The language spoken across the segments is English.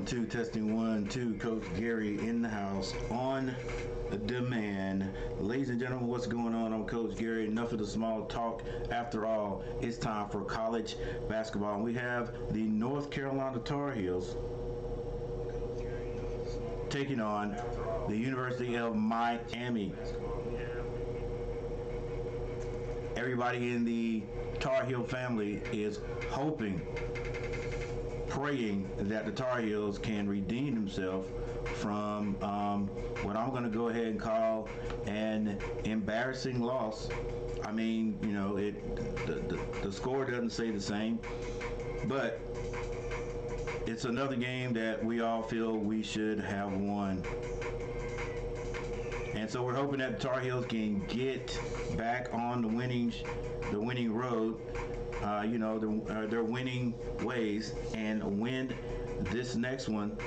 2, testing 1, 2. Coach Gary in the house on demand. Ladies and gentlemen, what's going on? I'm Coach Gary. Enough of the small talk. After all, it's time for college basketball. And we have the North Carolina Tar Heels taking on the University of Miami. Everybody in the Tar Heel family is hoping, praying that the Tar Heels can redeem themselves from what I'm going to go ahead and call an embarrassing loss. I mean, you know, the score doesn't say the same, but it's another game that we all feel we should have won. And so we're hoping that the Tar Heels can get back on the winning road, their winning ways, and win this next one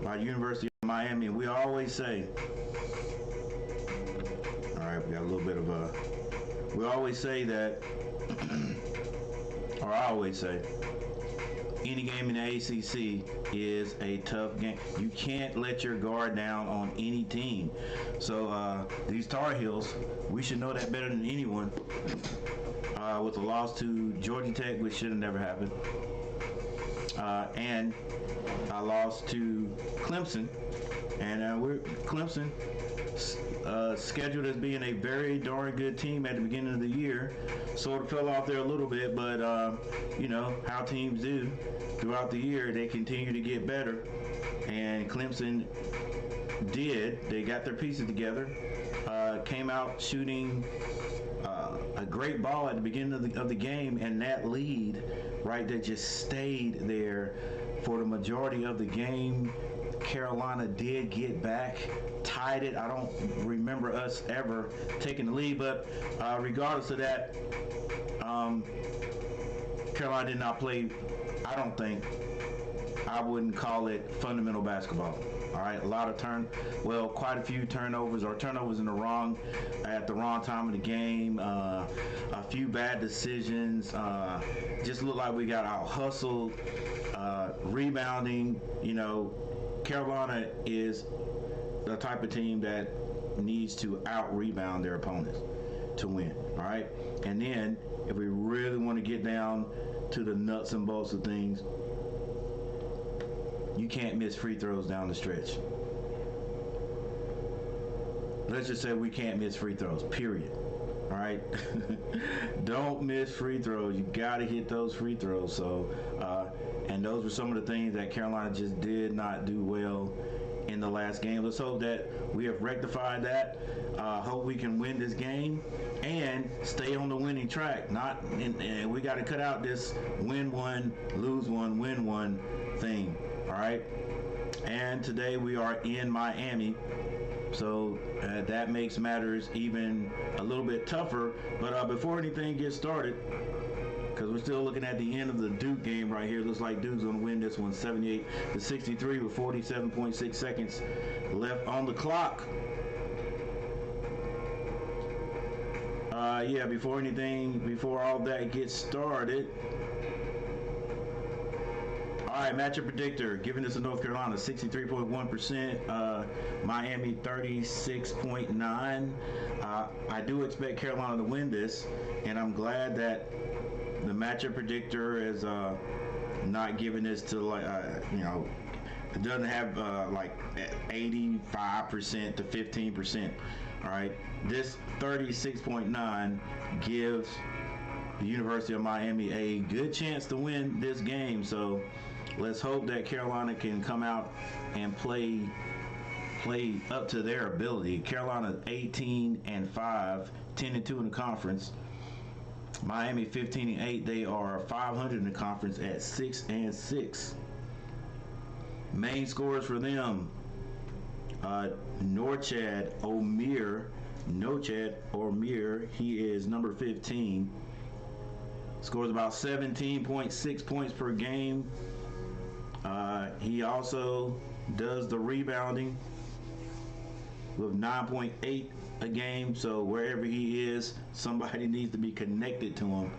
by University of Miami. And we always say, all right, we got a little bit of we always say that, or I always say, any game in the ACC is a tough game. You can't let your guard down on any team. So these Tar Heels, we should know that better than anyone. With a loss to Georgia Tech, which should have never happened, and a loss to Clemson, and we're Clemson scheduled as being a very darn good team at the beginning of the year. Sort of fell off there a little bit, but you know how teams do throughout the year. They continue to get better, and Clemson did. They got their pieces together, came out shooting a great ball at the beginning of the game, and that lead right there just stayed there for the majority of the game. Carolina did get back, tied it. I don't remember us ever taking the lead, but regardless of that, Carolina did not play, I don't think, I wouldn't call it fundamental basketball. All right, quite a few turnovers, or turnovers at the wrong time of the game. A few bad decisions. Just looked like we got out hustled. Rebounding. You know, Carolina is the type of team that needs to out rebound their opponents to win. All right, and then if we really want to get down to the nuts and bolts of things, you can't miss free throws down the stretch. Let's just say we can't miss free throws, period. All right? Don't miss free throws. You got to hit those free throws. So, and those were some of the things that Carolina just did not do well in the last game. Let's hope that we have rectified that. Hope we can win this game and stay on the winning track. And we got to cut out this win one, lose one, win one thing. All right, and today we are in Miami, so that makes matters even a little bit tougher. But before anything gets started, because we're still looking at the end of the Duke game right here, looks like Duke's going to win this one 78-63 with 47.6 seconds left on the clock. Before all that gets started. All right, matchup predictor, giving us a North Carolina 63.1%, Miami 36.9%. I do expect Carolina to win this, and I'm glad that the matchup predictor is not giving this to it doesn't have 85% to 15%. All right, this 36.9 gives the University of Miami a good chance to win this game. So let's hope that Carolina can come out and play up to their ability. Carolina 18-5, 10-2 in the conference. Miami 15-8. They are 500 in the conference at 6-6. Main scorers for them: Norchad Omier. He is number 15. Scores about 17.6 points per game. He also does the rebounding with 9.8 a game. So wherever he is, somebody needs to be connected to him.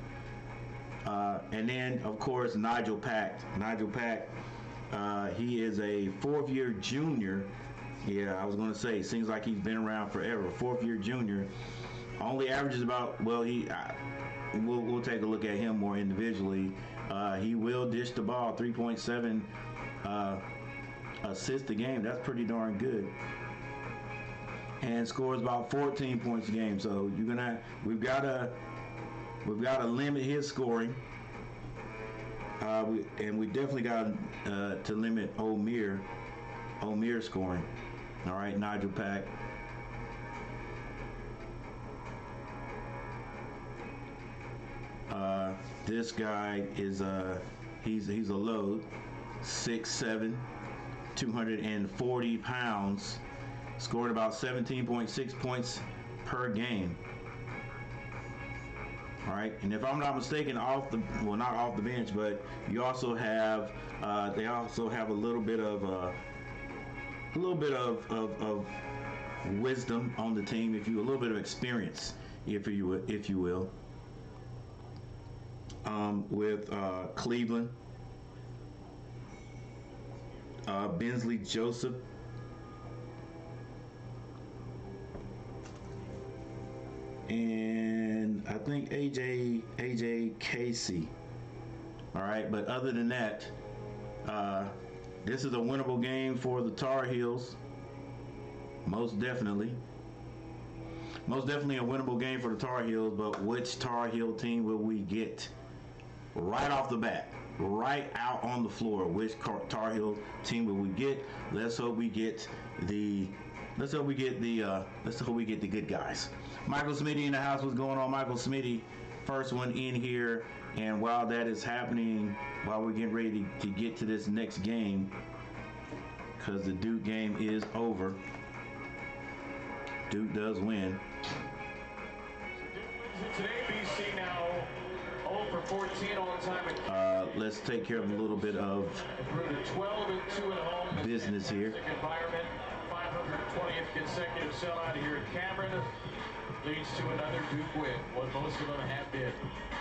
And then, of course, Nigel Pack He is a fourth-year junior. Yeah, I was going to say, seems like he's been around forever. Fourth-year junior. Only averages about, well, we'll take a look at him more individually. He will dish the ball, 3.7 assists a game. That's pretty darn good. And scores about 14 points a game. So we've got to limit his scoring. We definitely got to limit Omir's scoring. All right, Nigel Pack. This guy is he's a load, 6'7", 240 pounds, scored about 17.6 points per game. All right, and if I'm not mistaken, not off the bench, but you also have they also have a little bit of wisdom on the team, a little bit of experience, if you will. With Cleveland, Bensley Joseph, and I think AJ Casey. All right, but other than that, this is a winnable game for the Tar Heels. Most definitely a winnable game for the Tar Heels. But which Tar Heel team will we get right off the bat, right out on the floor? Which Tar Heel team will we get? Let's hope we get the good guys. Michael Smitty in the house. What's going on, Michael Smitty? First one in here. And while that is happening, while we're getting ready to get to this next game, because the Duke game is over. Duke does win. Today, BC now 0 for 14 all time. Let's take care of a little bit of 12-2 at home. business here. Environment, 520th consecutive sellout here at Cameron leads to another Duke win, what most of them have been.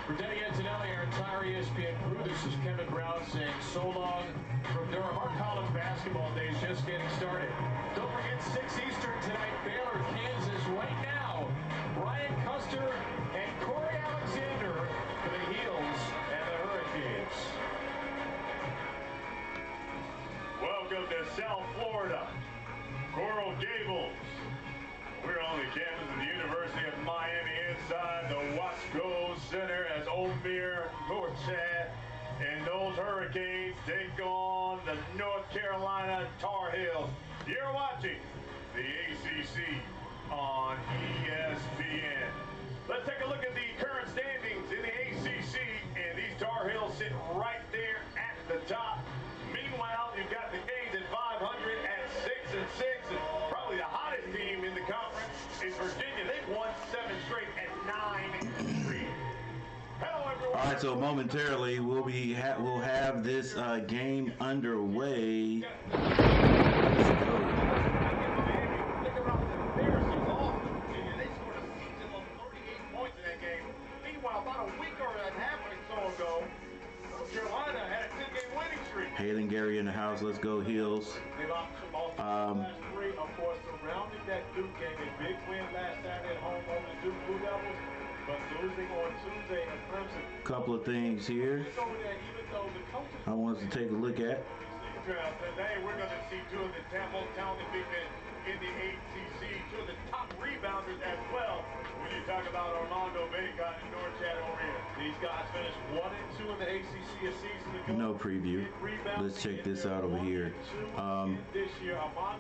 Presenting Antonelli, our entire ESPN crew, this is Kevin Brown saying so long from Durham. Our college basketball day is just getting started. Don't forget 6 Eastern tonight, Baylor, Kansas right now. Brian Custer and Corey Alexander for the Heels and the Hurricanes. Welcome to South Florida, Coral Gables. We're on the campus of the University of Miami inside the Wasco Center as Omer Norchat and those Hurricanes take on the North Carolina Tar Heels. You're watching the ACC on ESPN. Let's take a look at the current standings in the ACC, and these Tar Heels sit right there at the top. Meanwhile, you've got the Canes at 500 at 6-6, and probably the hottest team in the conference is Virginia. They've won 7 straight at 9-3. Hello, everyone. All right, so momentarily we'll have this game underway. Let's go. About a week or a half or so ago, North Carolina had a 10-game winning streak. Hayden Gary in the house. Let's go Heels. They lost the last 3, of course, surrounding that Duke game. A big win last Saturday at home over the Duke Blue Devils, but losing on Tuesday at Clemson. Couple of things here I want us to take a look at. Today we're going to see 2 of the most talented big men in the ACC, 2 of the top rebounders as well. When you talk about Armando Bacot and Norchat O'Reilly. These guys finished 1 and 2 in the ACC a season ago. No preview. Let's check this out over here.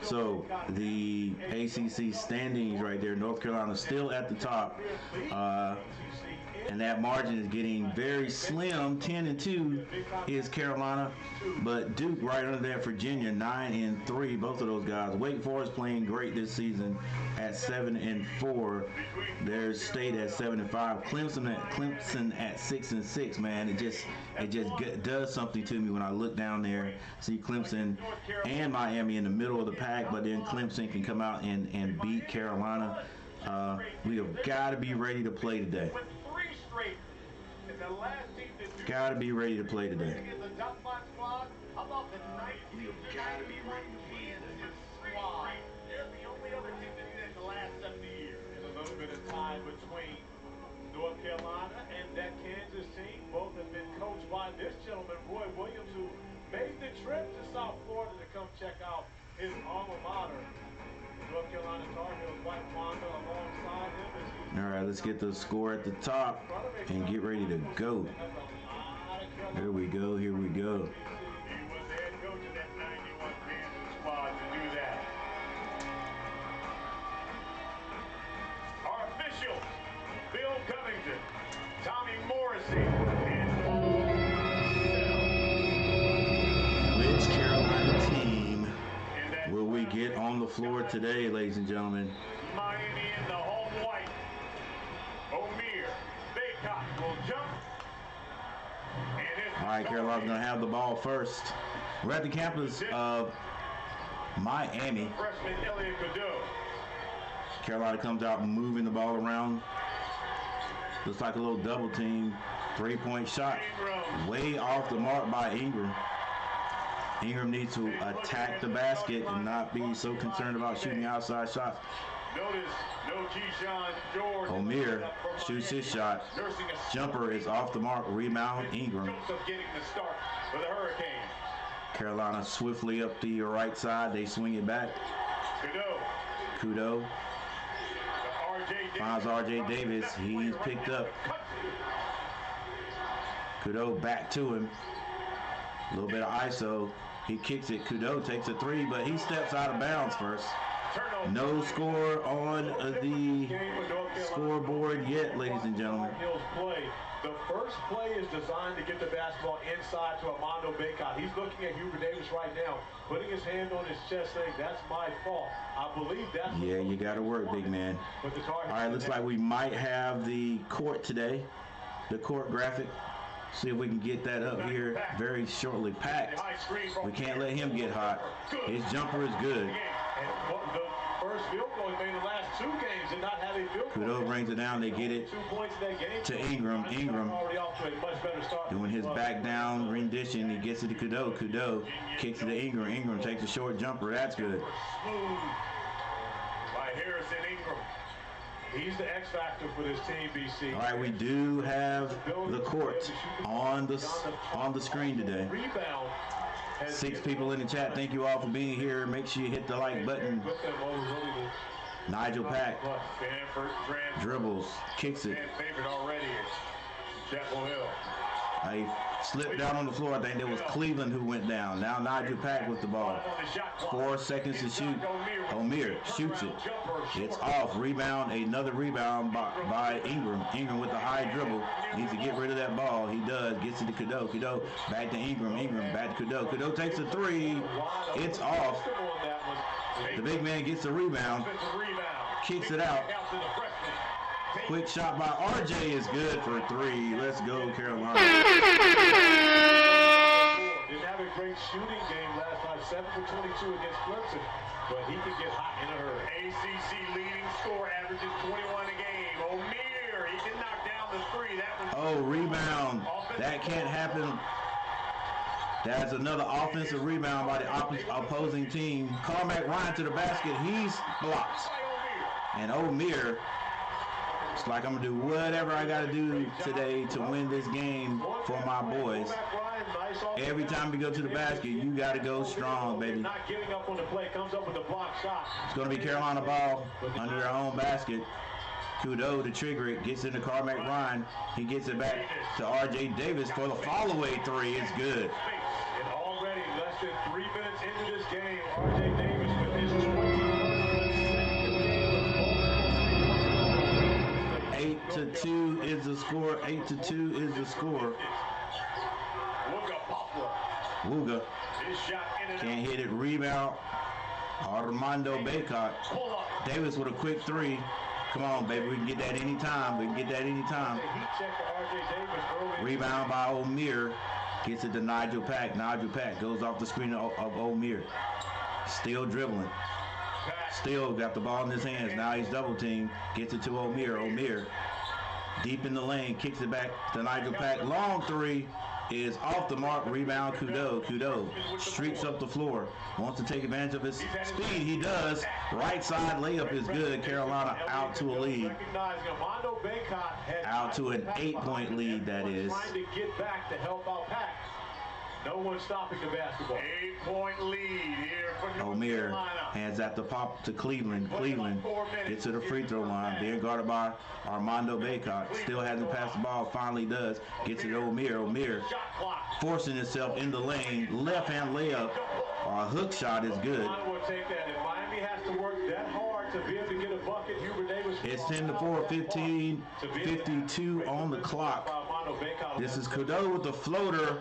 So the ACC standings right there. North Carolina still at the top. And that margin is getting very slim. 10-2 is Carolina, but Duke right under that. Virginia 9-3. Both of those guys. Wake Forest playing great this season at 7-4. There's State at 7-5. Clemson at 6-6. Man, it just does something to me when I look down there. See Clemson and Miami in the middle of the pack, but then Clemson can come out and beat Carolina. We have got to be ready to play today. Got to be ready to play today. You've got to be ready to win. Squad. They're the only other team that did that in the last 70 years. There's a little bit of time between North Carolina and that Kansas team. Both have been coached by this gentleman, Roy Williams, who made the trip to South Florida to come check out his alma mater. North Carolina Tar Heels, White Wanda alongside him. All right, let's get the score at the top and get ready to go. Here we go, here we go. He was the head coach of that 91 Kansas squad to do that. Our officials, Bill Covington, Tommy Morrissey, and Which Carolina team will we get on the floor today, ladies and gentlemen? Miami in the home white. O'Meara, Baycott will jump. All right, Carolina's going to have the ball first. We're at the campus of Miami. Freshman Elliot Cadeau. Carolina comes out moving the ball around. Looks like a little double team. 3-point shot. Way off the mark by Ingram. Ingram needs to attack the basket and not be so concerned about shooting outside shots. Notice no Keyshawn George. O'Meara shoots his shot. Jumper is off the mark. Rebound, Ingram. Joseph getting the start for the Hurricanes. Carolina swiftly up the right side. They swing it back. Kudo finds R.J. Davis. He's picked up. Kudo back to him. A little bit of ISO. He kicks it. Kudo takes a three, but he steps out of bounds first. No score on the scoreboard yet, ladies and gentlemen. The first play is designed to get the basketball inside to Armando Baycott. He's looking at Hubert Davis right now, putting his hand on his chest saying, that's my fault. I believe that's... Yeah, you got to work, big man. All right, looks like we might have the court today, the court graphic. See if we can get that up here very shortly. Packed. We can't let him get hot. His jumper is good. The first field goal he made in the last 2 games did not have a field goal. Kudo brings it down. They get it 2 points in that game. to Ingram. Ingram Already off to a much better start. doing his back down rendition. He gets it to Kudo. Kudo kicks it to Ingram. Ingram takes a short jumper. That's good. Smooth by Harrison Ingram. He's the X factor for this team, BC. All right, we do have the court on the screen today. Rebound. 6 people in the chat. Thank you all for being here. Make sure you hit the like button. Nigel Pack Stanford dribbles, kicks it. favorite already is Chapel Hill. He slipped down on the floor. I think it was Cleveland who went down. Now Nigel Pack with the ball. 4 seconds to shoot. O'Meara shoots it. It's off. Rebound. Another rebound by Ingram. Ingram with the high dribble. Needs to get rid of that ball. He does. Gets it to Kudo. Kudo back to Ingram. Ingram back to Kudo. Kudo takes a three. It's off. The big man gets the rebound. Kicks it out. Quick shot by RJ is good for 3. Let's go, Carolina. Didn't have a great shooting game last night. 7 for 22 against Clemson. But he can get hot in a hurry. ACC leading score, averaging 21 a game. O'Meara, he did knock down the 3. That was Oh, rebound. That can't happen. That's another offensive rebound by the opposing team. Carmack Ryan to the basket. He's blocked. And O'Meara, it's like I'm going to do whatever I got to do today to win this game for my boys. Every time we go to the basket, you got to go strong, baby. Not giving up on the play, comes up with a block shot. It's going to be Carolina ball under their own basket. Kudo to trigger it, gets into Carmack Ryan. He gets it back to R.J. Davis for the fall-away 3. It's good. And already less than 3 minutes into this game, R.J. Davis with his 8-2 is the score. 8-2 is the score. Wooga can't hit it. Rebound. Armando Baycott. Davis with a quick 3. Come on, baby. We can get that anytime. We can get that anytime. Rebound by O'Meara. Gets it to Nigel Pack. Nigel Pack goes off the screen of O'Meara. Still dribbling. Still got the ball in his hands. Now he's double teamed. Gets it to O'Meara. O'Meara deep in the lane. Kicks it back to Nigel Pack. Long 3. is off the mark. Rebound, Kudo. Kudo streaks up the floor. Wants to take advantage of his speed. He does. Right side layup is good. Carolina out to a lead. Out to an 8-point lead, that is. Trying to get back to help out Pack. No one stopping the basketball. 8-point lead here for North Omier Carolina. hands at the pop to Cleveland. Cleveland gets to the free throw line. Being guarded by Armando Baycott. Still hasn't passed the ball. Finally does. Gets it to Omier. Omier forcing himself in the lane. Left hand layup. A hook shot is good. Take that. If Miami has to work that hard to be able to get a bucket, Hubert Davis. It's 10-4, 15:52 on the clock. This is Kudo with the floater.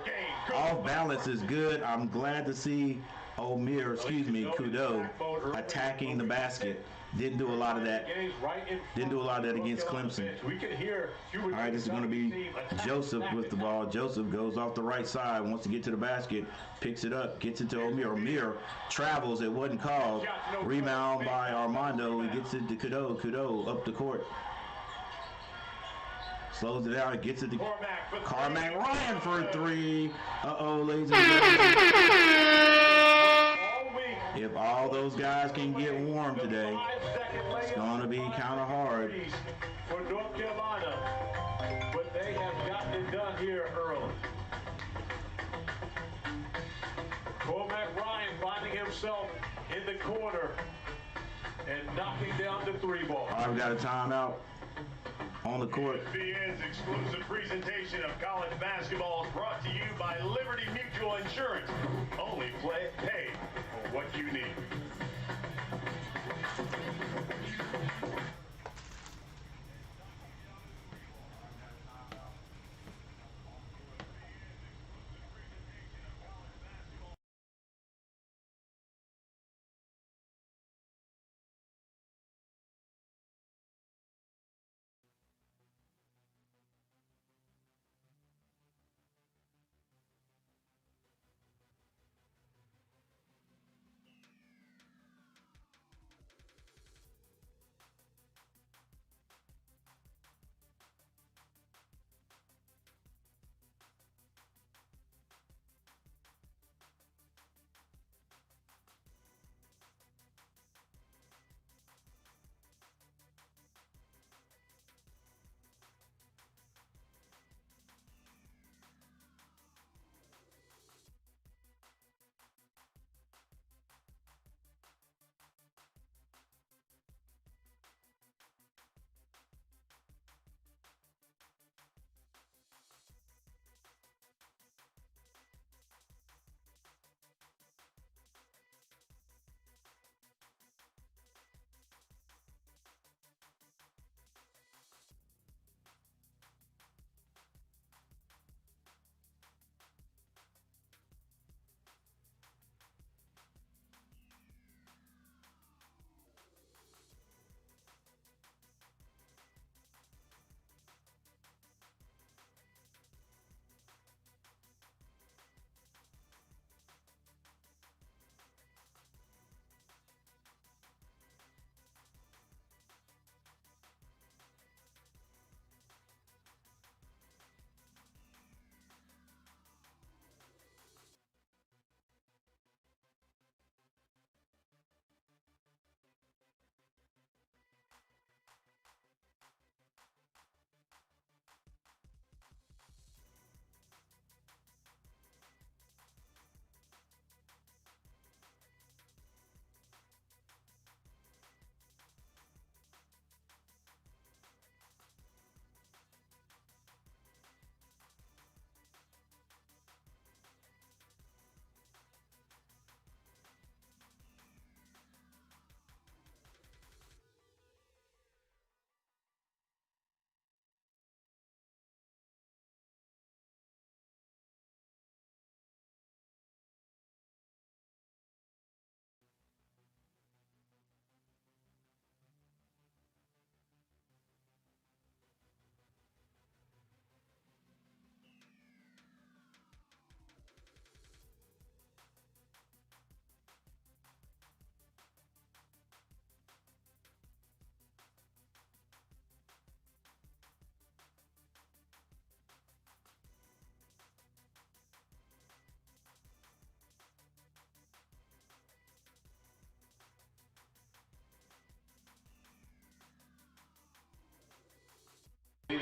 Off balance is good. I'm glad to see Kudo attacking the basket. Didn't do a lot of that. Didn't do a lot of that against Clemson. All right, this is going to be Joseph with the ball. Joseph goes off the right side, wants to get to the basket, picks it up, gets it to Omier. Omier travels. It wasn't called. Rebound by Armando. He gets it to Kudo. Kudo up the court. Slows it out, gets it to Carmack Ryan for a three. Uh-oh, ladies and gentlemen. If all those guys can get warm today, it's going to be kind of hard. For North Carolina, but they have gotten it done here early. Cormac Ryan finding himself in the corner and knocking down the three ball. All right, we got a timeout on the court. ESPN's exclusive presentation of college basketball is brought to you by Liberty Mutual Insurance. Only pay for what you need.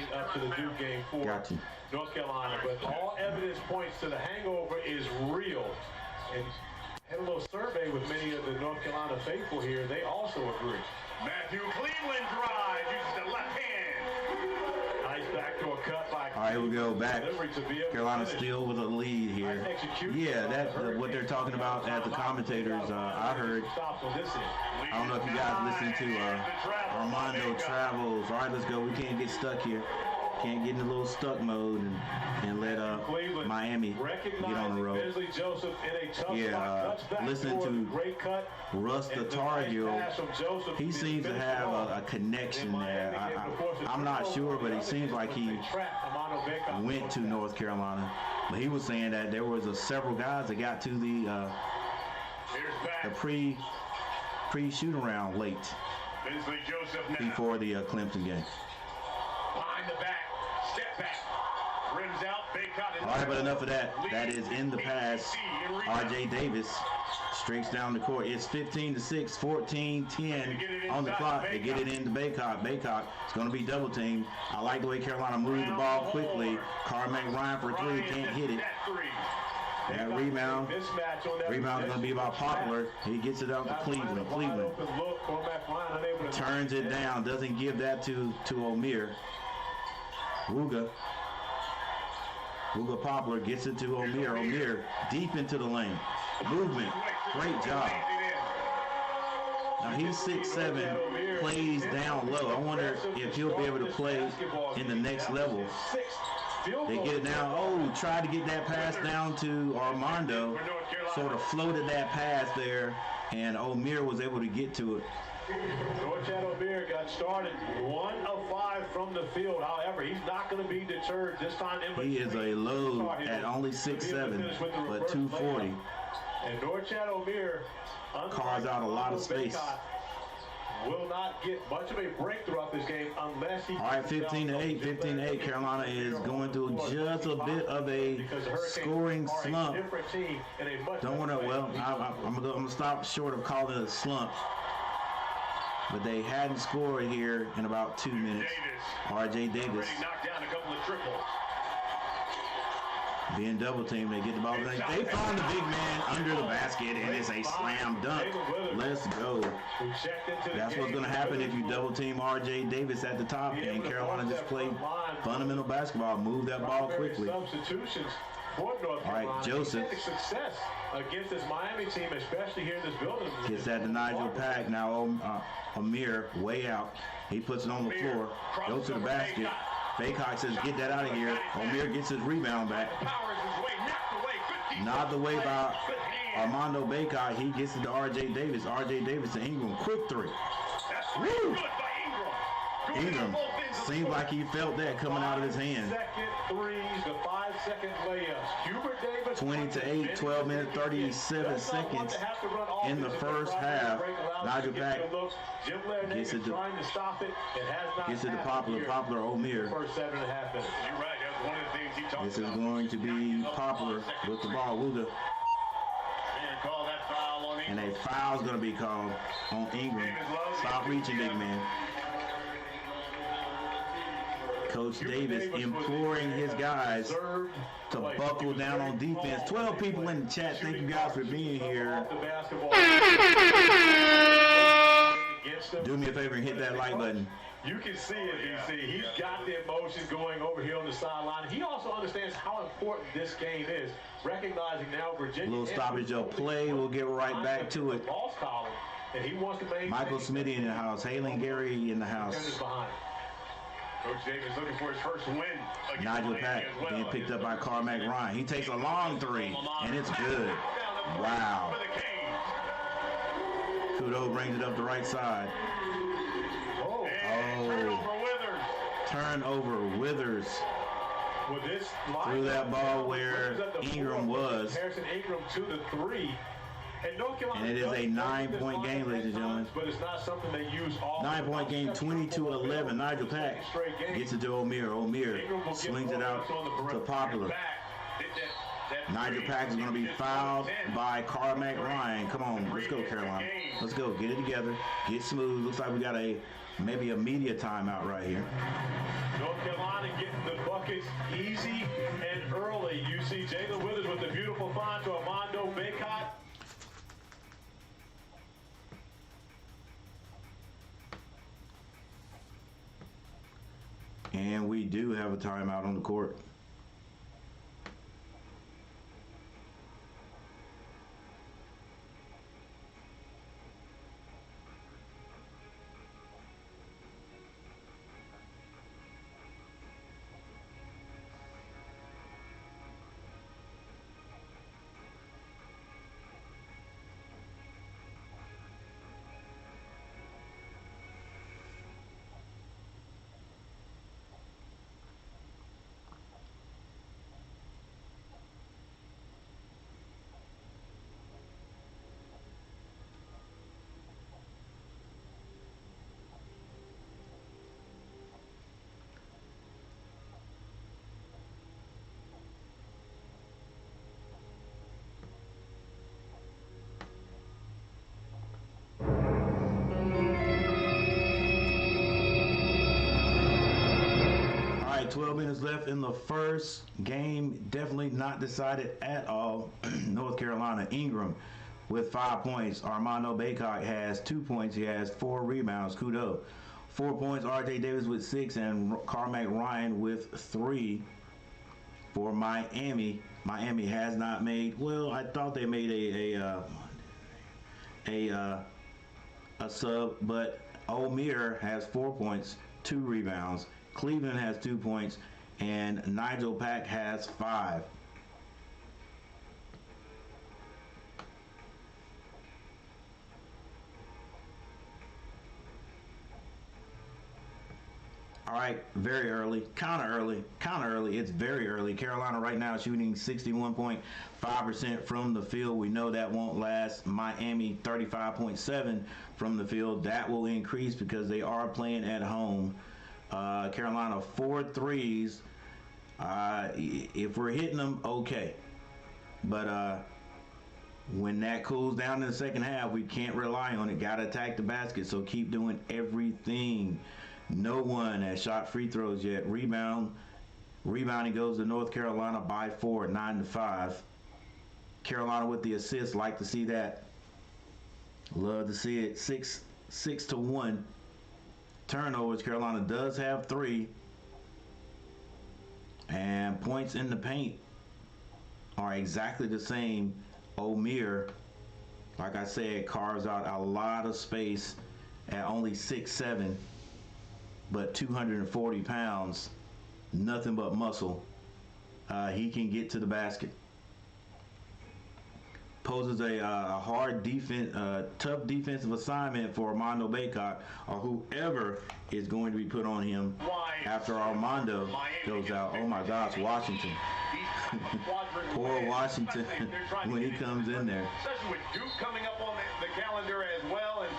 leading up to the Duke game for North Carolina. But all evidence points to the hangover is real. And had a little survey with many of the North Carolina faithful here. They also agree. Matthew Cleveland drive, uses the left hand. Nice backdoor cut by. All right, here we go back. Carolina still with a lead here. Yeah, that's what they're talking about at the commentators. I heard. I don't know if you guys listen to Armando Travels. All right, let's go. We can't get stuck here. Can't get in a little stuck mode and let Miami get on the road. Yeah, listening to Russ the Tar Heel, he seems to have a connection there. I'm not sure, but it seems like he went to North Carolina. But he was saying that there was several guys that got to the pre-shoot around late before the Clemson game. Behind the back, step back, rims out, Baycott. All right, but enough of that. That is in the pass. R.J. Davis streaks down the court. It's 15-6, 14-10 on the clock. They get it into Baycott. Baycott is going to be double teamed. I like the way Carolina moved the ball quickly. Carmack Ryan for three, can't hit it. That rebound. Rebound is going to be about Poplar. He gets it out to Cleveland. Cleveland turns it down. Doesn't give that to O'Meara. Wooga Poplar gets it to O'Meara. O'Meara deep into the lane. Movement. Great job. Now he's 6'7", plays down low. I wonder if he'll be able to play in the next level. They get it down. Oh, tried to get that pass down to Armando. Sort of floated that pass there, and O'Meara was able to get to it. Norchad O'Meara got started 1 of 5 from the field. However, he's not going to be deterred this time. He is a load at only 6'7", but 240. And Norchad O'Meara carves out a lot of space. Will not get much of a breakthrough off this game unless he. All right, 15-8. 15-8. Carolina is going through just a bit of a scoring slump. Don't want to. Well, I'm gonna stop short of calling it a slump. But they hadn't scored here in about 2 minutes. R.J. Davis knocked down a couple of triples. Being double teamed, they get the ball. They find the big man under the basket, and it's a slam dunk. Let's go. That's what's going to happen if you double team R.J. Davis at the top, and Carolina just played fundamental basketball. Move that ball quickly. All right, Joseph success against this Miami team, especially here in this building. Gets that to Nigel Pack. Now Amir way out. He puts it on the floor. Goes to the basket. Baycock says, get that out of here. O'Meara gets his rebound back. Knocked away by Armando Baycock. He gets it to R.J. Davis. R.J. Davis to Ingram. Quick three. Woo! Ingram seems like he felt that coming out of his hand. 20-8, 12 minutes, 37 seconds in the first half. Nigel Pack gets it to Poplar. Poplar, O'Meara. This is going to be Poplar with the ball. Wooga. And a foul's going to be called on Ingram. Stop reaching, big man. Coach Davis imploring his guys to buckle down on defense. 12 people in the chat. Thank you guys for being here. Do me a favor and hit that like button. You can see it, DC. He's got the emotions going over here on the sideline. He also understands how important this game is, recognizing now Virginia. Little stoppage of play. We'll get right back to it. Michael Smitty in the house. Halen Gary in the house. Coach Davis looking for his first win. Nigel Pack being picked up by Carmack Ryan. He takes a long three, and it's good. Wow. Kudo brings it up the right side. Oh. Turnover Withers. Threw that ball where Ingram was. Ingram to the 3. And it is a 9-point game, ladies and gentlemen. But it's not something they use all 9-point game, 22-11. Nigel Pack gets it to O'Meara. O'Meara swings it out to Poplar. Nigel Pack is going to be fouled by Carmack Ryan. Come on, let's go, Carolina. Let's go. Get it together. Get smooth. Looks like we got a maybe a media timeout right here. North Carolina getting the buckets easy and early. You see Jalen Withers with the beautiful find to Armando Bacot. And we do have a timeout on the court. All right, 12 minutes left in the first game. Definitely not decided at all. North Carolina. Ingram with 5 points. Armando Bacot has 2 points. He has 4 rebounds. Kudo. 4 points. R.J. Davis with 6 and Carmack Ryan with 3 for Miami. Miami has not made. Well, I thought they made a sub, but Omier has 4 points, 2 rebounds. Cleveland has 2 points, and Nigel Pack has 5. All right, very early, kind of early. It's very early. Carolina right now shooting 61.5% from the field. We know that won't last. Miami 35.7% from the field. That will increase because they are playing at home. Carolina 4 threes. If we're hitting them, okay. But when that cools down in the second half, we can't rely on it. Got to attack the basket, so keep doing everything. No one has shot free throws yet. Rebounding goes to North Carolina by 4, 9-5. Carolina with the assist, like to see that. Love to see it. 6-1. Turnovers, Carolina does have 3. And points in the paint are exactly the same. Omier, like I said, carves out a lot of space at only 6'7", but 240 pounds, nothing but muscle. He can get to the basket. Poses a hard defense, tough defensive assignment for Armando Bacot or whoever is going to be put on him after Armando goes out. Oh my gosh, Washington. Poor Washington when he comes in there. Especially with Duke coming up on the calendar as well. And,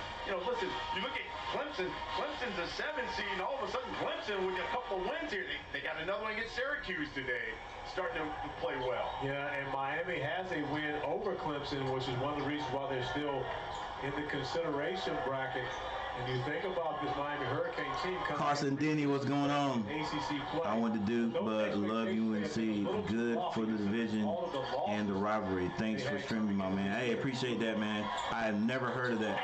listen, you look at Clemson. Clemson's a 7 seed, and all of a sudden Clemson with a couple of wins here. They got another one against Syracuse today, starting to play well. Yeah, and Miami has a win over Clemson, which is one of the reasons why they're still in the consideration bracket. And you think about this Miami Hurricane team coming. Carson Denny, what's going on? ACC play. I went to Duke, but love UNC. Good for the division and the rivalry. Thanks for streaming, my man. Hey, appreciate that, man. I have never heard of that.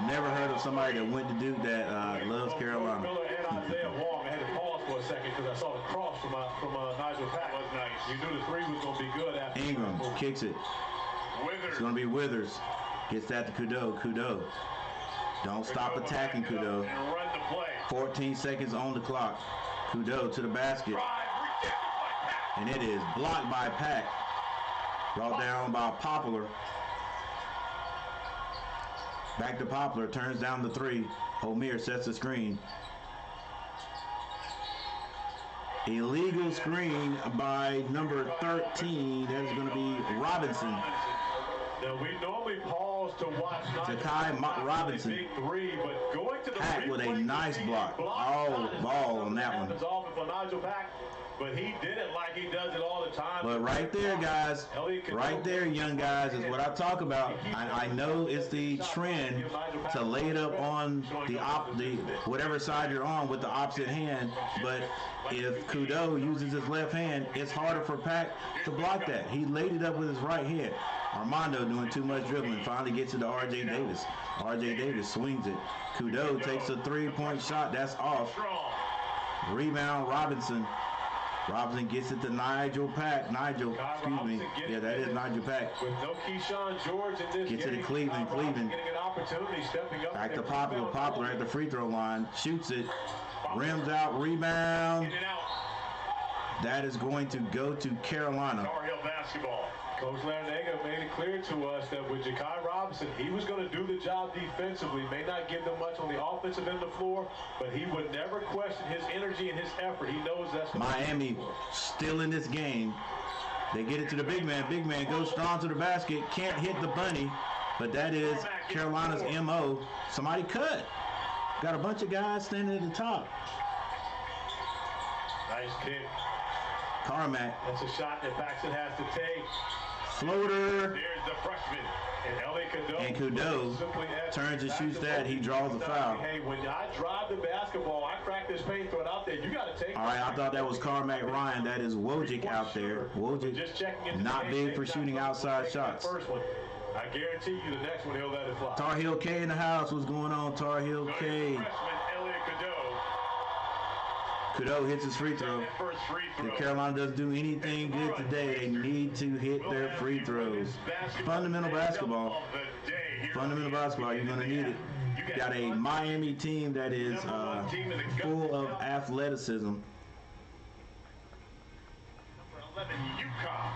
Never heard of somebody that went to Duke that loves Carolina. Miller and Isaiah Wong. I had to pause for a second because I saw the cross from Nigel Pack. That was nice. You knew the 3 was going to be good after. Ingram kicks it. It's going to be Withers. Gets that to Kudo. Kudo. Don't stop attacking, Kudo. 14 seconds on the clock. Kudo to the basket. And it is blocked by Pack. Brought down by Poplar. Back to Poplar. Turns down the 3. Omier sets the screen. Illegal screen by number 13. That is going to be Robinson. Now, we normally pause almost to watch Ja'Kai Robinson. Big three, but going to the Pack with a nice block. Oh, ball on that one. But he did it like he does it all the time. But right there, guys, right there, young guys, is what I talk about. I know it's the trend to lay it up on the whatever side you're on with the opposite hand. But if Kudo uses his left hand, it's harder for Pack to block that. He laid it up with his right hand. Armando doing too much dribbling. Finally gets it to R.J. Davis. R.J. Davis swings it. Kudo takes a three-point shot. That's off. Rebound, Robinson. Robinson gets it to Nigel Pack. Nigel, excuse me. Yeah, that is Nigel Pack. With no Keyshawn George in this gets it to Cleveland. Cleveland. Getting an opportunity, stepping up. Back to Poplar. Poplar at the free throw line. Shoots it. Rims out. Rebound. That is going to go to Carolina. Tar Heel basketball. Coach Larinaga made it clear to us that with Ja'Kai Robinson, he was going to do the job defensively. May not give them much on the offensive end of the floor, but he would never question his energy and his effort. He knows that's what Miami still in this game. They get it to the big man. Big man goes strong to the basket. Can't hit the bunny, but that is Carolina's MO. Somebody cut. Got a bunch of guys standing at the top. Nice kick. Carmack. That's a shot that Paxton has to take. Floater. There's the freshman. And Kudo turns and shoots that. He draws a foul. Hey, when I drive the basketball, I crack this paint, throw it out there. You got to take it. All right, I thought that was Carmack Ryan. That is Wojcik out there. Wojcik not big for shooting outside shots. First one. I guarantee you the next one he'll let it fly. Tar Heel K in the house. What's going on, Tar Heel K? Kudo hits his free throw. If Carolina doesn't do anything good today, they need to hit their free throws. Fundamental basketball. Fundamental basketball, you're going to need it. You got a Miami team that is full of athleticism. Number 11, UConn.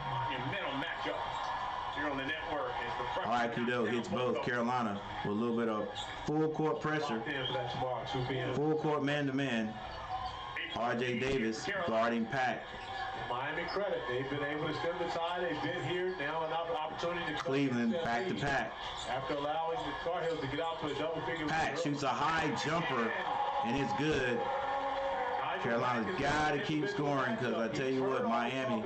Monumental matchup here on the network. All right, Kudo hits both. Carolina with a little bit of full court pressure. Full court man-to-man. R.J. Davis guarding Pack. Miami credit. They've been able to stem the tide. They've been here. Now an opportunity to Cleveland back to Pack. After allowing the Tar Heels to get out to a double figure. Pack shoots a high jumper, and it's good. Carolina's got to keep scoring because I tell you what, Miami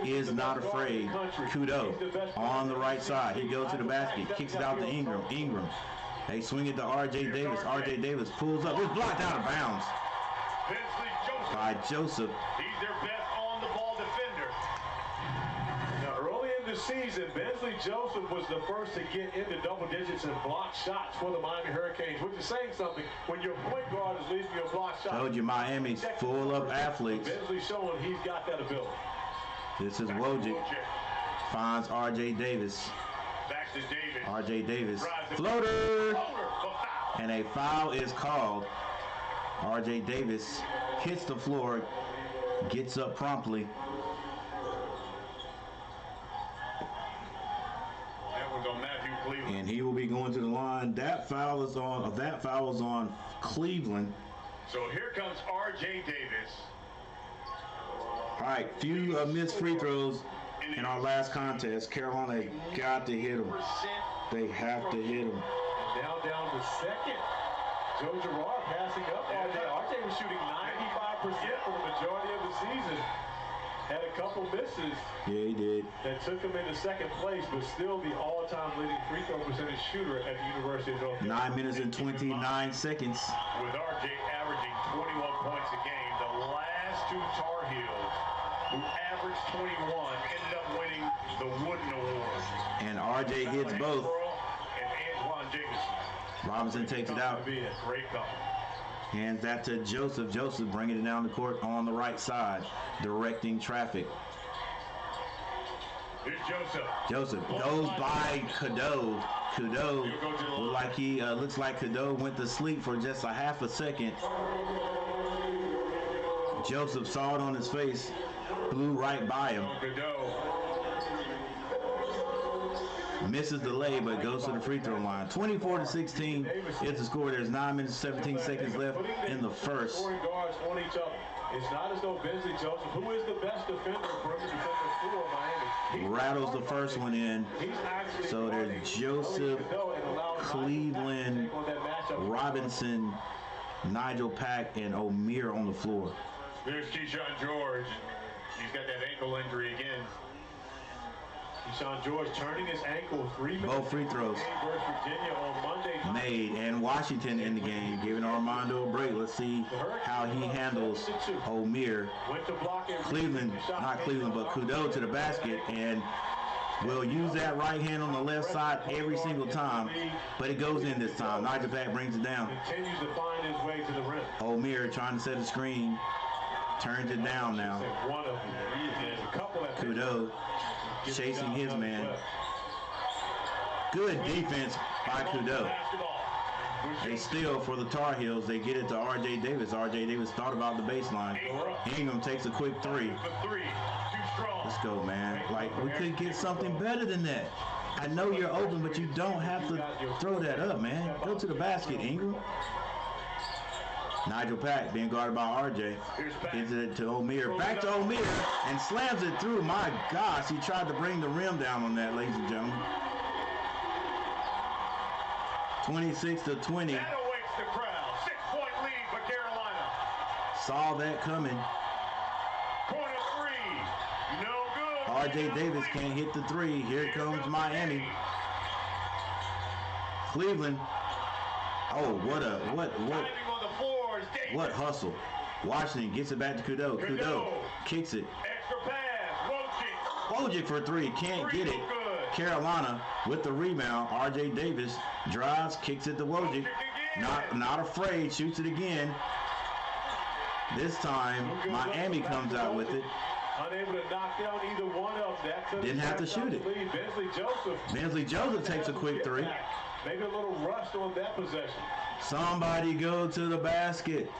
is not afraid. Kudo on the right side. He goes to the basket, kicks it out to Ingram. Ingram. They swing it to R.J. Davis. R.J. Davis pulls up. It's blocked out of bounds by Joseph. He's their best on-the-ball defender. Now, early in the season, Bensley Joseph was the first to get into double digits and block shots for the Miami Hurricanes, which is saying something. When your point guard is leading you a block shot. Told you Miami's full of athletes. Bensley showing he's got that ability. This is Wojcik. Finds R.J. Davis. Back to Davis. R.J. Davis. Floater. And a foul is called. R.J. Davis hits the floor, gets up promptly. That was on Matthew Cleveland. And he will be going to the line. That foul is on Cleveland. So here comes R.J. Davis. All right, few missed free throws in our last contest. Carolina has got to hit them. They have to hit them. Now down to second. Joe Girard passing up R.J. R.J. was shooting 95% for the majority of the season. Had a couple misses. Yeah, he did. That took him into second place, but still the all-time leading free throw percentage shooter at the University of North Carolina. 9 minutes and 29 seconds. With R.J. averaging 21 points a game, the last two Tar Heels who averaged 21 ended up winning the Wooden Award. And R.J. hits both. And Antoine Jacobson. Robinson takes it out. Great call. Hands that to Joseph. Joseph bringing it down the court on the right side, directing traffic. Here's Joseph. Joseph goes by Kudo. Kudo looks like Kudo went to sleep for just a half a second. Joseph saw it on his face, blew right by him. misses the lay, but goes to the free throw line. 24-16 is the score. There's 9 minutes, 17 seconds left in the first. Scoring guards on each other. It's not as though Bensley Joseph, who is the best defender for Miami, rattles the first one in. So there's Joseph, Cleveland, Robinson, Nigel Pack, and O'Meara on the floor. There's Keyshawn George. He's got that ankle injury again. Keyshawn George turning his ankle. 3 minutes. Both free throws versus Virginia on Monday made, and Washington in the game, giving Armando a break. Let's see how he handles O'Meara. Cleveland, not Cleveland, but Kudo to the basket, and will use that right hand on the left side every single time, but it goes in this time. Nigel Pack brings it down. Continues to find his way to the rim. O'Meara trying to set a screen, turns it down now. Kudo chasing his man. Good defense by Kudo. They steal for the Tar Heels. They get it to R.J. Davis. R.J. Davis thought about the baseline. Ingram takes a quick three. Let's go, man. Like, we could get something better than that. I know you're open, but you don't have to throw that up, man. Go to the basket, Ingram. Nigel Pack being guarded by R.J. Gives it to O'Meara. Back to O'Meara and slams it through. My gosh, he tried to bring the rim down on that, ladies and gentlemen. 26-20. That awakes the crowd. 6-point lead for Carolina. Saw that coming. Corner three. No good. R.J. Davis can't hit the three. Here comes Miami. Cleveland. Oh, what hustle. Washington gets it back to Kudo. Kudo kicks it. Extra pass. Wojcik for three. Can't get it. Carolina with the rebound. R.J. Davis drives, kicks it to Wojcik. Not afraid. Shoots it again. This time, Miami comes out with it. Unable to knock down either one of them. Didn't have to shoot it. Bensley Joseph takes a quick three. Maybe a little rushed on that possession. Somebody go to the basket.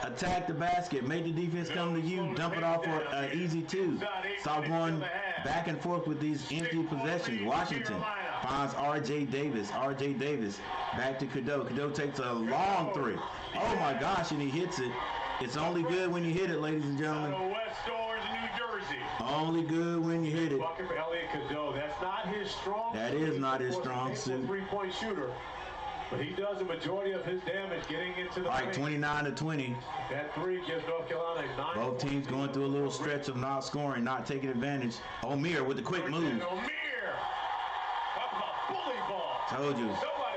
Attack the basket. Make the defense come to you. Dump it off for an easy two. Stop going back and forth with these empty possessions. Washington finds R.J. Davis. R.J. Davis back to Kudo. Kudo takes a long three. Oh my gosh, and he hits it. It's only good when you hit it, ladies and gentlemen. West Orange, New Jersey. Only good when you hit it. Bucket for Elliot Kudo. That's not his strong. That is not his strong suit. Three-point shooter. But he does the majority of his damage getting into the All right, 29-20. That three gives North Carolina a 9. Both teams going through a little stretch of not scoring, not taking advantage. O'Meara with the quick move. O'Meara. Talk about bully ball. Told you,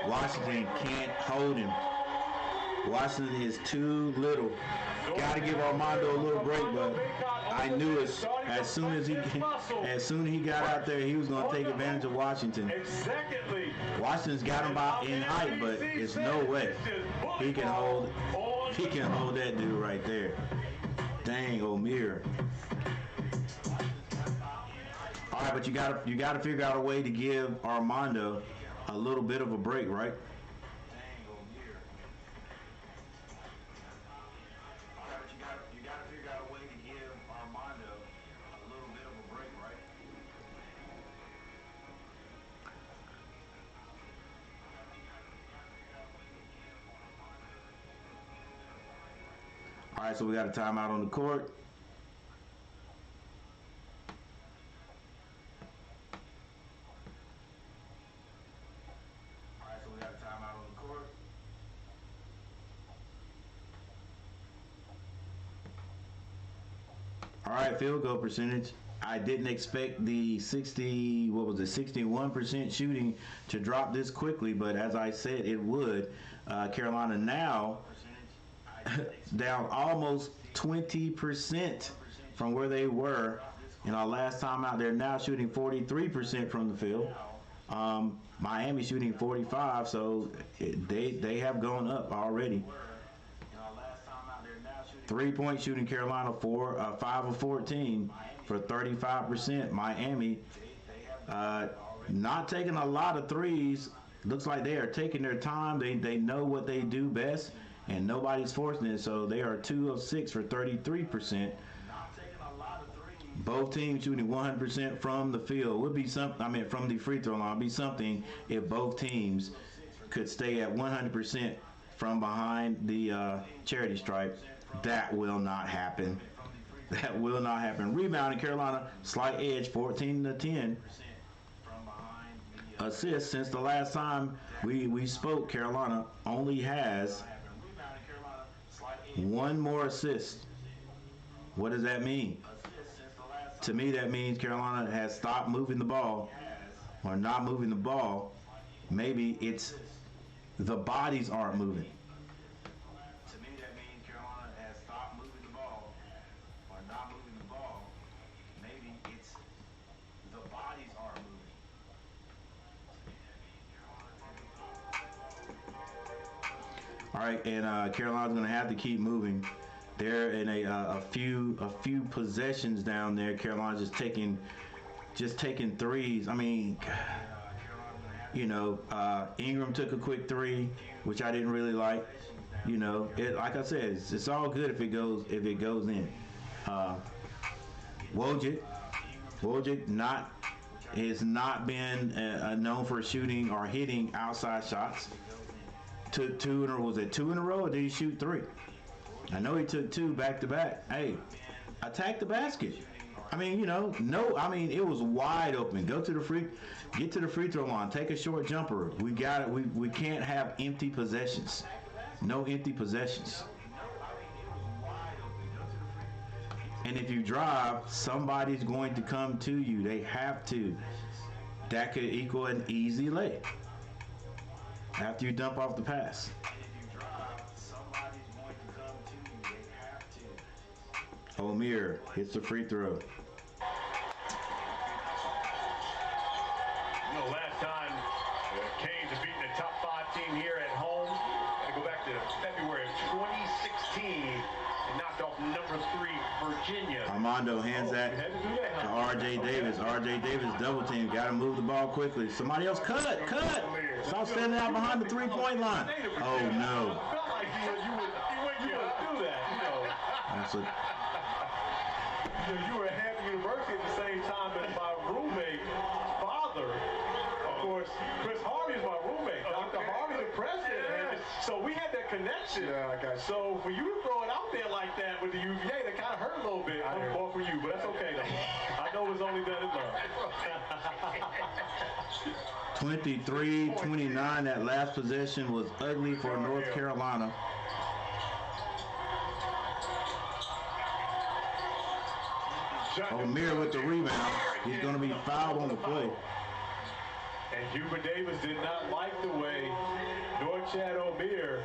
Washington can't hold him. Washington is too little. Got to give Armando a little break, but I knew it as soon as he got out there, he was going to take advantage of Washington. Washington's got him in height, but there's no way he can hold that dude right there. Dang, O'Meara. All right, but you got to figure out a way to give Armando a little bit of a break, right? All right, so we got a timeout on the court. All right, field goal percentage. I didn't expect the 61% shooting to drop this quickly, but as I said, it would. Carolina now down almost 20% from where they were in our last time out. They're now shooting 43% from the field. Miami shooting 45%, so they have gone up already. 3-point shooting, Carolina 5 of 14 for 35%. Miami not taking a lot of threes. Looks like they are taking their time. They know what they do best, and nobody's forcing it. So they are 2 of 6 for 33%. both teams shooting 100% from the field would be something. I mean, from the free throw line, would be something if both teams could stay at 100% from behind the charity stripe. That will not happen. That will not happen. Rebounding, Carolina, slight edge, 14-10. Assists, since the last time we spoke, Carolina only has one more assist. What does that mean? To me, that means Carolina has stopped moving the ball or not moving the ball. Maybe it's the bodies aren't moving. To me, that means Carolina has stopped moving the ball or not moving the ball. Maybe it's the bodies aren't moving. All right, and Carolina's going to have to keep moving. They're in a few possessions down there. Carolina's just taking threes. I mean, you know, Ingram took a quick three, which I didn't really like. You know, like I said, it's all good if it goes in. Wojcik has not been known for shooting or hitting outside shots. Took two in a row, or did he shoot three? I know he took two back to back. Hey, attack the basket. I mean, you know, it was wide open. Get to the free throw line. Take a short jumper. We got it. We can't have empty possessions. No empty possessions. And if you drive, somebody's going to come to you. They have to. That could equal an easy lay after you dump off the pass. Omir hits the free throw. You know, last time the Canes have beaten a top 5 team here at home. Gotta go back to February of 2016 and knocked off number 3 Virginia. Armando hands that to R.J. Davis. R.J. Davis double team. Got to move the ball quickly. Somebody else cut. Stop standing out behind the 3-point line. Oh no. I felt like you wouldn't do that. You know. That's a. You were at Hampton University at the same time as my roommate's father. Of course, Chris Harvey is my roommate. Dr. Harvey, the president. So we had that connection. Yeah, I got you. So for you to throw it out there like that with the UVA, that kind of hurt a little bit. More for you, but that's okay though. I know it's only done in love. 23-29. That last possession was ugly for North Carolina. Omir with the rebound. He's going to be fouled on the play. And Hubert Davis did not like the way Norchad Omir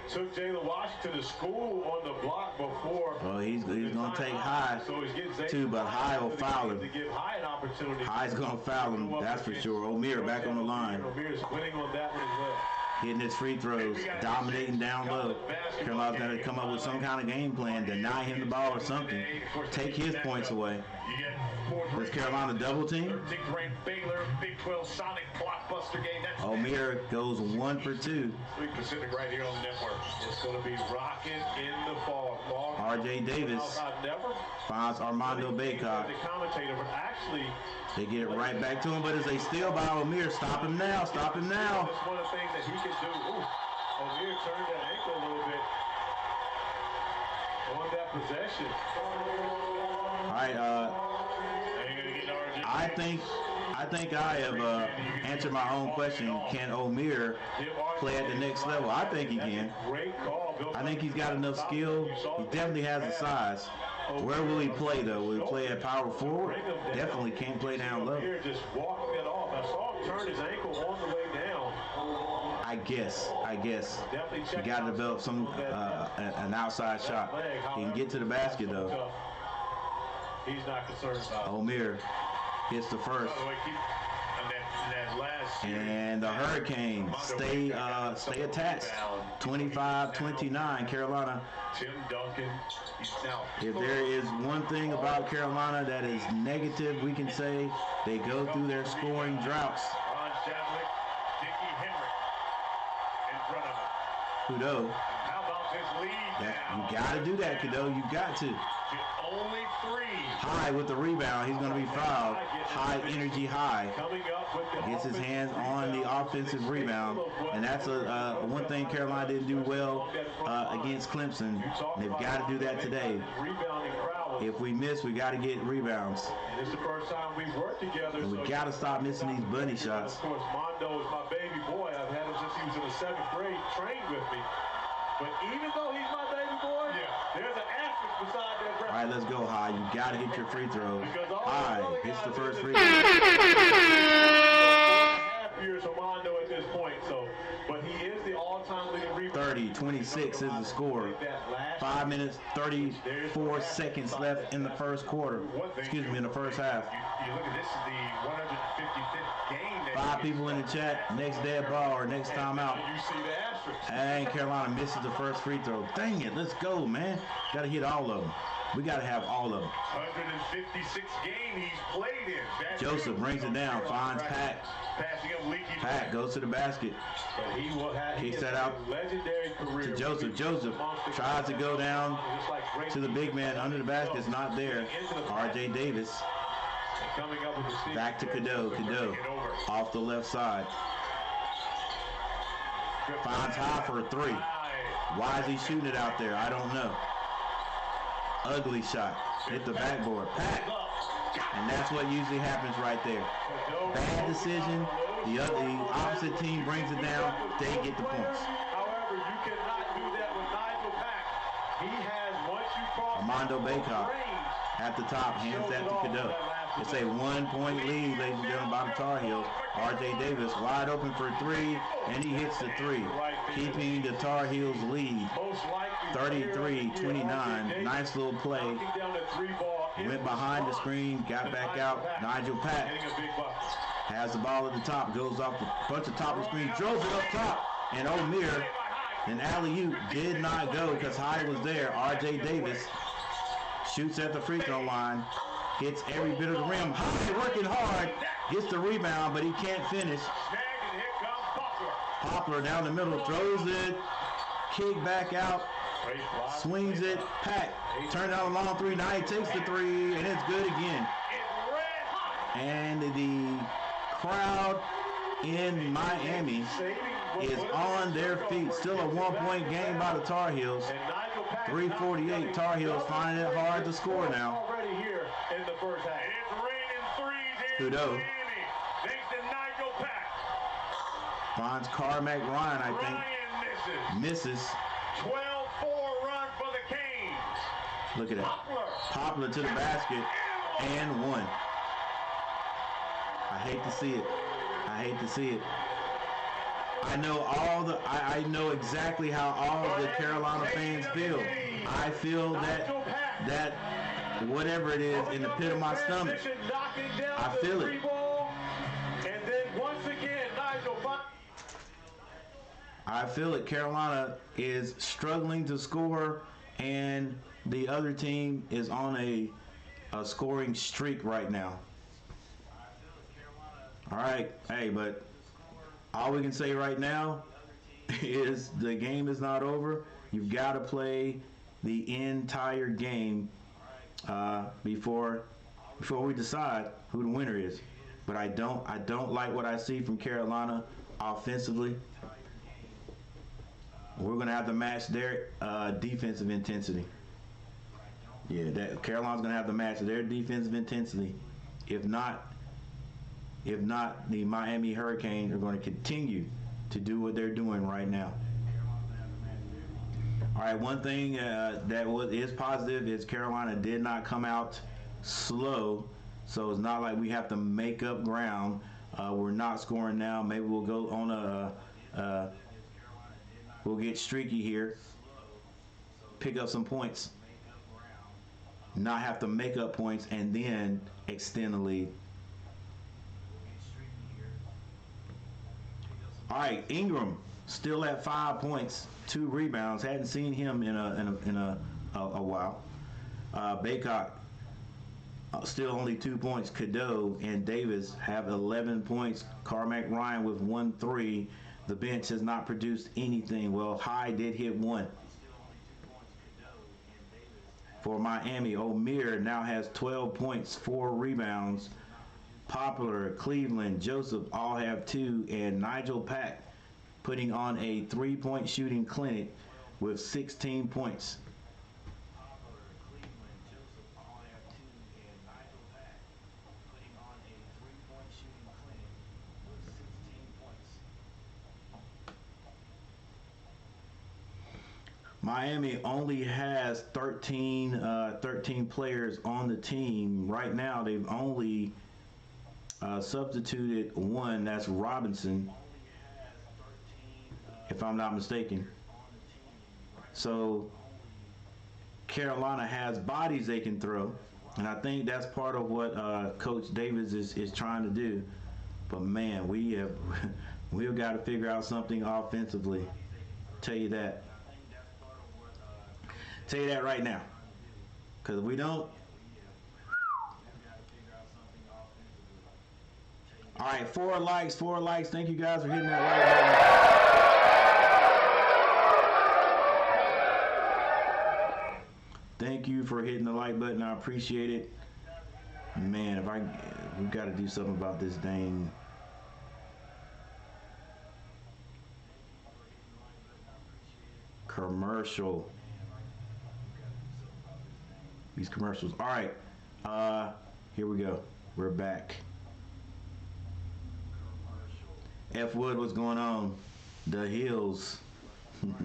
took Jalen Washington to school on the block before. Well, he's going to take High too, but High will foul him. High's going to foul him, that's for sure. Omir back on the line. Omir's winning on that one as well. Hitting his free throws, dominating down low. Carolina's got to come up with some kind of game plan, deny him the ball or something, take his points away. Does Carolina double team? Big 12 Sonic blockbuster game. Omir goes 1 for 2. Sweet Pacific right here on the network. It's going to be rocking in the fall. R.J. Davis finds Armando Baycott. The commentator, but actually, they get it right back to him, but as they steal by Omir, stop him now. That's one of the things that he can do. Omir turned that ankle a little bit on that possession. All right, I think I have answered my own question. Can Omir play at the next level? I think he can. I think he's got enough skill. He definitely has the size. Where will he play, though? Will he play at power forward? Definitely can't play down low. Just walking it off. I saw him turn his ankle on the way down. I guess. You got to develop some an outside shot. He can get to the basket, though. He's not concerned about it. Omir hits the first. And the Hurricanes stay attached. 25-29, Carolina. Tim Duncan. If there is one thing about Carolina that is negative, we can say they go through their scoring droughts. Ron Shadlick, Dickie Henry in front of him. Kudo. How about his lead now. You got to do that, Cadeau. You got to. Only 3. High with the rebound. He's going to be fouled. High energy high. Coming up with the Gets his hands on the offensive rebound. And that's one thing Carolina didn't do well against Clemson. They've got to do that today. If we miss, we got to get rebounds. This is the first time we've worked together. And we got to stop missing these bunny shots. Of course, Mondo is my baby boy. I've had him since he was in the 7th grade, trained with me. But even though he's my baby boy, there's an asterisk beside that record. All right, let's go, High. You got to hit your free throws. High hits the first free 4.5 years for Mondo at this point. But he is the all-time leading rebounder. 30-26 is the score. 5 minutes, 34 seconds left in the first quarter. Excuse me, in the first half. You look at this is the 155th game. 5 people in the chat. Next dead ball or next timeout. You see the asterisk. And Carolina misses the first free throw. Dang it, let's go, man. Got to hit all of them. We got to have all of them. 156 game he's played in. Joseph brings it down, finds Pat. Passing up leaky. Pat goes to the basket. Kicks that out to Joseph. Joseph tries to go down to the big man under the basket. It's not there. R.J. Davis. Back to Cadeau. Cadeau off the left side. Finds High for a 3. Why is he shooting it out there? I don't know. Ugly shot. Hit the backboard. Pat. And that's what usually happens right there. Bad decision. The opposite team brings it down. They get the points. However, you cannot do that with Nigel Pack. He has, once you cross Armando Baycott at the top, hands that to Cadeau. It's a 1-point lead, ladies and gentlemen, by the Tar Heels. R.J. Davis wide open for 3, and he hits the 3, keeping the Tar Heels lead. 33-29. Nice little play. Went behind the screen, got back out. Nigel Pack has the ball at the top, goes off a bunch of top of the screen, throws it up top, and O'Meara, an alley-oop did not go because High was there. R.J. Davis shoots at the free throw line, hits every bit of the rim. High working hard, gets the rebound, but he can't finish. Poplar down the middle, throws it, kick back out, swings it, Pack, turn out a long 3, now he takes the 3, and it's good again. And the crowd in Miami is on their feet. Still a 1-point game by the Tar Heels. 3:48, Tar Heels finding it hard to score now. Cadeau finds Carmack Ryan, I think. Misses. 12-4 run for the Canes. Look at that. Poplar to the basket and 1. I hate to see it. I hate to see it. I know exactly how all of the Carolina fans feel. I feel that whatever it is in the pit of my stomach. I feel it. And then once again, Nigel. I feel it. Carolina is struggling to score, and the other team is on a scoring streak right now. All right, hey, but all we can say right now is the game is not over. You've got to play the entire game before we decide who the winner is. But I don't like what I see from Carolina offensively. We're going to have to match their defensive intensity. Yeah, Carolina's going to have to match their defensive intensity. If not, the Miami Hurricanes are going to continue to do what they're doing right now. All right, one thing that is positive is Carolina did not come out slow, so it's not like we have to make up ground. We're not scoring now. Maybe we'll go on we'll get streaky here, pick up some points, not have to make up points, and then extend the lead. All right, Ingram still at 5 points, 2 rebounds. Hadn't seen him in a while. Baycott still only 2 points. Cadeau and Davis have 11 points. Carmack Ryan with 1 3. The bench has not produced anything. Well, High did hit 1. for Miami. O'Meara now has 12 points, 4 rebounds. Poplar, Cleveland, Joseph all have 2, and Nigel Pack putting on a 3-point shooting clinic with 16 points. Miami only has 13 players on the team. Right now, they've only substituted 1. That's Robinson, if I'm not mistaken. So Carolina has bodies they can throw, and I think that's part of what Coach Davis is trying to do. But man, we've got to figure out something offensively. Tell you that right now, because if we don't. All right, 4 likes. Thank you guys for hitting that like button. Thank you for hitting the like button. I appreciate it. Man, we've got to do something about this dang. Commercial. These commercials. All right. Here we go. We're back. F. Wood, what's going on? The Hills. Thank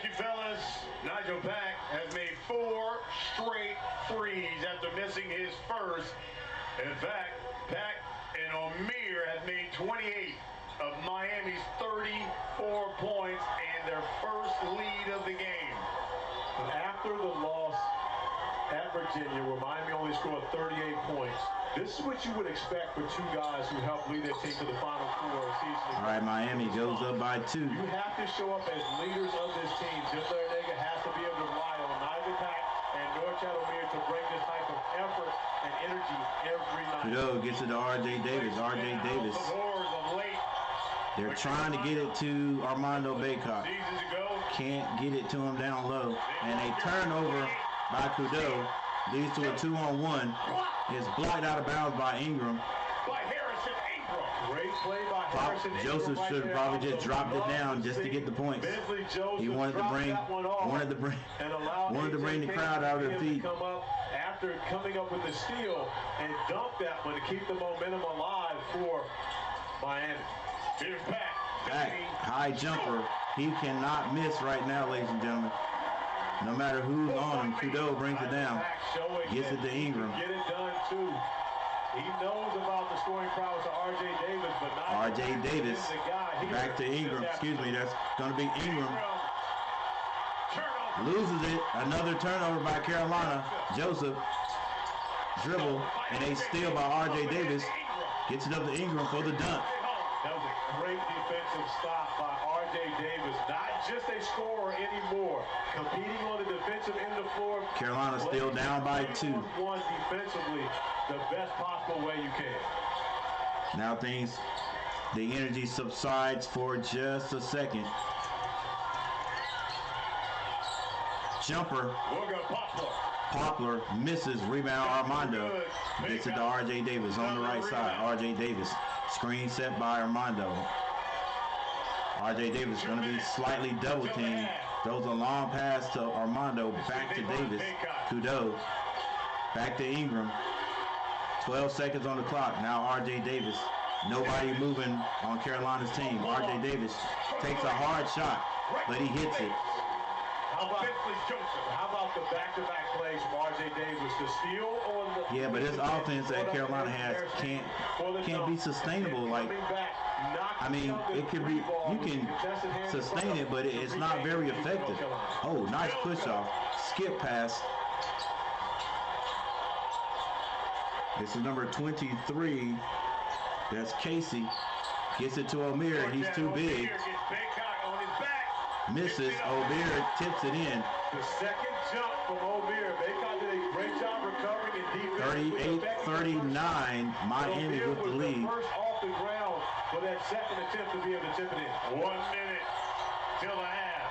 you, fellas. Nigel Pack has made 4 straight threes after missing his first. In fact, Pack and O'Meara have made 28 of Miami's 34 points and their first lead of the game. After the loss at Virginia, where Miami only scored 38 points, this is what you would expect for 2 guys who helped lead their team to the Final Four season. All right, Miami goes up by 2. You have to show up as leaders of this team. Jim Larinaga has to be able to rely on Nigel Pack and Norchad O'Meara to bring this type of effort and energy every night. Kudo gets it to R.J. Davis. R.J. Davis. They're trying to get it to Armando Bacot. Can't get it to him down low. And a turnover by Kudo leads to a 2-on-1. It's blocked out of bounds by Ingram. Great play by Harrison. Joseph should have probably just dropped it down just to get the points. He wanted to bring the crowd out of their feet. Come up after coming up with the steal and dump that one to keep the momentum alive for Miami. Here's Pack. High jumper. He cannot miss right now, ladies and gentlemen. No matter who's on him, Kudo brings it down. Gets it to Ingram. Get it done too. He knows about the scoring prowess of R.J. Davis, but not R.J. Davis. Back to Ingram. Excuse me, that's going to be Ingram. Loses it. Another turnover by Carolina. Joseph. Dribble. And a steal by R.J. Davis. Gets it up to Ingram for the dunk. That was a great defensive stop by R.J. Davis. Not just a scorer anymore. Competing on the defensive end of the floor. Carolina still down by 2. One defensively, the best possible way you can. Now the energy subsides for just a second. Jumper. Poplar misses. Rebound Armando. Gets it to R.J. Davis on the right side. R.J. Davis. Screen set by Armando. R.J. Davis going to be slightly double teamed. Throws a long pass to Armando. Back to Davis. Kudo. Back to Ingram. 12 seconds on the clock. Now R.J. Davis. Nobody moving on Carolina's team. R.J. Davis takes a hard shot, but he hits it. How about the back-to-back plays from R.J. Davis? The steal on the... Yeah, but this offense that Carolina has can't be sustainable. Like, I mean, it could be, you can sustain it, but it's not very effective. Oh, nice push-off. Skip pass. This is number 23. That's Casey. Gets it to O'Meara. He's too big. Misses. O'Meara tips it in. The second jump from O'Meara. Bacot did a great job recovering in defense. 38-39. Miami with the lead. First off the ground for that second attempt to be able to tip it in. 1 minute till the half.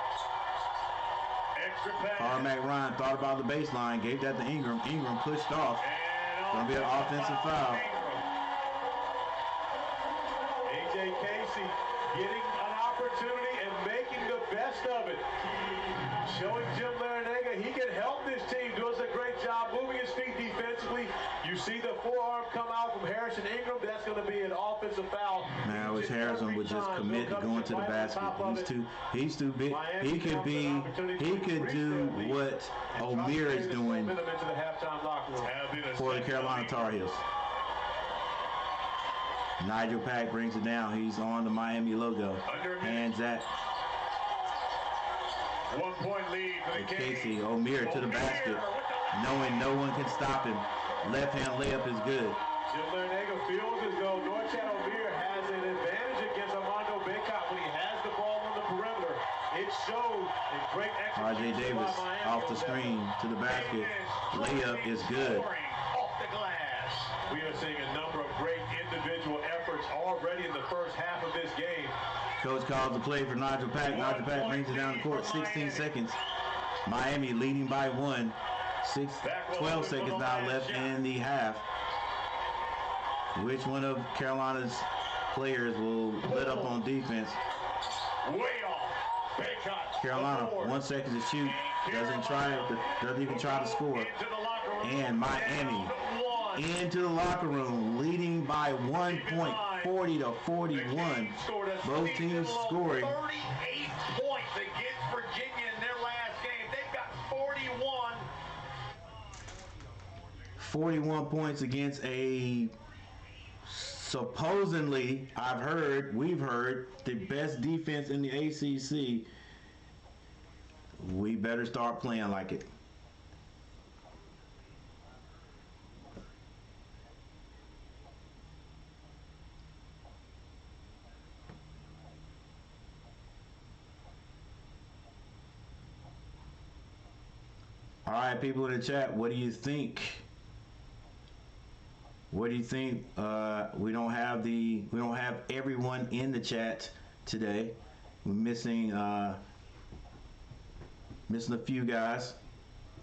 Extra pass. Carmack Ryan thought about the baseline, gave that to Ingram. Ingram pushed off. Gonna be an offensive foul. A.J. Casey getting an opportunity and making the best of it. Showing Jim Larinaga he can help this team. Does a great job moving his feet defensively. You see the forearm come out from Harrison Ingram. That's going to be an offensive foul. Man, I wish Harrison would just commit to going to the basket. He's too big. He could do what O'Meara is doing for the Carolina Tar Heels. Nigel Pack brings it down. He's on the Miami logo. Hands that 1 point lead for the Casey. O'Meara to the basket, knowing no one can stop him. Left hand layup is good. Jim Larinaga feels as though Norchad O'Meara has an advantage against Armando Bacot when he has the ball on the perimeter. It showed a great execution. RJ Davis off the screen to the basket. Layup is good. Off the glass. We are seeing a number of great individual efforts already in the first half of this game. Coach calls the play for Nigel Pack. Nigel Pack brings it down the court. 16 seconds. Miami leading by 1. 12 seconds now left in the half. Which one of Carolina's players will let up on defense? Way off. Bacot. Carolina, 1 second to shoot. Doesn't even try to score. And Miami into the locker room, leading by 1 point, 40-41. Both teams scoring. 38 points against Virginia in their last game. They've got 41 points against a supposedly, we've heard, the best defense in the ACC. We better start playing like it. All right, people in the chat, what do you think? What do you think? We don't have everyone in the chat today. We're missing a few guys.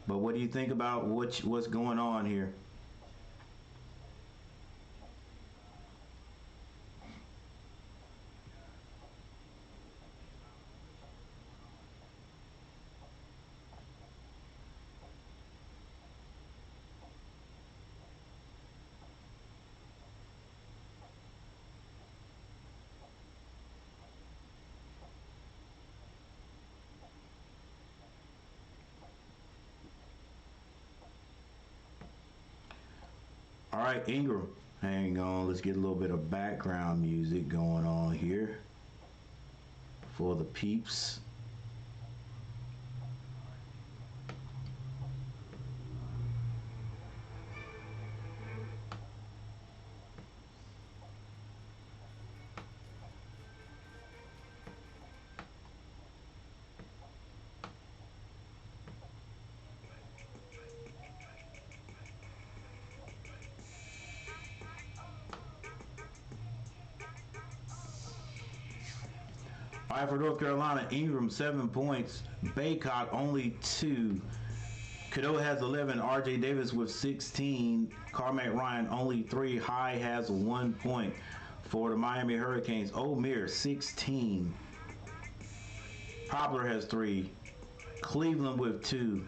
But what do you think about what's going on here? All right, Ingram, hang on. Let's get a little bit of background music going on here for the peeps. All right, for North Carolina, Ingram 7 points, Bacot only 2. Cadeau has 11, RJ Davis with 16, Carmack Ryan only 3, High has 1 point. For the Miami Hurricanes, O'Meara 16, Poplar has 3, Cleveland with 2,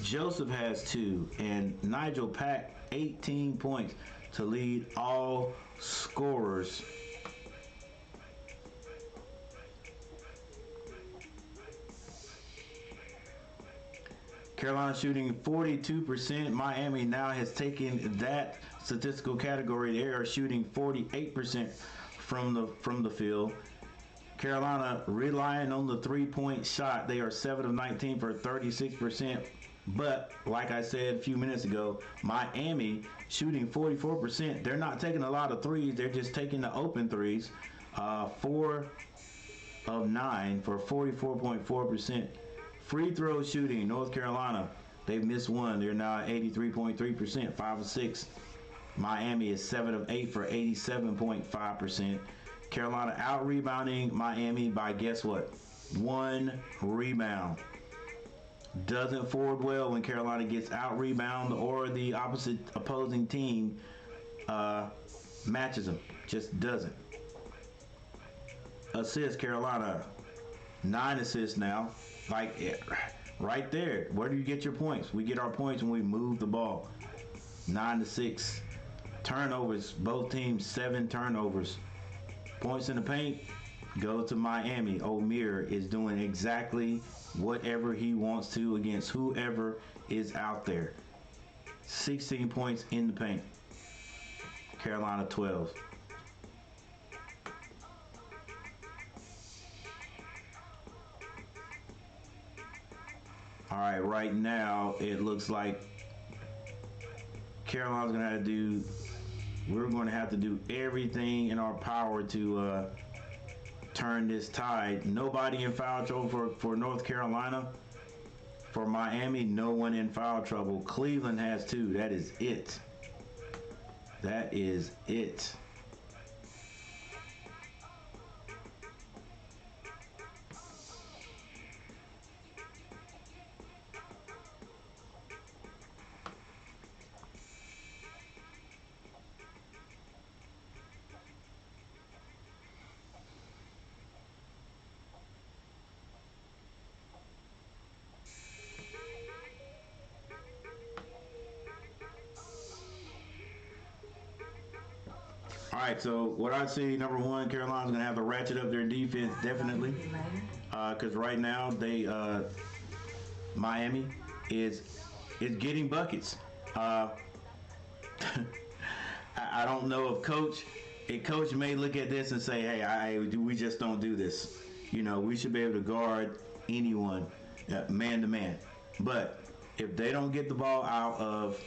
Joseph has 2, and Nigel Pack 18 points to lead all scorers. Carolina shooting 42%. Miami now has taken that statistical category. They are shooting 48% from the field. Carolina relying on the three-point shot. They are 7 of 19 for 36%. But like I said a few minutes ago, Miami shooting 44%. They're not taking a lot of threes. They're just taking the open threes. 4 of 9 for 44.4%. Free throw shooting, North Carolina, they've missed 1. They're now at 83.3%, 5 of 6. Miami is 7 of 8 for 87.5%. Carolina out rebounding Miami by guess what? 1 rebound. Doesn't forward well when Carolina gets out rebound or the opposite opposing team matches them. Just doesn't. Assists, Carolina 9 assists now. Like right there. Where do you get your points? We get our points when we move the ball. 9-6. Turnovers, both teams 7 turnovers. Points in the paint go to Miami. O'Meara is doing exactly whatever he wants to against whoever is out there. 16 points in the paint. Carolina 12. All right, right now it looks like Carolina's going to have to do everything in our power to turn this tide. Nobody in foul trouble for North Carolina. For Miami, no one in foul trouble. Cleveland has 2. That is it. That is it. All right, so what I see, number one, Carolina's going to have to ratchet up their defense, definitely. Because right now, Miami is getting buckets. I don't know if Coach may look at this and say, hey, we just don't do this. You know, we should be able to guard anyone, man to man. But if they don't get the ball out of...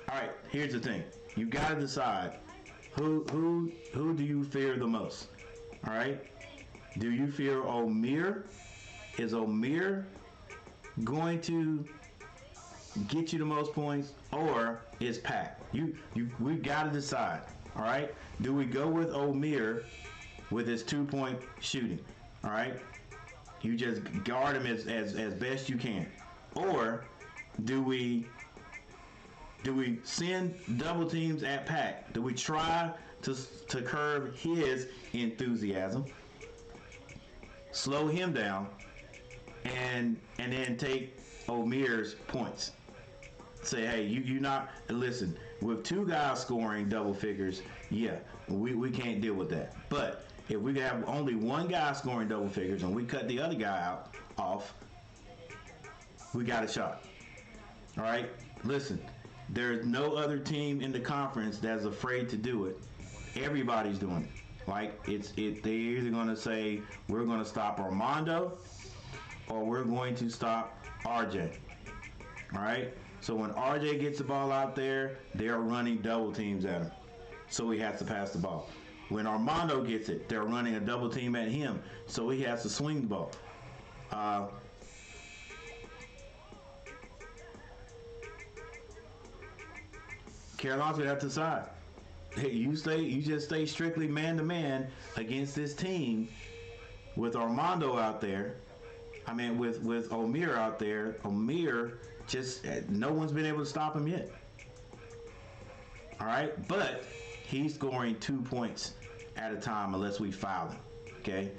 All right, here's the thing. You got to decide who do you fear the most? All right? Do you fear O'Meara? Is O'Meara going to get you the most points, or is Pat? We got to decide. All right? Do we go with O'Meara with his 2-point shooting? All right? You just guard him as best you can, or do we send double teams at Pack? Do we try to curb his enthusiasm, slow him down, and then take O'Meara's points? Say, hey, you not listen. With 2 guys scoring double figures, yeah, we can't deal with that. But if we have only 1 guy scoring double figures and we cut the other guy off, we got a shot. All right, listen. There's no other team in the conference that's afraid to do it. Everybody's doing it. Like they're either going to say we're going to stop Armando or we're going to stop RJ. All right. So when RJ gets the ball out there, they're running double teams at him, so he has to pass the ball. When Armando gets it, they're running a double team at him, so he has to swing the ball. Carolina's gonna have to decide. Hey, you just stay strictly man to man against this team with Armando out there. I mean, with O'Meara out there. O'Meara just no one's been able to stop him yet. All right, but he's scoring 2 points at a time unless we foul him. Okay,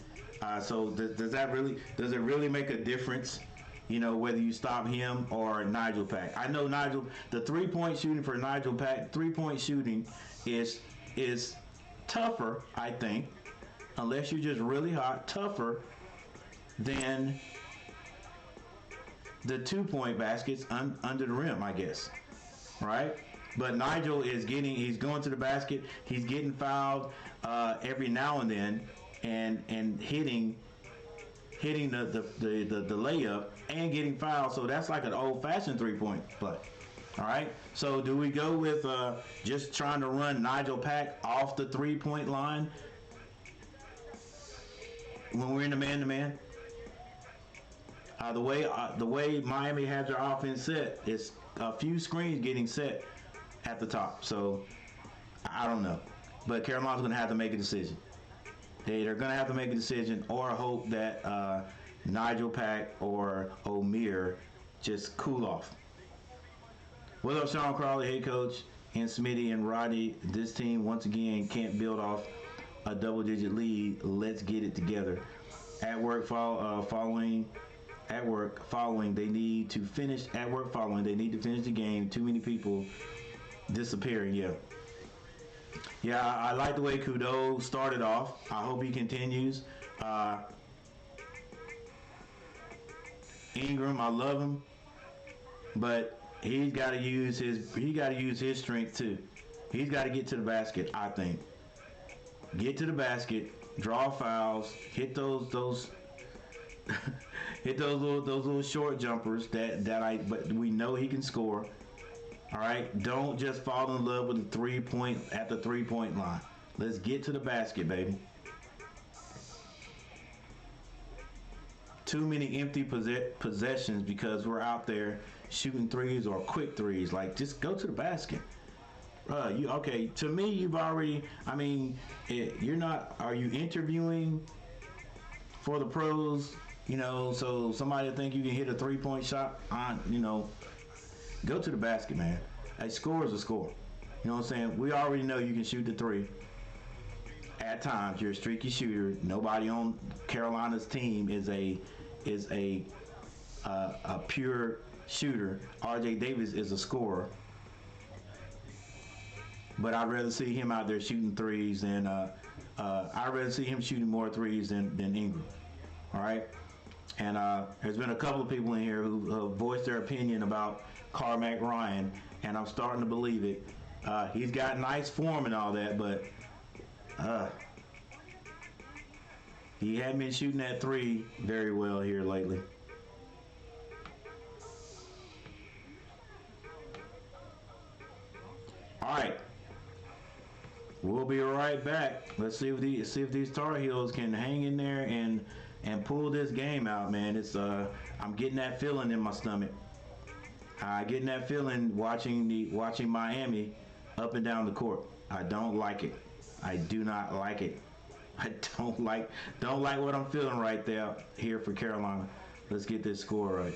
so does it really make a difference? You know, whether you stop him or Nigel Pack. I know Nigel, the 3-point shooting for Nigel Pack, 3-point shooting is tougher, I think, unless you're just really hot, tougher than the 2-point baskets under the rim, I guess. Right? But Nigel he's going to the basket, he's getting fouled every now and then and hitting the layup and getting fouled, so that's like an old-fashioned 3-point play. All right, so do we go with just trying to run Nigel Pack off the 3-point line when we're in the man-to-man? The way Miami has their offense set is a few screens getting set at the top, so I don't know. but Carolina's going to have to make a decision. They're going to have to make a decision, or hope that Nigel Pack or O'Meara just cool off. What up, Sean Crawley, head coach, and Smitty and Roddy? This team once again can't build off a double-digit lead. Let's get it together. At work following. They need to finish the game. Too many people disappearing. Yeah, I like the way Kudo started off. I hope he continues. Ingram, I love him, but he's got to use his strength too. He's got to get to the basket. I think get to the basket, draw fouls, hit those hit those little short jumpers but we know he can score. All right, don't just fall in love with the 3-point line. Let's get to the basket, baby. Too many empty possessions because we're out there shooting threes or quick threes. Like, just go to the basket. To me, you've already, you're not, are you interviewing for the pros? So somebody think you can hit a 3-point shot go to the basket, man. A score is a score. You know what I'm saying? We already know you can shoot the three. At times, you're a streaky shooter. Nobody on Carolina's team is a pure shooter. R.J. Davis is a scorer. But I'd rather see him out there shooting threes than I'd rather see him shooting more threes than Ingram. All right? And there's been a couple of people in here who voiced their opinion about Carmack Ryan, and I'm starting to believe it. He's got nice form and all that, but he hadn't been shooting that three very well here lately. All right, we'll be right back. Let's see if these Tar Heels can hang in there and pull this game out, man. It's I'm getting that feeling in my stomach. Getting that feeling watching Miami up and down the court. I don't like it. I do not like it. I don't like what I'm feeling right there here for Carolina. Let's get this score right.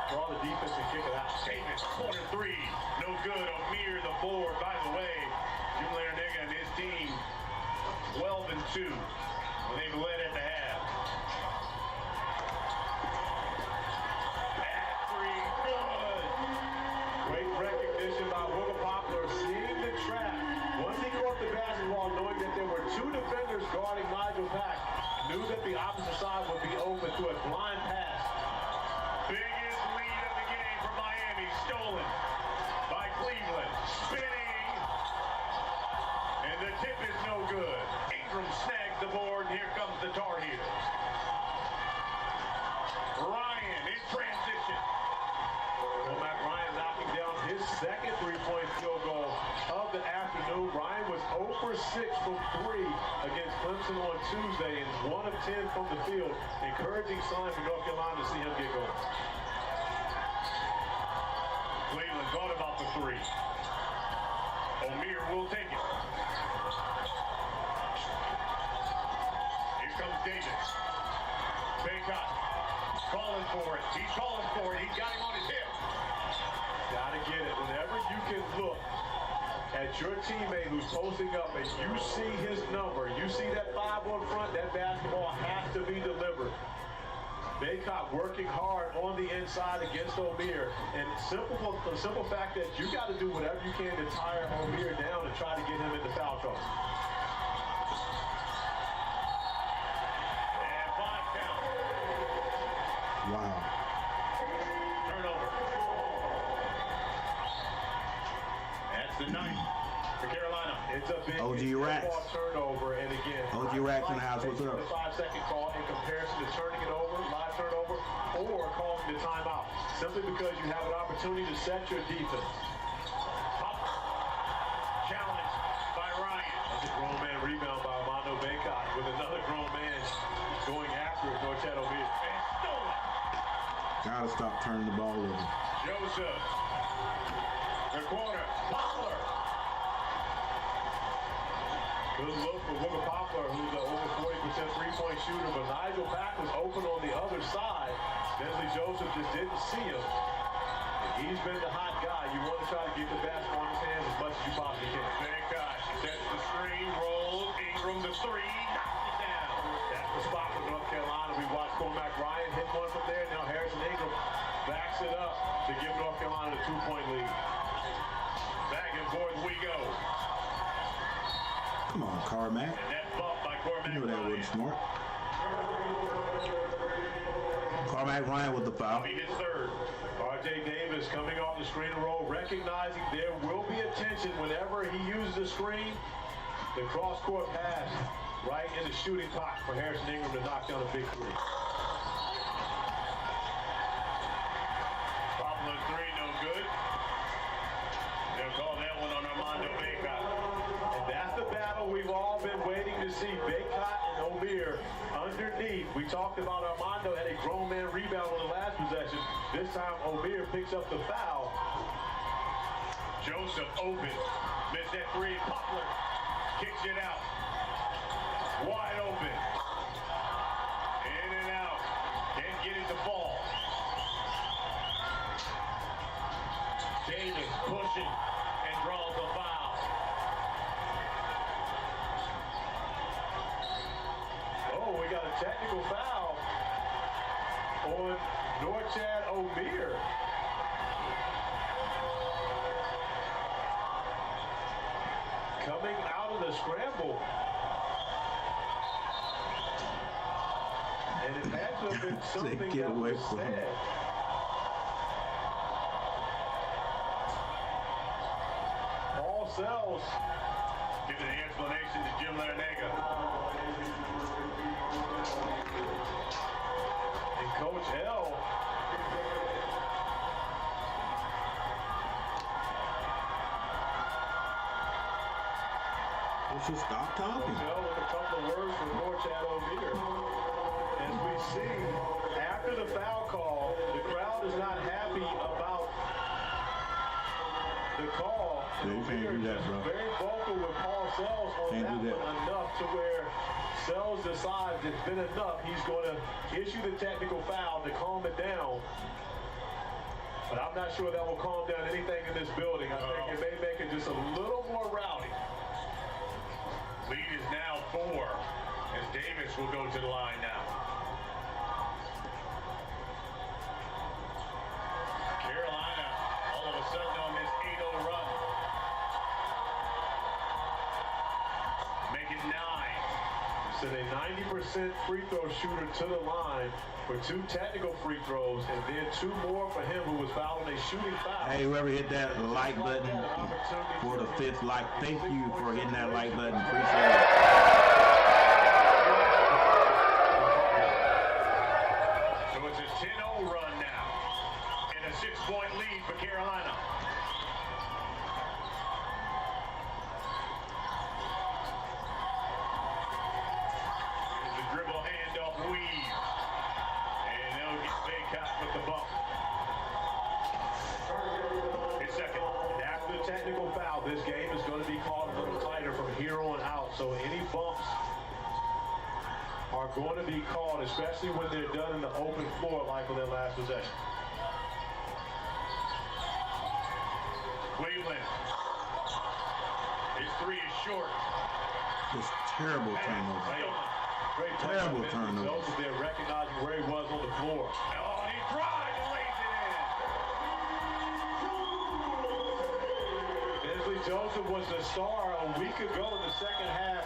draw the defense and kick it out. Davis, corner three, no good. O'Meara, the board. By the way, Jim Larinaga and his team 12-2 when they've led at the half. That three, good. Great recognition by Wiggle Poplar, seeing the trap. Once he caught the basketball, knowing that there were two defenders guarding Nigel Pack, knew that the opposite side would be open to a blind pass. Biggest lead of the game for Miami, stolen by Cleveland. Spinning, and the tip is no good. Ingram snags the board, and here comes the Tar Heels. Ryan in transition. Matt Ryan knocking down his second three-point field goal of the afternoon. Ryan was 0 for 6 from 3 against Clemson on Tuesday and 1 of 10 from the field. Encouraging sign for North Carolina to see him get going. Cleveland thought about the three. O'Meara will take it. Here comes Davis. Baycott calling for it. He's calling for it. He's got him on his hip. Gotta get it. Whenever you can look at your teammate who's posting up and you see his number, you see that 5 on front, that basketball has to be delivered. Baycott working hard on the inside against O'Meara, and the simple fact that you got to do whatever you can to tire O'Meara down and try to get him into foul trouble. And 5 count. Wow. Turnover. That's the 9th for Carolina. It's a big OG Racks. turnover, and again, OG Racks in the house. What's up? The 5-second call in comparison to turning it over, live turnover, or calling the timeout, simply because you have an opportunity to set your defense. Challenge by Ryan. That's a grown man rebound by Armando Baycott with another grown man going after it. Norchad O'Meara. And stolen. Gotta stop turning the ball over. Joseph. The corner. Poplar. Good look for Wiggle Poplar, who's an over 40% three-point shooter, but Nigel Pack was open on the other side. Densley Joseph just didn't see him. And he's been the hot guy. You want to try to get the basketball in his hands as much as you possibly can. Baycott sets the screen, rolls, Ingram the three, knocks it down. That's the spot for North Carolina. We watched Cormac Ryan hit one from there. Now Harrison Ingram backs it up to give North Carolina the 2-point lead. Back and forth we go. Come on, Carmack. And that bump by Cormac You knew that Ryan. wasn't smart. Carmack Ryan with the foul. He hits third. R.J. Davis coming off the screen and roll, recognizing there will be attention whenever he uses the screen. The cross-court pass right in the shooting pot for Harrison Ingram to knock down a big three. Poplar three, no good. They'll call that one on Armando Baycott. And that's the battle we've all been waiting to see. Baycott and O'Meara underneath. We talked about Armando had a grown man rebound on the last possession. This time O'Meara picks up the foul. Joseph open. Missed that three. Poplar kicks it out. Wide open. In and out. Can't get it to fall. Davis pushing and draws a foul. Oh, we got a technical foul on Norchad O'Meara. Coming out of the scramble. And it had to have been something Get that away was from him. said. Paul Sells giving the explanation to Jim Larinaga. And Coach L. Let's just stop talking. Coach L with a couple of words from Norchad O'Meara. As we see, after the foul call, the crowd is not happy about the call. Yeah, you can't do that, bro. Very vocal with Paul Sells on Can't that do one, that. enough to where Sells decides it's been enough. He's going to issue the technical foul to calm it down. not sure that will calm down anything in this building. I think it may make it just a little more rowdy. Lead is now 4 as Davis will go to the line now. Carolina all of a sudden on this 8-0 run. Make it 9. Send a 90% free throw shooter to the line for 2 technical free throws, and then 2 more for him who was fouled on a shooting foul. Hey, whoever hit that like button for the 5th like, thank you for hitting that like button. Appreciate it. So it's a 10-0 run now and a 6-point lead for Carolina. Here's the dribble handoff weave. And they'll get Baycott with the bump. His second. And after the technical foul, this game is going to be called a little tighter from here on out. So any bumps are going to be called, especially when they're done in the open floor like on their last possession. Cleveland. His 3 is short. Just terrible turnover. Great Terrible turnover. Joseph there recognizing where he was on the floor. Oh, and he drives and lays it in. Bensley Joseph was the star a week ago in the second half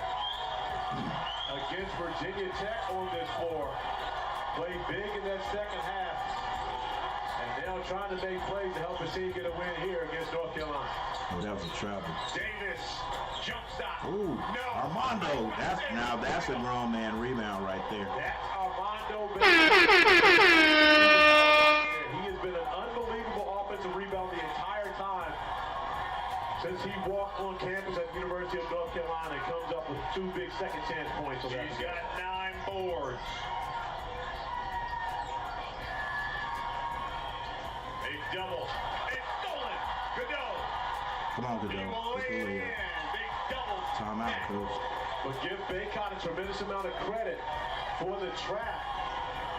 against Virginia Tech on this floor. Played big in that second half. And now trying to make plays to help his team get a win here against North Carolina. Oh, that was a travel. Davis, jump stop. Ooh, No. Armando. That's a grown man rebound right there. That's Armando. He has been an unbelievable offensive rebound the entire time since he walked on campus at the University of North Carolina and comes up with 2 big second chance points. He's got 9 boards. They double. It's stolen. Godot. Come on, He Godot. will Let's lay go it in. later. They double. Timeout, coach. But give Baycott a tremendous amount of credit for the trap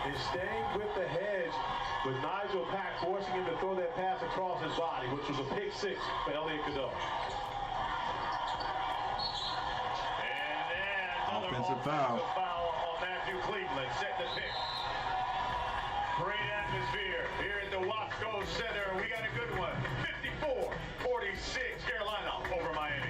and staying with the hedge with Nigel Pack forcing him to throw that pass across his body, which was a pick 6 for Elliot Godot. And then another Offensive foul. foul on Matthew Cleveland. Set the pick. Great atmosphere here at the Wasco Center. We got a good one. 54-46 Carolina over Miami.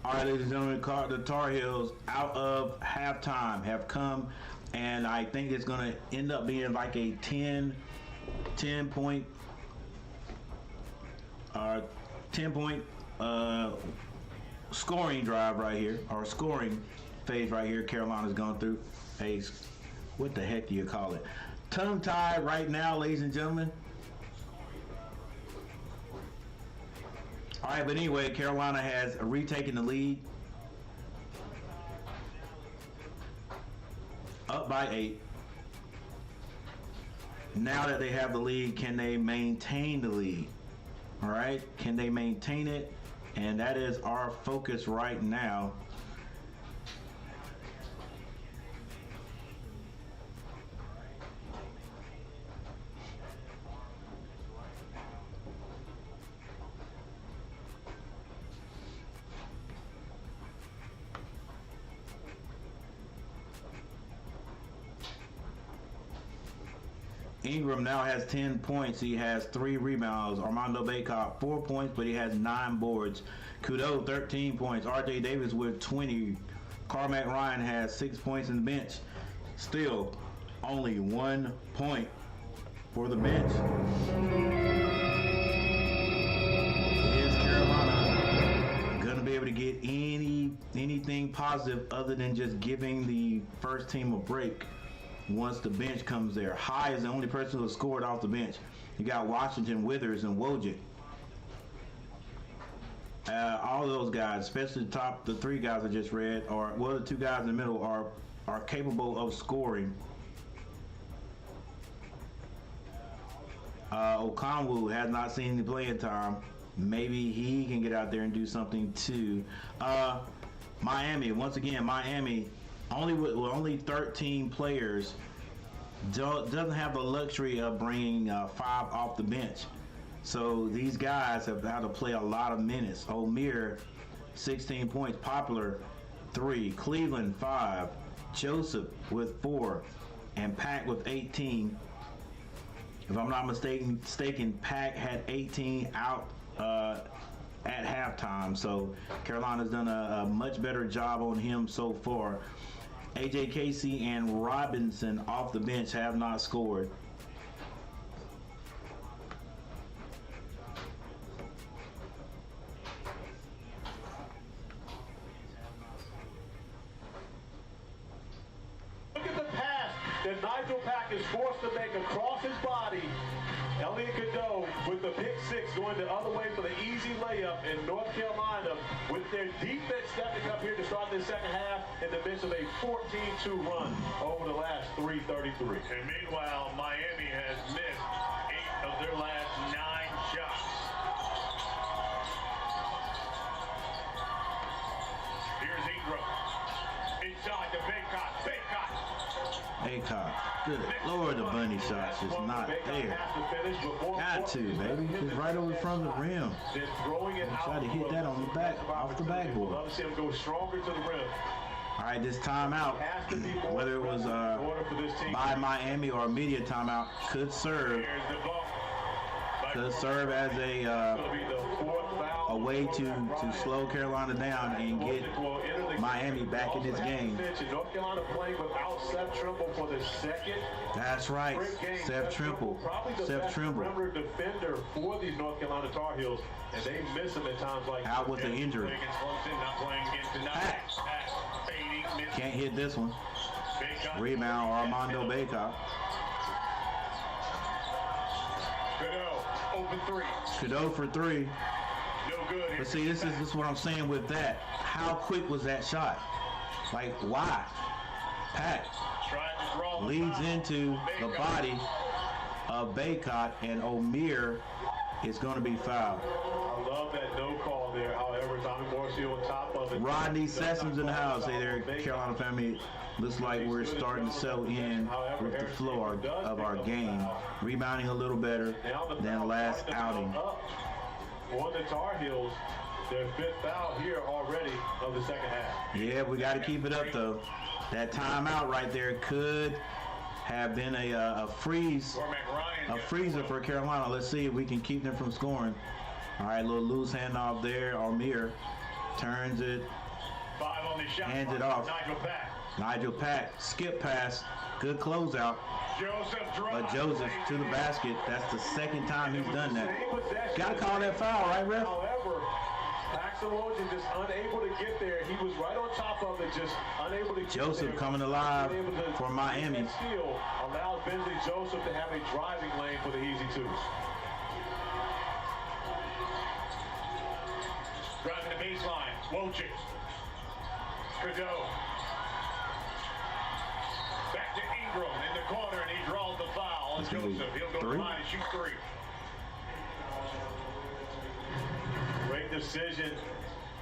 All right, ladies and gentlemen, the Tar Heels out of halftime have come, and I think it's going to end up being like a 10 point scoring drive right here, or scoring phase right here. Carolina's going through. Hey, what the heck do you call it? Tongue tied right now, ladies and gentlemen. All right, but anyway, Carolina has retaken the lead. Up by 8. Now that they have the lead, can they maintain the lead? All right, can they maintain it? And that is our focus right now. Ingram now has 10 points. He has 3 rebounds. Armando Baycott, 4 points, but he has 9 boards. Kudo, 13 points. RJ Davis with 20. Carmack Ryan has 6 points in the bench. Still, only 1 point for the bench. Is Carolina going to be able to get anything positive other than just giving the first team a break? Once the bench comes there. High is the only person who has scored off the bench. You got Washington, Withers, and Wojcik. All those guys, especially the 3 guys I just read, or well, the 2 guys in the middle are capable of scoring. Okonwu has not seen the playing time. Maybe he can get out there and do something too. Miami, once again, Miami only 13 players doesn't have the luxury of bringing 5 off the bench. So these guys have had to play a lot of minutes. Omier, 16 points. Popular, 3. Cleveland, 5. Joseph with 4. And Pack with 18. If I'm not mistaken, Pack had 18 out at halftime. So Carolina's done a much better job on him so far. A.J. Casey and Robinson off the bench have not scored. Look at the pass that Nigel Pack is forced to make across his body. Elliot Cadeau with the pick 6 going the other way for the easy layup in North Carolina with their defense stepping up here to start the second half in the midst of a 14-2 run over the last 3:33. And meanwhile, Miami has missed 8 of their last 9 shots. Here's Ingram. Inside to Baycott. Aycock. Good Lord, the bunny shots is not there. Got to, baby. Just right over from the rim. Try to hit that on the back, off the backboard. Love to see him go stronger to the rim. All right, this timeout, whether it was by Miami or a media timeout, could serve as a way to slow Carolina down and get Miami back in this game. North Carolina playing without Seth Trimble for the second. That's right, Seth Trimble. Seth Trimble. Perimeter defender for these North Carolina Tar Heels, and they miss him at times like out with the injury. Can't hit this one. Rebound, Armando Baycott. Open 3. Cadeau for 3. No good. But see, this is what I'm saying with that. How quick was that shot? Like, why? Pack leads into the body of Baycott, and Omier is going to be fouled. I love that no call there. However, Tommy Morrissey on top of it. Rodney Sessom's in the house. Hey there, Carolina family. Looks like we're starting to settle in with the flow of our game. Rebounding a little better than last outing. On the Tar Heels, their 5th foul here already of the second half. Yeah, we got to keep it up though. That timeout right there could have been a freezer for Carolina. Let's see if we can keep them from scoring. All right, little loose handoff there. Omier turns it, hands it off. Nigel Pack, skip pass, good closeout. But Joseph to the basket. That's the second time he's done that. Got to call that foul, right, ref? However, Paxton Wojcik just unable to get there. He was right on top of it, just unable to get Joseph there. coming alive for Miami. Steal allows Bensley Joseph to have a driving lane for the easy 2s. Driving the baseline. Wojcik. Cadeau. Back to Ingram in the corner, and he draws the foul on Joseph. He'll go to the line and shoot 3. Great decision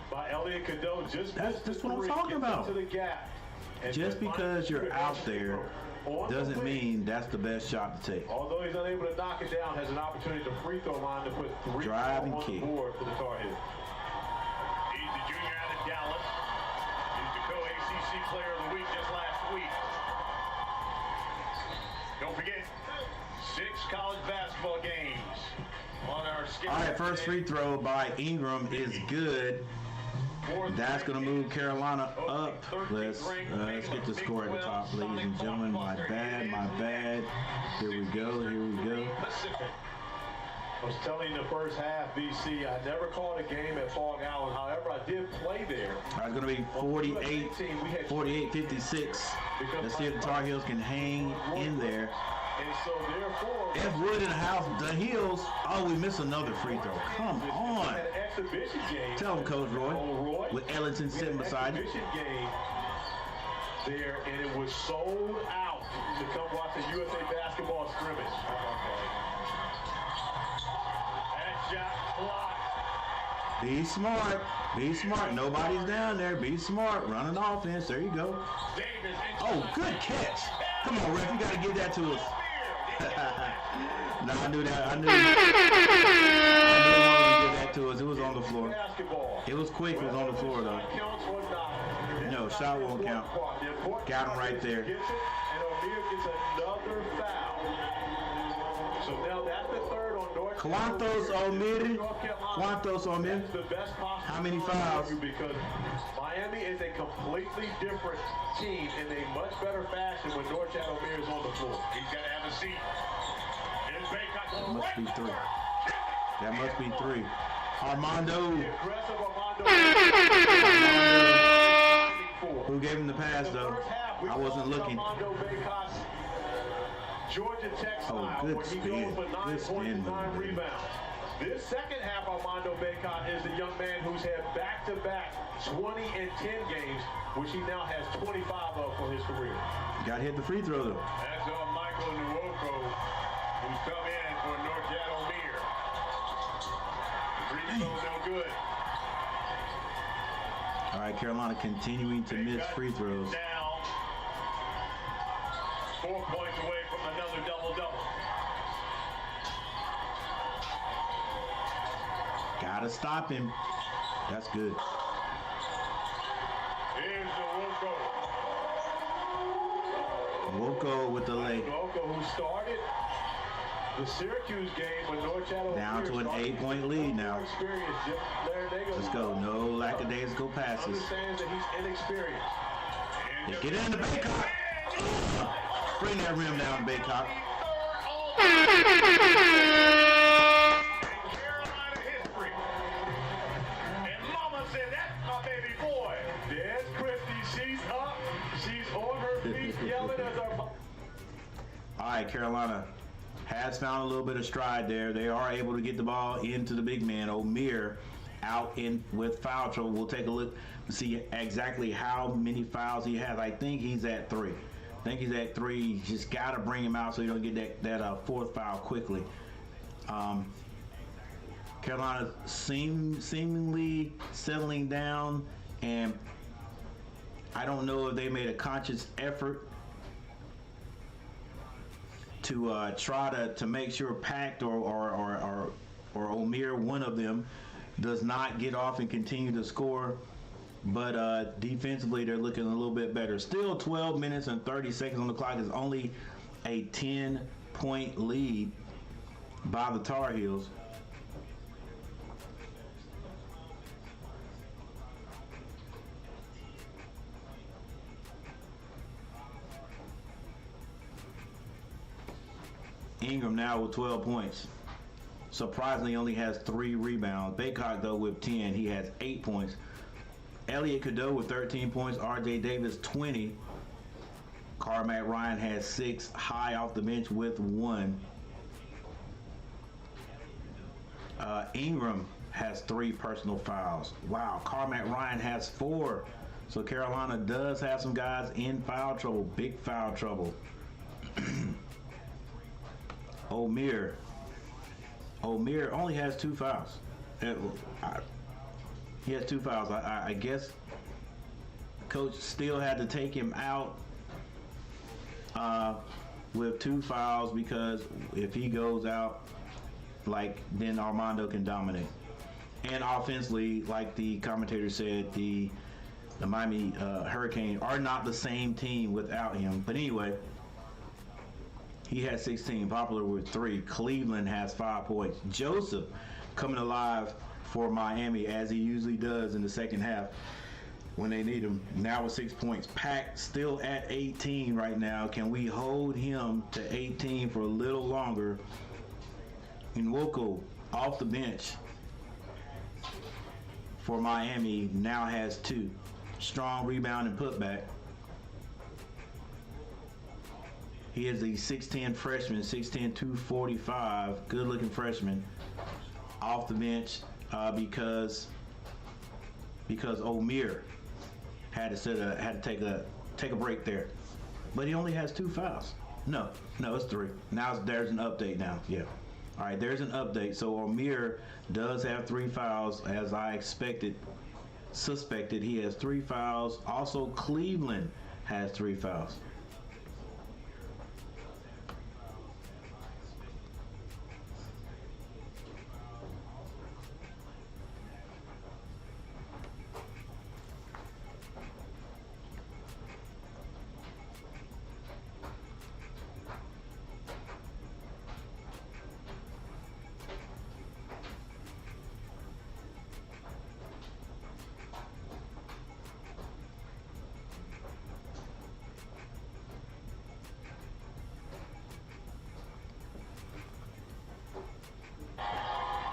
by Elliot Cadeau. That's what I'm talking about. To the gap. Just because you're out there doesn't mean that's the best shot to take. Although he's unable to knock it down, has an opportunity to free throw line to put 3 drive and on kick. The board for the Tar Heels. He's the junior out of Dallas. He's the co-ACC player of the week just last week. Don't forget, 6 college basketball games on our schedule. All right, first free throw by Ingram is good. That's going to move Carolina up. Let's get the score at the top, ladies and gentlemen. My bad. Here we go. I was telling you the first half, BC, I never called a game at Fog Allen. However, I did play there. It's going to be 48-56. Let's see if the Tar Heels can hang in there. And so, therefore, F. Wood in the house. The Heels. Oh, we missed another free throw. Come on. An exhibition game. Tell him, Coach Roy. With Ellington sitting beside him. Exhibition game there, and it was sold out to come watch the USA basketball scrimmage. Be smart. Be smart. Nobody's down there. Be smart. Run an offense. There you go. Oh, good catch. Come on, ref. You got to give that to us. No, I knew that. I knew he wanted to give that to us. It was on the floor. It was quick. It was on the floor, though. No, shot won't count. Got him right there. And O'Neal gets another foul. So now that's the third on North Quantos O'Meara. Quantos O'Meara. How many fouls? Because Miami is a completely different team in a much better fashion when North O'Meara is on the floor. He's got to have a seat. That must be three. That must be three. Armando. Aggressive Armando. Who gave him the pass, though? I wasn't looking. Georgia Tech Oh, style, good where he spin. goes for 9 Good points spin and 9 move. rebounds. This second half, Armando Bacot is the young man who's had back-to-back 20 and 10 games, which he now has 25 of for his career. Got to hit the free throw, though. That's Michael Nwoko, who's come in for North O'Meara. Free throws no good. All right, Carolina continuing to miss free throws. Now, 4 points away from another double-double. Gotta stop him. That's good. Here's Nwoko. Woko with the leg. Nwoko, who started the Syracuse game when North O'Meara Down to an 8-point lead now. Let's go. No lackadaisical passes. Understands that he's inexperienced. Yeah, get in the Baycock. Bring that rim down, Baycock. Carolina history. And Mama said, that's my baby boy. There's Christy. She's up. She's on her feet yelling as our... All right, Carolina has found a little bit of stride there. They are able to get the ball into the big man. O'Meara out in with foul trouble. We'll take a look to see exactly how many fouls he has. I think he's at 3. You just got to bring him out so you don't get that fourth foul quickly. Carolina seemingly settling down, and I don't know if they made a conscious effort to try to make sure Pact or O'Meara, one of them, does not get off and continue to score. But defensively, they're looking a little bit better. Still 12 minutes and 30 seconds on the clock. Is only a 10-point lead by the Tar Heels. Ingram now with 12 points. Surprisingly, only has 3 rebounds. Baycock, though, with 10. He has 8 points. Elliot Cadeau with 13 points. R.J. Davis, 20. Carmack Ryan has 6. High off the bench with 1. Ingram has 3 personal fouls. Wow, Carmack Ryan has 4. So Carolina does have some guys in foul trouble. Big foul trouble. O'Meara only has 2 fouls. He has 2 fouls. I guess coach still had to take him out with 2 fouls, because if he goes out, then Armando can dominate. And offensively, like the commentator said, the Miami Hurricane are not the same team without him. But anyway, he has 16. Popular with 3. Cleveland has 5 points. Joseph coming alive for Miami, as he usually does in the second half when they need him. Now with 6 points. Pack still at 18 right now. Can we hold him to 18 for a little longer? Nwoko off the bench for Miami now has 2. Strong rebound and putback. He is a 6'10 freshman, 6'10", 245, good-looking freshman, off the bench because O'Meara had to take a break there, but he only has 2 fouls. No, it's 3. Now there's an update now. Yeah, All right, there's an update. So Amir does have 3 fouls, as I suspected. He has 3 fouls. Also, Cleveland has 3 fouls.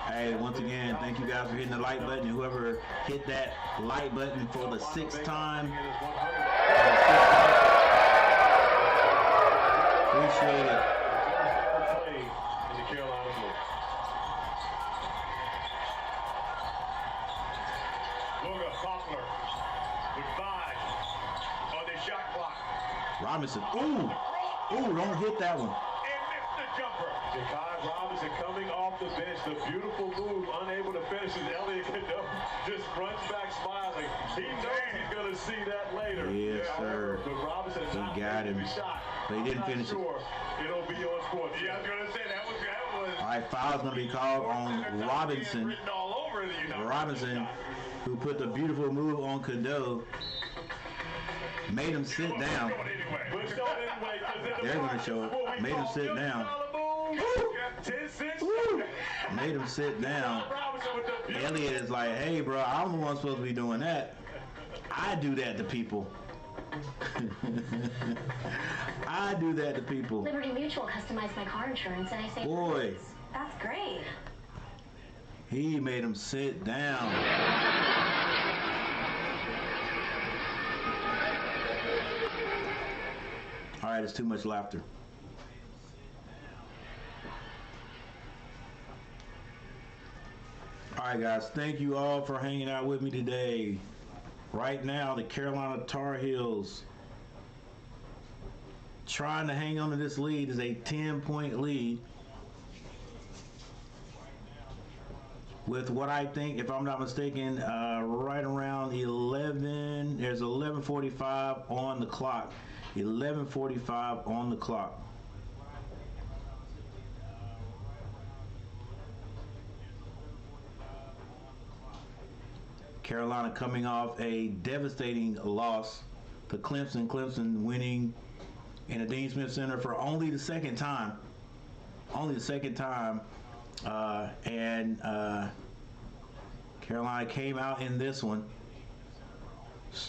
Hey, once again, thank you guys for hitting the like button. Whoever hit that like button for the 6th time, appreciate it. Robinson, ooh, don't hit that one. Jakai Robinson coming off the bench, the beautiful move, unable to finish as Elliot Cadeau just runs back smiling. He knows he's going to see that later. Yes, sir. But Robinson He got him. But he didn't finish it. It'll be on sports. Yeah, I was going to say that was. All right, foul's going to be called on Robinson. Written all over the Robinson, who put the beautiful move on Cadeau, made him sit down. They're going to show it. Made him sit down. Made him sit down. Elliot is like, hey, bro, I'm the one supposed to be doing that. I do that to people. I do that to people. Liberty Mutual customized my car insurance, and I say, boy, that's great. He made him sit down. All right, it's too much laughter. All right, guys, thank you all for hanging out with me today. Right now, the Carolina Tar Heels trying to hang on to this lead. Is a 10-point lead with what I think, if I'm not mistaken, right around 11. There's 11:45 on the clock. 11:45 on the clock. Carolina coming off a devastating loss to Clemson. Clemson winning in the Dean Smith Center for only the second time. Carolina came out in this one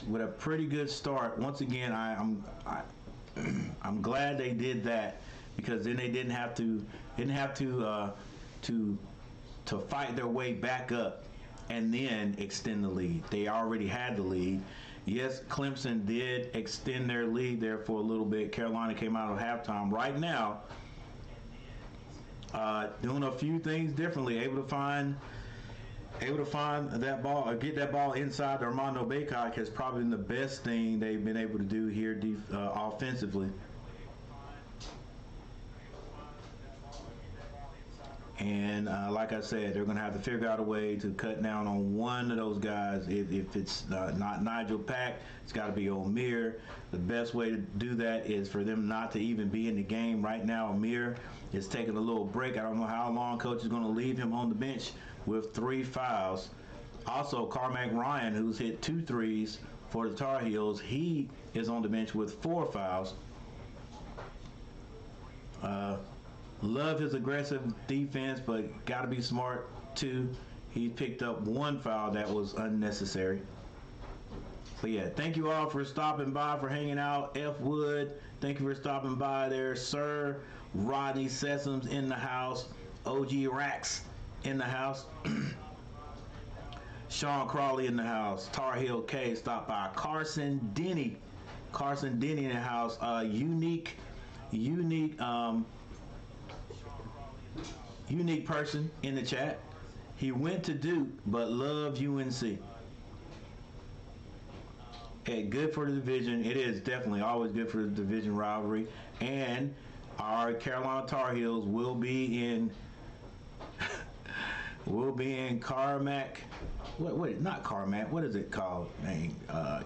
with a pretty good start. Once again, I'm glad they did that, because then they didn't have to fight their way back up and then extend the lead. They already had the lead. Yes, Clemson did extend their lead there for a little bit. Carolina came out of halftime. Right now, doing a few things differently, able to find that ball, or get that ball inside Armando Bacot has probably been the best thing they've been able to do here offensively. And like I said, they're going to have to figure out a way to cut down on one of those guys. If it's not Nigel Pack, it's got to be Amir. The best way to do that is for them not to even be in the game right now. Amir is taking a little break. I don't know how long coach is going to leave him on the bench with 3 fouls. Also, Carmack Ryan, who's hit 2 threes for the Tar Heels, he is on the bench with 4 fouls. Love his aggressive defense, but got to be smart too. He picked up 1 foul that was unnecessary. But yeah, thank you all for stopping by, for hanging out. F. Wood, thank you for stopping by there. Sir Rodney Sessoms in the house. OG Rax in the house. Sean Crawley in the house. Tar Heel K stopped by. Carson Denny in the house. Unique person in the chat. He went to Duke, but loved UNC. Hey, good for the division. It is definitely always good for the division rivalry. And our Carolina Tar Heels will be in We'll be in Carmack. What? Not Carmack. What is it called?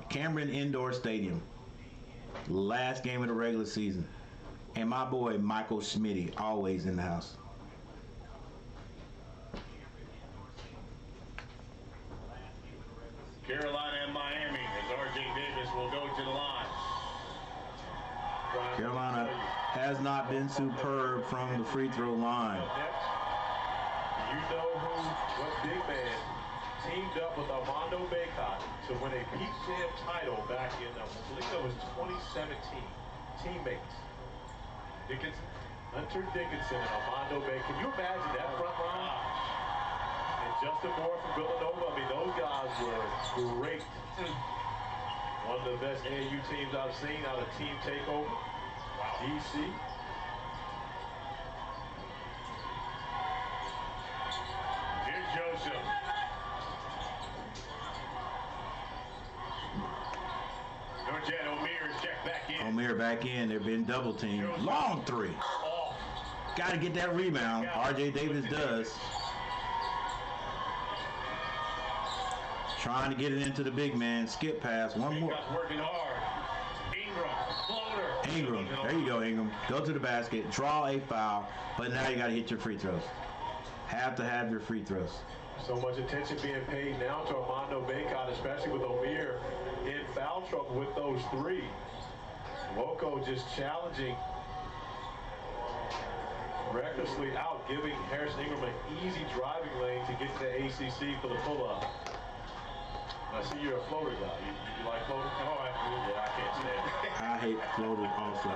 Cameron Indoor Stadium. Last game of the regular season. And my boy Michael Schmitty, always in the house. Carolina and Miami as R.J. Davis will go to the line. Carolina has not been superb from the free throw line. You know what big man teamed up with Armando Bacot to win a Peach Jam title back in, I believe that was 2017. Teammates. Hunter Dickinson and Armando Bacot. Can you imagine that front line? And Justin Moore from Villanova. I mean, those guys were great. One of the best AAU teams I've seen out of Team Takeover. DC. Here's Joseph. Norjet Omir's checked back in. Omier back in. They've been double teamed. Long three. Got to get that rebound. R.J. Davis does. Trying to get it into the big man. Skip pass. One more. Working hard. Ingram. Floater. Ingram. There you go, Ingram. Go to the basket. Draw a foul. But now you got to hit your free throws. Have to have your free throws. So much attention being paid now to Armando Bacot, especially with Omier in foul trouble with those three. Woko just challenging, recklessly out, giving Harrison Ingram an easy driving lane to get to the ACC for the pull-up. I see you're a floater guy. You like floaters? Oh, yeah, I can't stand it. I hate floaters also.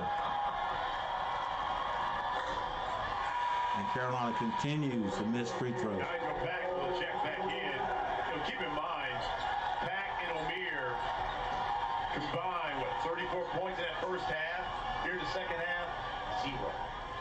And Carolina continues to miss free throws. Nigel Pack will check back in. Keep in mind, Pack and Omier combined, 34 points in that first half. Here in the second half, 0.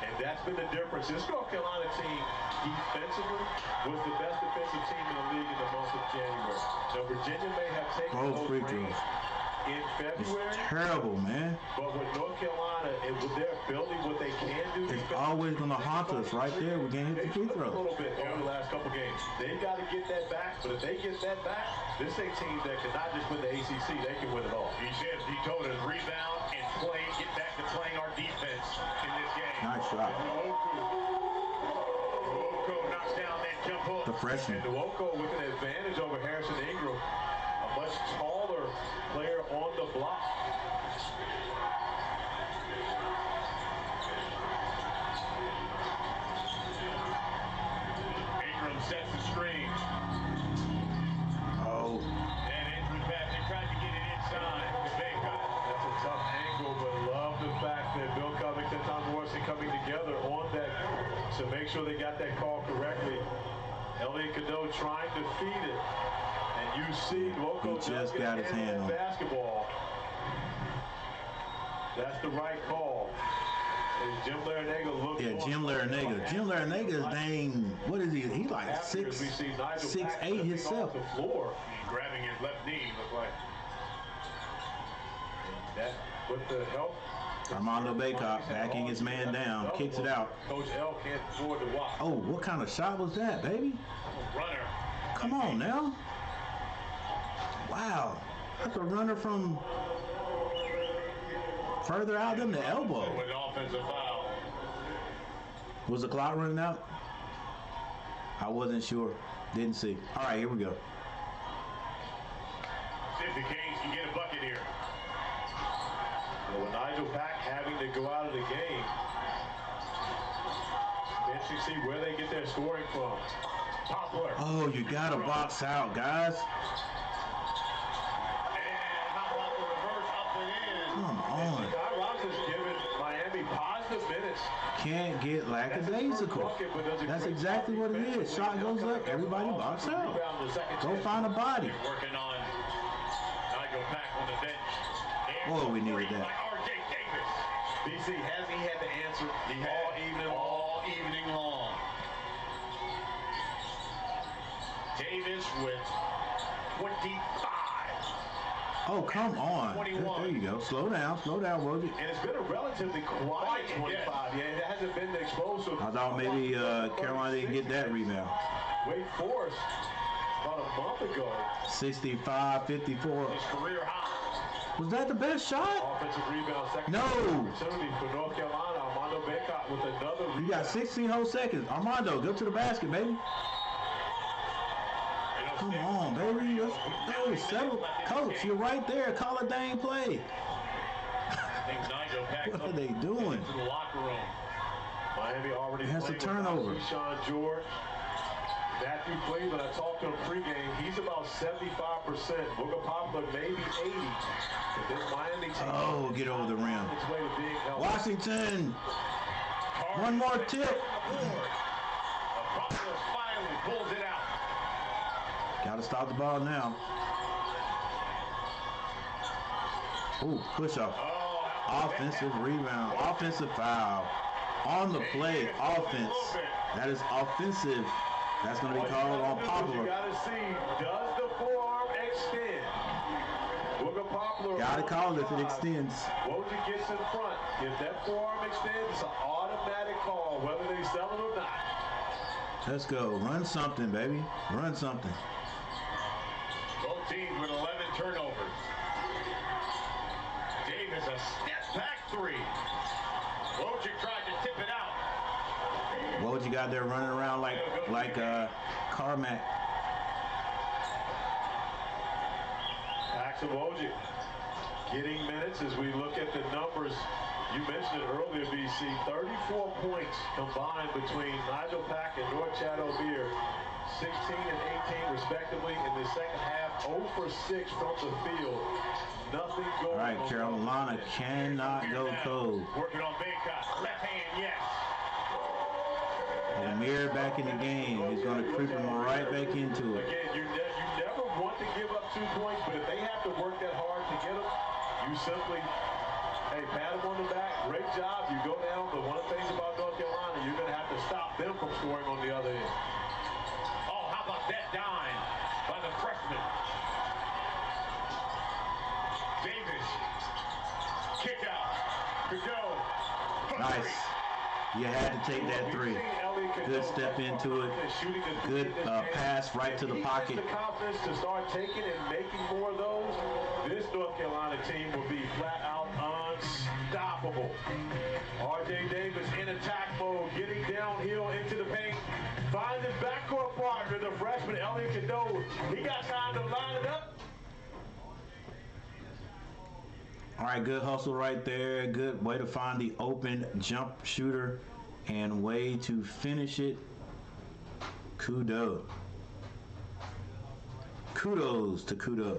And that's been the difference. This North Carolina team, defensively, was the best defensive team in the league in the month of January. Now, Virginia may have taken Both those free rings throws. in February. It's terrible, man. But with North Carolina and with their ability, what they can do, It's always going to haunt us right there. We're going to hit the free a throws. little bit over the last couple games. They got to get that back. But if they get that back, this is a team that can not just win the ACC, they can win it all. He told us rebound and play, get back to playing our defense in this game. Nice shot. Nwoko knocks down that jump hook. The freshman. And Nwoko with an advantage over Harrison Ingram, a much taller player on the block. Ingram sets the screen. Oh, And Andrew Patrick tried to get it inside. Bacot. That's a tough angle, but love the fact that Bill Covington, Tom Morrison coming together on that to make sure they got that call correctly. Elliot Cadeau trying to feed it. And you see Nwoko He just got his hand on it. basketball. That's the right call. And Jim Larinaga looks yeah, Jim Larinaga. Jim Larinaga is dang, what is he? He's like Afterwards, we see Nigel 6'8" Pack lifting himself. off the floor. Grabbing his left knee, looked like. That with the help. Armando Bacot backing his man down, kicks it out. Coach L can't afford to watch. Oh, what kind of shot was that, baby? Runner. Come on now. Wow. That's a runner from further out than the elbow. With an offensive foul. Was the clock running out? I wasn't sure. Didn't see. All right, here we go. See if the Canes can get a bucket here. Well, with Nigel Pack having to go out of the game, interesting to see where they get their scoring from. Poplar. Oh, you got to box out, guys. And how about the reverse up and in? Come on. Guy Robinson's given Miami positive minutes. Can't get lackadaisical. That's exactly what it is. Shot goes up, everybody box out. Go find a body. Working on Nigel Pack on the bench. Oh, we needed that. By R.J. Davis. BC, has he had to answer All evening long. Davis with 25. Oh, come on. There you go. Slow down, Rosie. And it's been a relatively quiet 25. Yeah, it hasn't been the explosive. I thought maybe Carolina didn't get that rebound. Wake Forest about a month ago. 65-54. His career high. Was that the best shot? Offensive rebound, second No. opportunity for North Carolina. Armando Bacot with another rebound. You got 16 whole seconds. Armando, go to the basket, baby. Come on, baby. Let's go. Settle. Coach, you're right there. Call a dang play. What are they doing? To the locker room. Miami already Has a played turnover. with Sean George. Matthew Cleveland, I talked to him pregame. He's about 75%. Booker Poplar, maybe 80. But this Miami team. Oh, get over the rim. Its way to being held. Washington. One more tip. Poplar finally pulls it out. Got to stop the ball now. Ooh, push up. Offensive rebound. Offensive foul. On the play, offense. That is offensive. That's going to be called on You Poplar. got to see, does the forearm extend? Booker Poplar. Got to call it if it extends. Woj gets in front. If that forearm extends, it's an automatic call, whether they sell it or not. Let's go. Run something, baby. Run something. Both teams with 11 turnovers. Davis a step back three. Wojcik tried to tip it out. What you got there running around like Carmack? Axel Wojcik getting minutes as we look at the numbers. You mentioned it earlier, BC. 34 points combined between Nigel Pack and North Shadow Beer. 16 and 18 respectively in the second half. 0 for 6 from the field. Nothing going All right, on. Carolina cannot go cold. Working on Bacot. Left hand, yes. And Amir back in the game. He's going to creep him right back into it. Again, you never want to give up 2 points, but if they have to work that hard to get them, you simply, hey, pat them on the back. Great job. You go down. But one of the things about North Carolina, you're going to have to stop them from scoring on the other end. Oh, how about that dime by the freshman? Davis. Kick out. To go. Nice. You had to take that three. Good step into it. Good pass right to the pocket. The confidence to start taking and making more of those. This North Carolina team will be flat out unstoppable. R.J. Davis in attack mode, getting downhill into the paint. Finds his backcourt partner, the freshman Elliot Cadeau. He got time to line it up. All right, good hustle right there. Good way to find the open jump shooter and way to finish it. Kudos. Kudos to Kudo.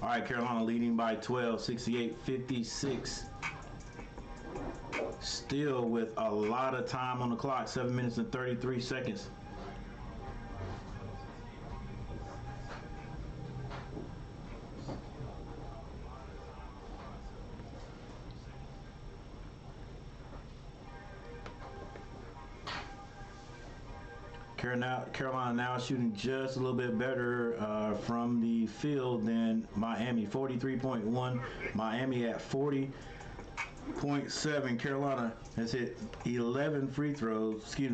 All right, Carolina leading by 12, 68-56. Still with a lot of time on the clock, 7 minutes and 33 seconds. Carolina now shooting just a little bit better from the field than Miami. 43.1. Miami at 40.7. Carolina has hit 11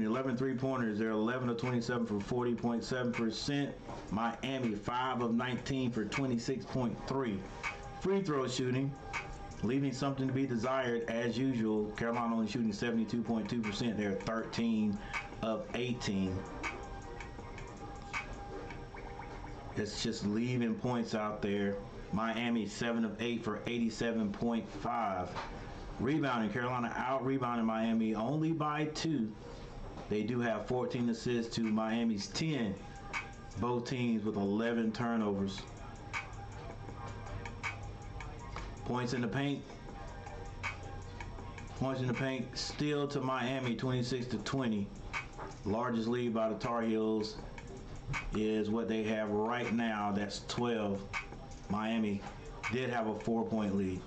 11 three-pointers. They're 11 of 27 for 40.7%. Miami 5 of 19 for 26.3. Free throw shooting, leaving something to be desired as usual. Carolina only shooting 72.2%. They're 13 of 18. It's just leaving points out there. Miami 7 of 8 for 87.5. Rebounding, Carolina out rebounding Miami only by 2. They do have 14 assists to Miami's 10. Both teams with 11 turnovers. Points in the paint. Points in the paint still to Miami, 26-20. Largest lead by the Tar Heels is what they have right now. That's 12. Miami did have a 4-point lead.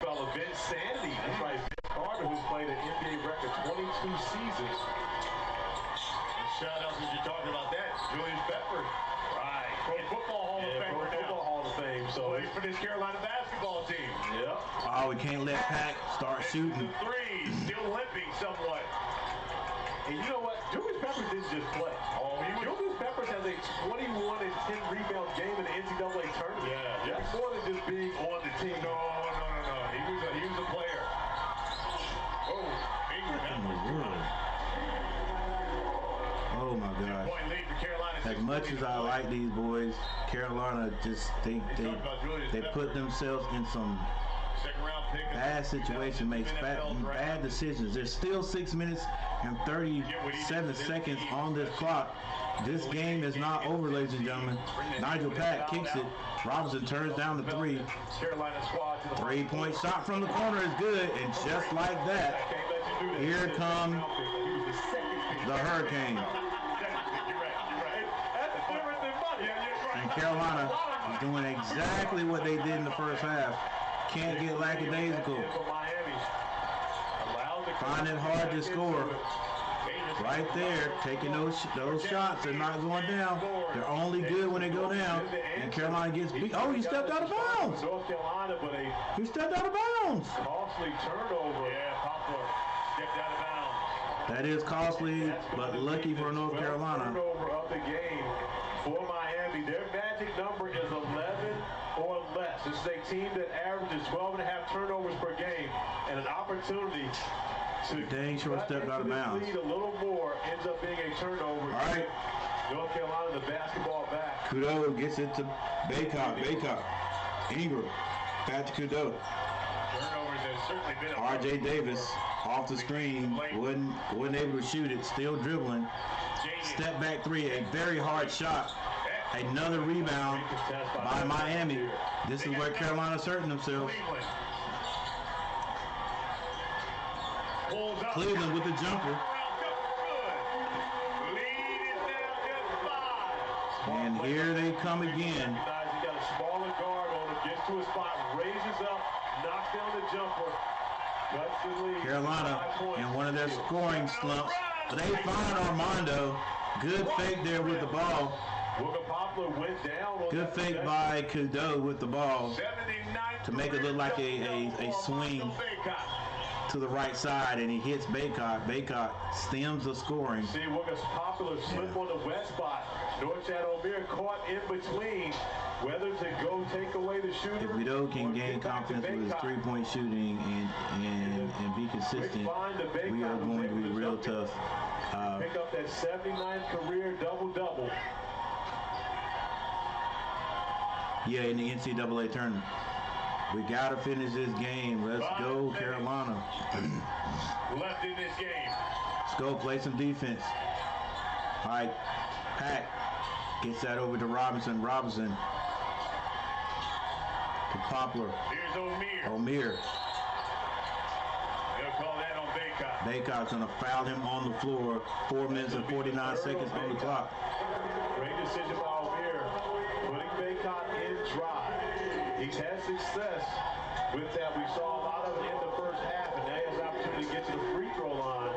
Fellow Vince Sandy, that's right, Vince Carter, who's played an NBA record 22 seasons. Shout out since you're talking about that, Julius Bedford. Right. Pro Football Hall of Fame. Pro Football Hall of Fame. So plays for this Carolina basketball team. Yep. Oh, we can't let Pack start shooting. The three, still limping somewhat. And you know what? Julius Peppers didn't just play. Julius Peppers has a 21 and 10 rebound game in the NCAA tournament. Yeah. That's more than just being on the team. No. He was a player. Oh, Ingram. Oh my gosh. Point lead for Carolina. As much as I like these boys, Carolina just they put themselves in some Second round pick. bad situation, makes bad decisions. There's still 6 minutes and 37 seconds on this clock. This game is not over, ladies and gentlemen. Nigel Pack kicks it. Robinson turns down the three. Carolina squad to the 3-point shot from the corner is good, and just like that, here come the Hurricane. And Carolina is doing exactly what they did in the first half. Can't get lackadaisical. Find it hard to score. Right there, taking those shots. They're not going down. They're only good when they go down. And Carolina gets beat. Oh, he stepped out of bounds. North Carolina, but a He stepped out of bounds. costly turnover. Yeah, Poplar stepped out of bounds. That is costly, but lucky for North Carolina. Turnover of the game for Miami. Their magic number is 11 or less. This is a team that averages 12 and a half turnovers per game, and an opportunity to Dang sure stepped out of bounds. lead a little more ends up being a turnover. All right. North Carolina, the basketball back. Kudo gets it to Baycott. Ingram. Back to Kudo. Turnovers have certainly been a R.J. Davis off the screen. Wasn't able to shoot it. Still dribbling. Step back three. A very hard shot. Another rebound by Miami. This is where Carolina's hurting themselves. Cleveland with the jumper. And here they come again. He got a smaller guard on him, gets to a spot, raises up, knocks down the jumper, cuts the lead. Carolina in one of their scoring slumps. But they find Armando. Good fake there with the ball. Booker Poplar went down on Good fake by Kudo with the ball to make it look like a swing. to the right side, and he hits Baycott. Baycott stems the scoring. See Wilkins popular slip on the west spot. Norchad O'Meara caught in between. Whether to go take away the shooter. If Widow can gain confidence with his three-point shooting and be consistent, we are going to be real tough. Pick up that 79th career double-double. Yeah, in the NCAA tournament. We got to finish this game. Let's go, Carolina. Left in this game. Let's go play some defense. All right, Pack gets that over to Robinson. Robinson to Poplar. Here's O'Meara. O'Meara. They'll call that on Baycott. Baycott's going to foul him on the floor. 4 minutes and 49 seconds on the clock. Great decision by O'Meara. Putting Baycott in drive. He's had success with that. We saw a lot of it in the first half, and now he has an opportunity to get to the free throw line.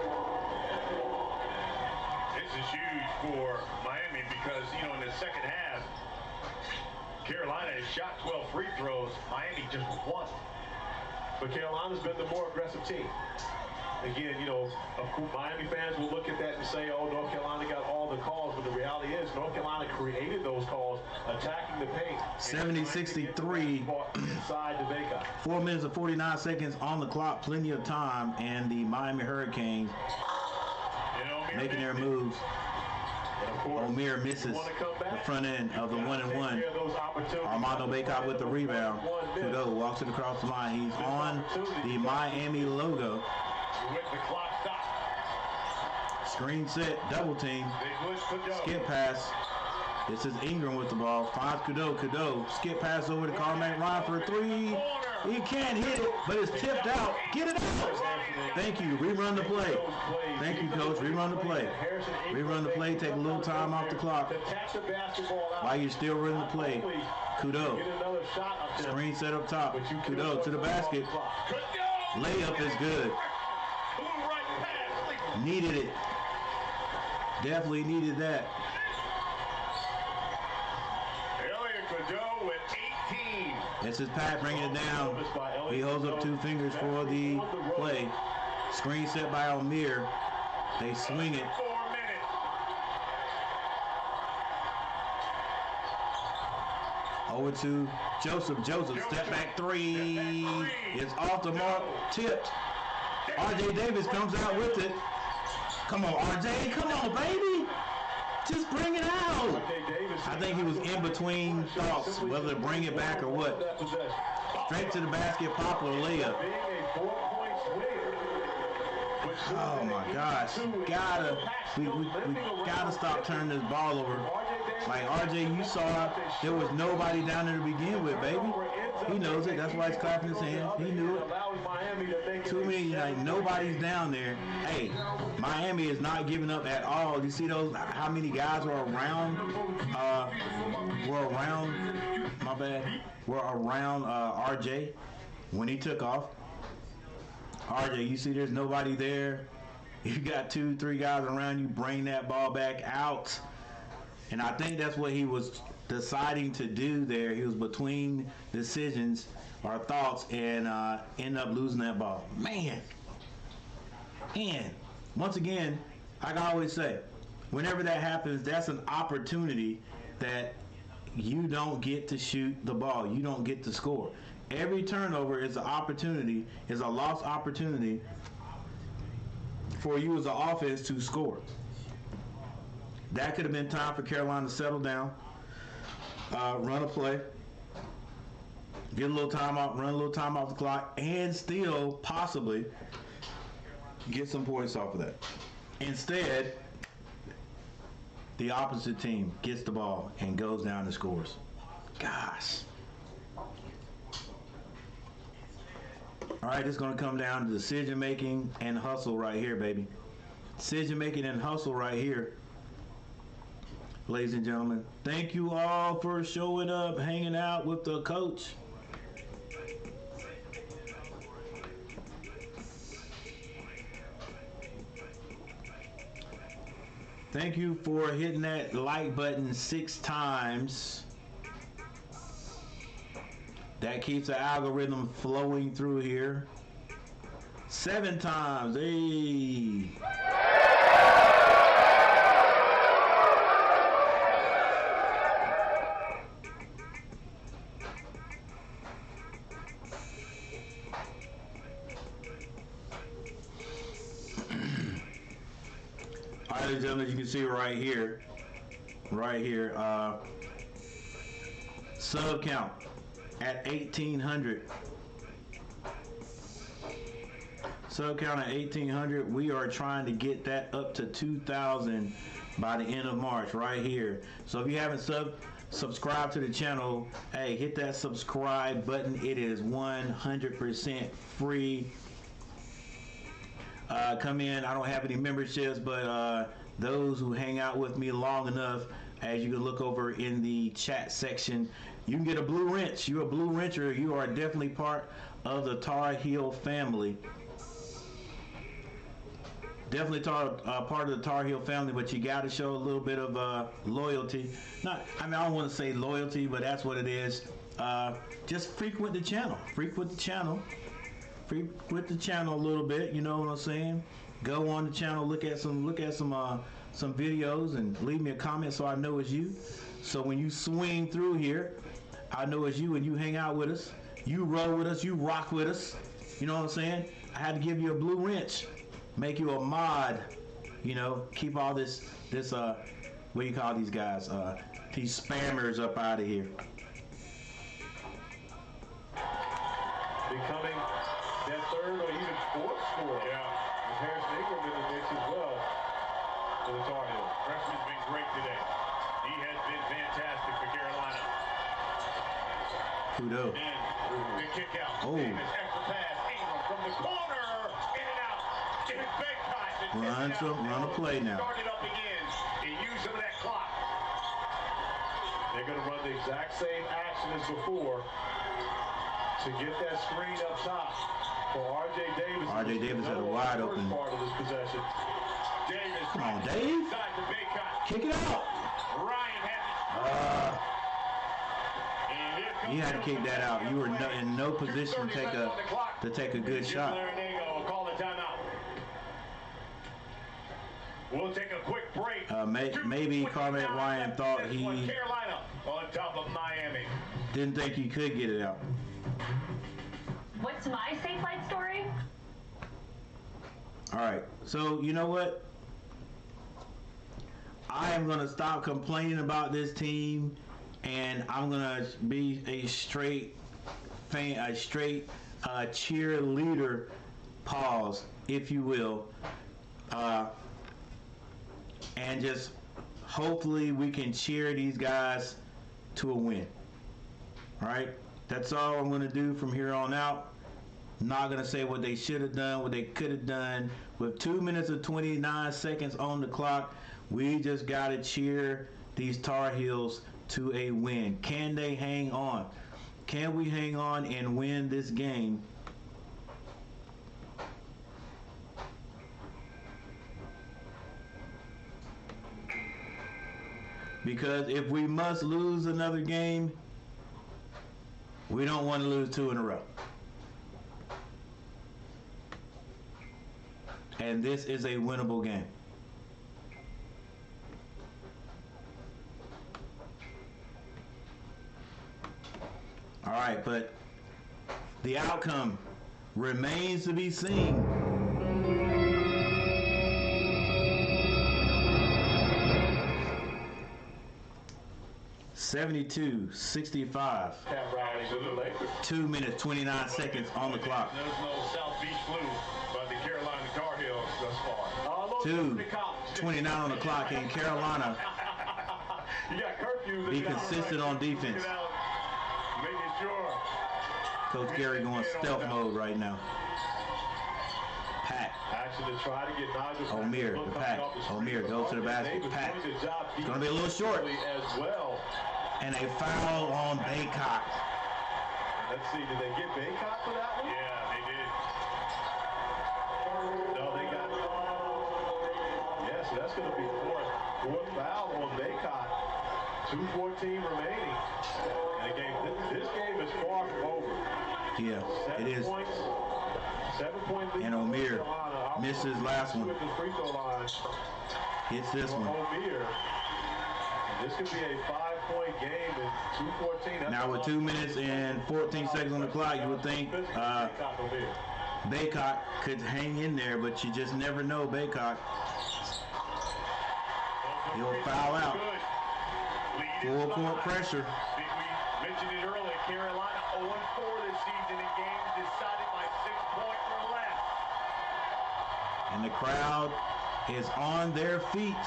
This is huge for Miami because, you know, in the second half, Carolina has shot 12 free throws. Miami just won. But Carolina's been the more aggressive team. Again, you know, Miami fans will look at that and say, oh, North Carolina got all the calls, but the reality is North Carolina created those calls, attacking the paint. 70-63. Inside to Baycott. 4 minutes and 49 seconds on the clock, plenty of time, and the Miami Hurricanes making their moves. O'Meara misses the front end of the 1-and-1. Armando Baycott with the rebound. Kudo walks it across the line. He's on the Miami logo. With the clock stop. Screen set, double team. Skip pass. This is Ingram with the ball. Finds Kudo. Kudo. Skip pass over to Carmack Ryan for a three. He can't hit it, but it's tipped out. Get it out. Thank you. Rerun the play. Thank you, Coach. Rerun the play. Rerun the play. Take a little time off the clock. While you're still running the play. Kudo. Screen set up top. Kudo to the basket. Layup is good. Needed it. Definitely needed that. Elliot Kudo with 18. This is Pat bringing it down. He holds up 2 fingers for the play. Screen set by O'Meara. They swing it. 4 minutes. Over to Joseph. Joseph, step back three. It's off the mark. Tipped. RJ Davis comes out with it. Come on, RJ. Come on, baby. Just bring it out. I think he was in between thoughts, whether to bring it back or what. Straight to the basket, Poplar layup. Oh my gosh. We gotta stop turning this ball over. Like RJ, you saw there was nobody down there to begin with, baby. He knows it. That's why he's clapping his hands. He knew it. Too many, like nobody's down there. Hey, Miami is not giving up at all. You see those? How many guys were around? Were around RJ when he took off. RJ, you see there's nobody there. You got 2-3 guys around you. Bring that ball back out. And I think that's what he was deciding to do there. He was between decisions or thoughts and end up losing that ball. Man, once again, like I always say, whenever that happens, that's an opportunity that you don't get to shoot the ball. You don't get to score. Every turnover is an opportunity, is a lost opportunity for you as an offense to score. That could have been time for Carolina to settle down, run a play, get a little time off, run a little time off the clock, and still possibly get some points off of that. Instead, the opposite team gets the ball and goes down and scores. Gosh. All right, it's going to come down to decision-making and hustle right here, baby. Decision-making and hustle right here. Ladies and gentlemen, thank you all for showing up, hanging out with the coach. Thank you for hitting that like button 6 times. That keeps the algorithm flowing through here. 7 times. Hey. All right, ladies and gentlemen, you can see right here, sub count at 1,800. Sub count at 1,800. We are trying to get that up to 2,000 by the end of March, right here. So if you haven't subscribed to the channel, hey, hit that subscribe button. It is 100% free. Come in. I don't have any memberships, but those who hang out with me long enough, as you can look over in the chat section, you can get a blue wrench. You're a blue wrencher. You are definitely part of the Tar Heel family. Definitely part of the Tar Heel family, but you got to show a little bit of loyalty. I don't want to say loyalty, but that's what it is. Just frequent the channel. Frequent the channel a little bit. You know what I'm saying? Go on the channel, look at some videos, and leave me a comment so I know it's you. So when you swing through here, I know it's you, and you hang out with us. You roll with us. You rock with us. You know what I'm saying? I had to give you a blue wrench. Make you a mod, you know, keep all this what do you call these guys, these spammers up out of here. Becoming that third or even fourth scorer. Yeah. With Harrison Ingram in the mix as well for the Tar Heels. Freshman's been great today. He has been fantastic for Carolina. Kudo. And the kick out. Oh. Davis, extra pass. Ingram from the corner. In and out. It's Run a play now. Started up again. And use some of that clock. They're going to run the exact same action as before to get that screen up top for R.J. Davis. R.J. Davis had a wide open. Part of this possession. Davis. Come on, Dave. Side to Baycott. Kick it out. Ryan had You had to kick that out. You were in no position to take a good shot. Will call the timeout. We'll take a quick break. Maybe Carmet Ryan thought he Carolina on top of Miami. didn't think he could get it out. What's my safe flight story? All right. So you know what? I am gonna stop complaining about this team, and I'm gonna be a straight fan, cheerleader. Pause, if you will, and just hopefully we can cheer these guys to a win. All right. That's all I'm gonna do from here on out. Not gonna say what they should have done, what they could have done. With 2 minutes and 29 seconds on the clock, we just gotta cheer these Tar Heels to a win. Can they hang on? Can we hang on and win this game? Because if we must lose another game, we don't want to lose 2 in a row. And this is a winnable game. All right, but the outcome remains to be seen. $72-65. 2 minutes, 29 seconds on the clock. There's no South Beach flu by the Carolina Tar Heels thus far. 2:29 on the clock in Carolina. You got curfews. Be consistent on defense. Making sure. Coach Gary going stealth mode right now. Pat. Actually, to try to get Nigel Omier, the pack. Omier goes to the basket. Pat. It's going to be a little short. As well. And a foul on Baycott. Let's see, did they get Baycott for that one? Yeah, they did. No, they got. Yeah, so that's going to be fourth foul on Baycott. 2:14 remaining. And again, this game is far from over. Yeah, 7 it is. points, 7-point lead. And Omier misses last one. With the free throw line. Hits this one. Omier. This could be a 5-point game in 2:14. Now with 2 minutes and 14 seconds on the clock, you would think Baycock could hang in there, but you just never know Baycock. He'll foul out. Full court pressure. We mentioned it earlier. Carolina 0-4 this season in games decided by 6 points or less. And the crowd is on their feet.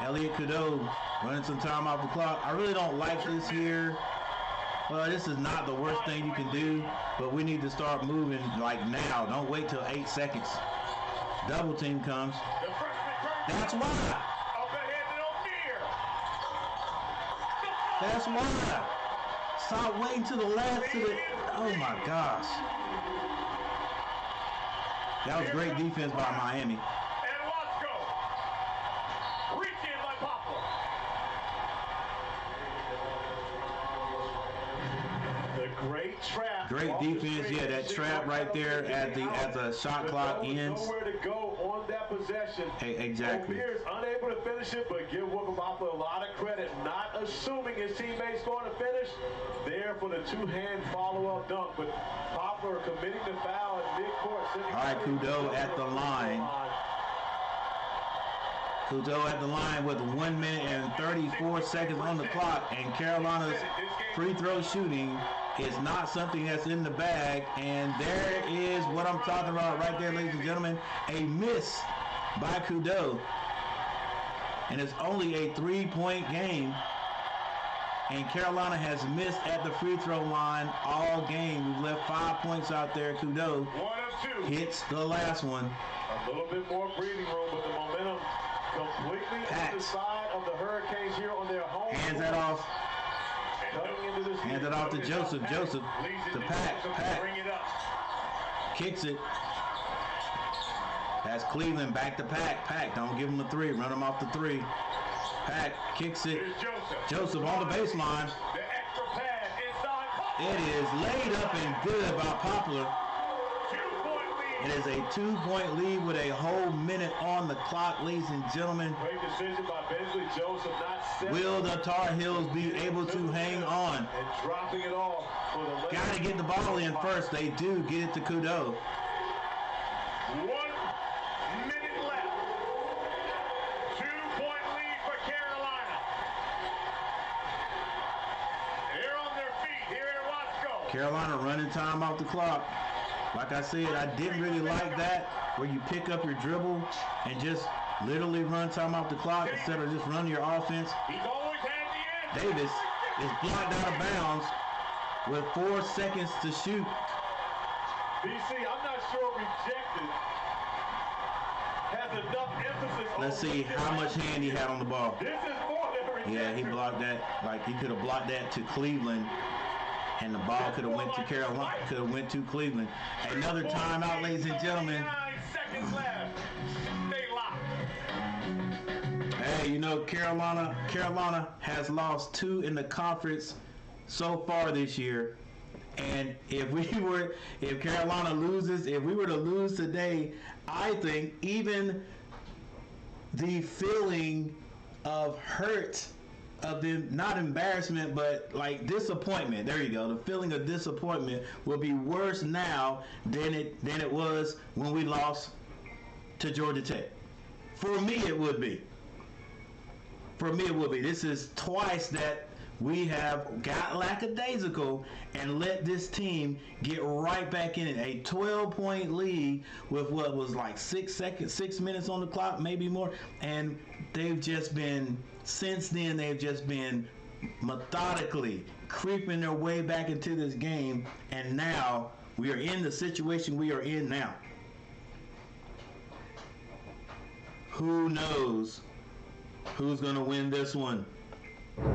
Elliot Cadeau running some time off the clock. I really don't like this here. Well, this is not the worst thing you can do, but we need to start moving like now. Don't wait till 8 seconds. Double team comes. That's why. That's why. Stop waiting to the last. Oh my gosh. That was great defense by Miami. And let's go. Reach in by Poplar. The great trap. Great defense. Yeah, that trap right there at the shot clock ends. Nowhere to go on that possession. Hey, exactly. Omier is unable to finish it, but give Wooker Poplar a lot of credit, not assuming his teammates going to finish. There for the two-hand follow-up dunk, but Poplar committing the foul at midcourt. All right, Cadeau at the line. Cadeau at the line with 1 minute and 34 seconds on the clock, and Carolina's free throw shooting is not something that's in the bag, and there is what I'm talking about right there, ladies and gentlemen, a miss by Cadeau, and it's only a 3-point game, and Carolina has missed at the free throw line all game. We've left 5 points out there. Cadeau 1 of 2 hits the last one. A little bit more breathing room, but the momentum completely on the side of the Hurricanes here on their home. Hands that off. Hands it off to Joseph. Joseph to Pack. Bring it up. Kicks it. That's Cleveland back to Pack. Pack, don't give him a three. Run him off the three. Pack kicks it. Here's Joseph. Joseph on the baseline. The extra pad inside. It is laid up and good by Poplar. 2-point lead. It is a 2-point lead with a whole minute on the clock, ladies and gentlemen. Great decision by Bensley Joseph. Will the Tar Heels be able to hang on? And dropping it off for the Got to get the ball in first. They do get it to Cadeau. 1 minute left. 2-point lead for Carolina. They're on their feet here in Wasco. Carolina running time off the clock. Like I said, I didn't really like that where you pick up your dribble and just literally run time off the clock instead of just running your offense. He's always had the answer. Davis is blocked out of bounds with 4 seconds to shoot. BC, I'm not sure rejected has enough emphasis on. Let's see how much hand he had on the ball. This is more than rejected. Yeah, he blocked that. Like he could have blocked that to Cleveland, and the ball could have went to Carolina. Could have went to Cleveland. Another timeout, ladies and gentlemen. 9 seconds left. Stay locked. Hey, you know Carolina has lost 2 in the conference so far this year. And if Carolina loses, if we were to lose today, I think even the feeling of hurt, of them, not embarrassment, but like disappointment. There you go. The feeling of disappointment will be worse now than it was when we lost to Georgia Tech. For me, it would be. This is twice that we have got lackadaisical and let this team get right back in it. A 12-point lead with what was like 6 minutes on the clock, maybe more. And they've just been, since then, they've just been methodically creeping their way back into this game. And now we are in the situation we are in now. Who knows who's going to win this one? But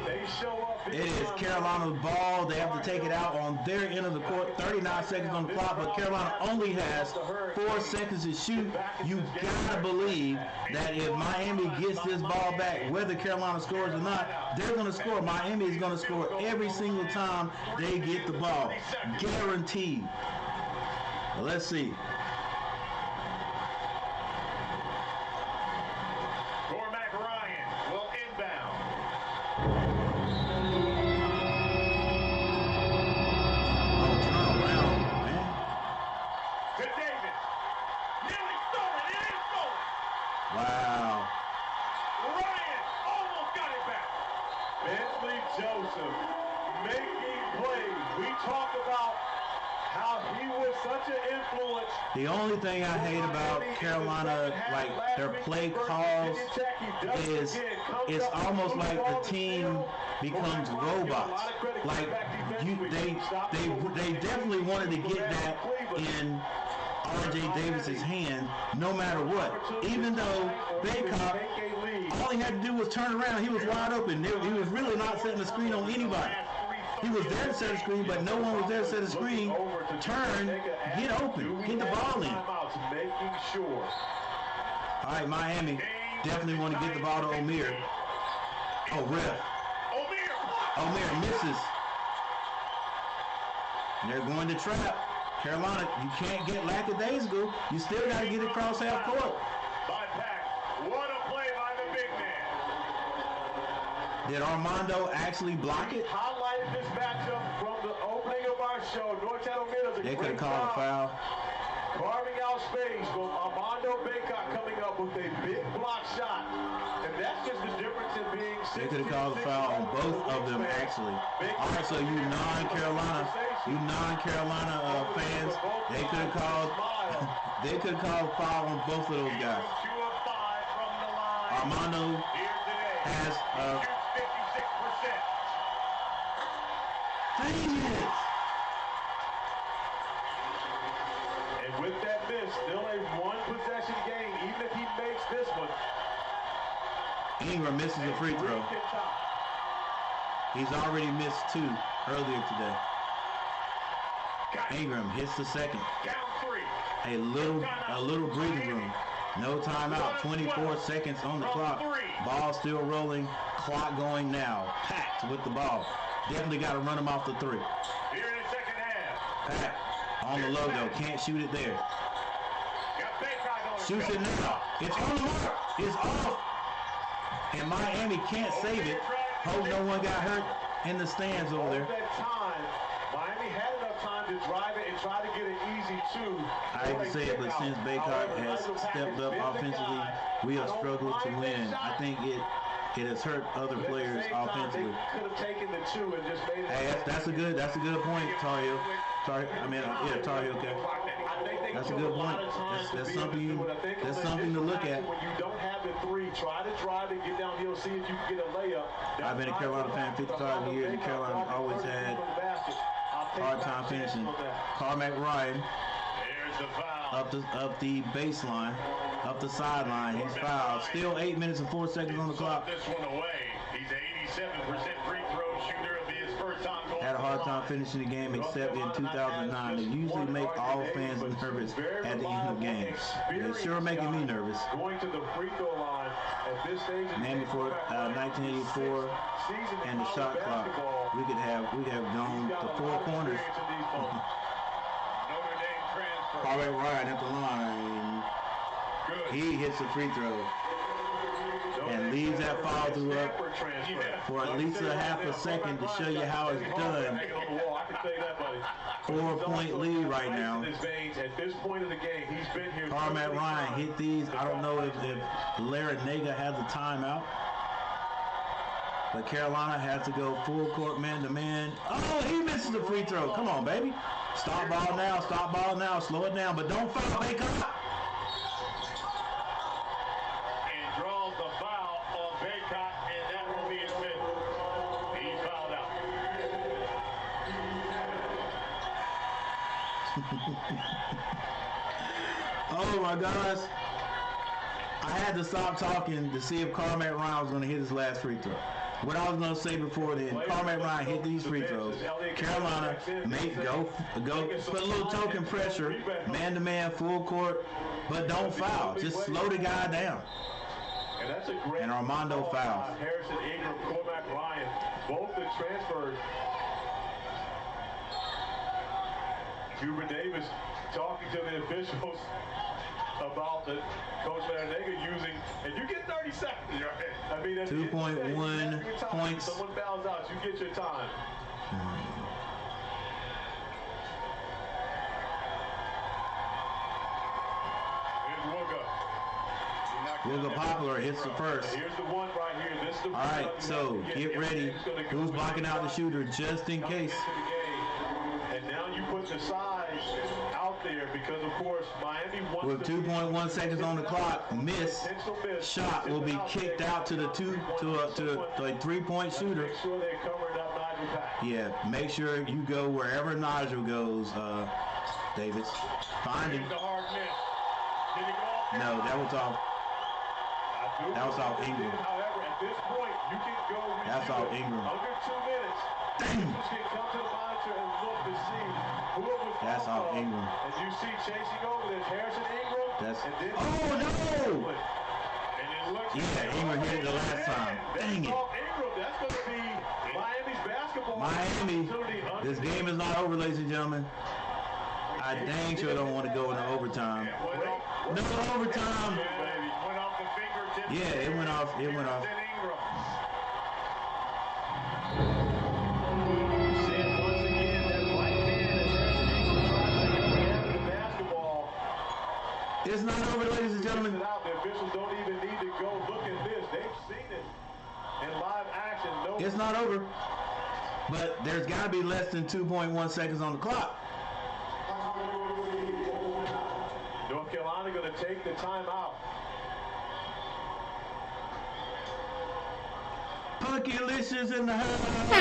they show up It is Carolina's ball. They have to take it out on their end of the court. 39 seconds on the clock, but Carolina only has 4 seconds to shoot. You gotta believe that if Miami gets this ball back, whether Carolina scores or not, they're gonna score. Miami is gonna score every single time they get the ball. Guaranteed. Let's see. The only thing I hate about Carolina, like their play calls, is it's almost like the team becomes robots. Like they definitely wanted to get that in R.J. Davis's hand, no matter what. Even though Baycott, all he had to do was turn around, he was wide open. He was really not setting the screen on anybody. He was there to set a screen, but no one was there to set a screen. Turn, get open, get the ball in. All right, Miami definitely want to get the ball to Omier. Oh, ref. Omier misses. And they're going to trap. Carolina, you can't get lackadaisical. You still got to get it across half court. What a play by the big man. Did Armando actually block it? Highlighted this matchup from the opening of our show. They could have called a foul. Carving out space with Armando Baycott coming up with a big block shot. And that's just the difference in being 6. They could have called a foul on both of them, actually. All right, so you non-Carolina fans, they could have called a foul on both of those guys. Armando has 56%. Dang it! And with that miss, still a 1-possession game, even if he makes this one. Ingram misses a free throw. He's already missed 2 earlier today. Ingram hits the second. A little breathing room. No timeout. 24 seconds on the clock. Ball still rolling. Clock going now. Packed with the ball. Definitely got to run him off the 3. Here in the second half. Packed on the logo. Can't shoot it there. Shoots it now. It's on the mark. It's off. And Miami can't save it. Hope no one got hurt in the stands over there. Miami had enough time to drive it and try to get an easy 2. I hate to say it, but since Baycott has stepped up offensively, we have struggled to win. I think it has hurt other players offensively. Could have taken the 2 and just made it. Hey, that's a good point, Tar Heel. Tar Heel. Okay. That's a good point. That's something to look at. When you don't have the 3, try to drive it, get downhill, see if you can get a layup. I've been a Carolina fan 55 years, and Carolina always had hard time finishing. Carmack Ryan up the baseline, up the sideline. He's fouled. Still 8 minutes and 4 seconds on the clock. This one away. He's 87% free throw shooter. It'll be his first time going. Had a hard time finishing the game, except in 2009. They usually make all fans nervous at the end of games. They're sure making me nervous. Going to the free throw line at this stage. Man, before 1984 and the shot clock, we could have gone to 4 corners. Carmack Ryan at the line. He hits a free throw and leaves that foul through up for at least a half a second to show you how it's done. 4-point lead right now. Carmack Ryan hit these. I don't know if Larry Naga has a timeout. But Carolina has to go full court man-to-man. Oh, he misses the free throw. Come on, baby. Stop ball now. Slow it down, but don't foul Baycott. And draws the foul on Baycott, and that will be his 5th. He fouled out. Oh my gosh. I had to stop talking to see if Carmack Ryan was going to hit his last free throw. what I was going to say before then, Carmack Ryan hit these free throws. Carolina go put a little token pressure, man-to-man, full court, but don't foul. Just slow the guy down. And that's a great and Armando fouls. Harrison Ingram, Cormac Ryan, both the transfers. Hubert Davis talking to the officials about the Coach Maranega using, and you get 30 seconds. I mean, 2.1 points. Someone fouls out, you get your time. Wooga Poplar hits the first. Here's the one right here. This is the all right, so get ready. Who's blocking out the shooter just in case? And now you put the size out there because, of course, Miami wants with 2.1 seconds on the clock, miss shot will be kicked out to the a 3-point shooter. Make sure they're covering up Nigel Pack. Yeah, make sure you go wherever Nigel goes, Davis. Find him. No, that was off. That was off Ingram. However, at this point, you can go. That's off Ingram. Under 2 minutes. Damn. You can come to the monitor and look to see who it was. That's off Ingram. And you see chasing over this Harrison Ingram. That's. And then Oh no! And it looks Yeah, Ingram hit it the last time. Dang it. Ingram, that's going to be Miami's basketball. Miami, this game is not over, ladies and gentlemen. I dang sure don't want to go into overtime. No overtime. Yeah, it went off. It went off. It's not over, ladies and gentlemen. The officials don't even need to go look at this. They've seen it in live action. It's not over. But there's got to be less than 2.1 seconds on the clock. North Carolina going to take the timeout. Punkylicious in the house. Why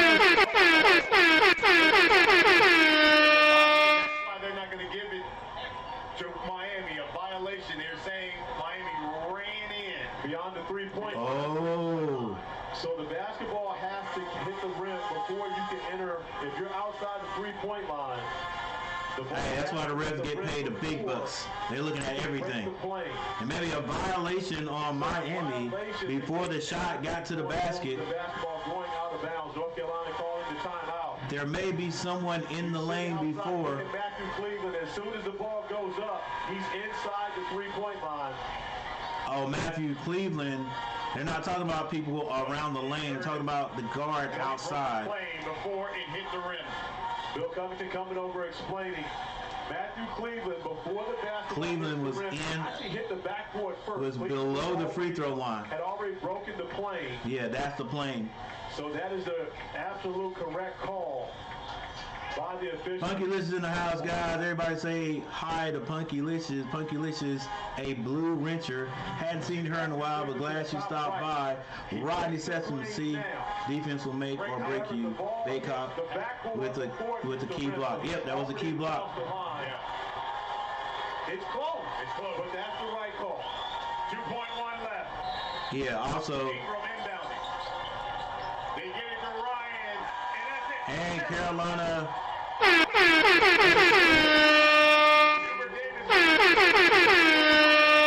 they're not going to give it to Miami, a violation. They're saying Miami ran in beyond the 3-point line. Oh. So the basketball has to hit the rim before you can enter. If you're outside the 3-point line, hey, that's why the refs get paid the big bucks. They're looking at everything. And maybe a violation on Miami before the shot got to the basket. The basketball going out of bounds. North Carolina calling the timeout. There may be someone in the lane before. Matthew Cleveland, as soon as the ball goes up, he's inside the 3-point line. Oh, Matthew Cleveland. They're not talking about people around the lane. They're talking about the guard outside. Before it hit the rim. Bill Covington coming over explaining. Matthew Cleveland, before the basketball Cleveland was actually hit the backboard first. Was below the free throw line. Had already broken the plane. Yeah, that's the plane. So that is the absolute correct call by the official. Punkylicious in the house, guys. Everybody say hi to Punkylicious. Punkylicious, a blue wrencher. Hadn't seen her in a while, but glad she stopped by. Rodney Sessom, see, defense will make or break you. Baycock with a key block. Yep, that was a key block. It's close. It's close, but that's the right call. 2.1 left. Yeah, also. They get it to Ryan, and that's it. And Carolina.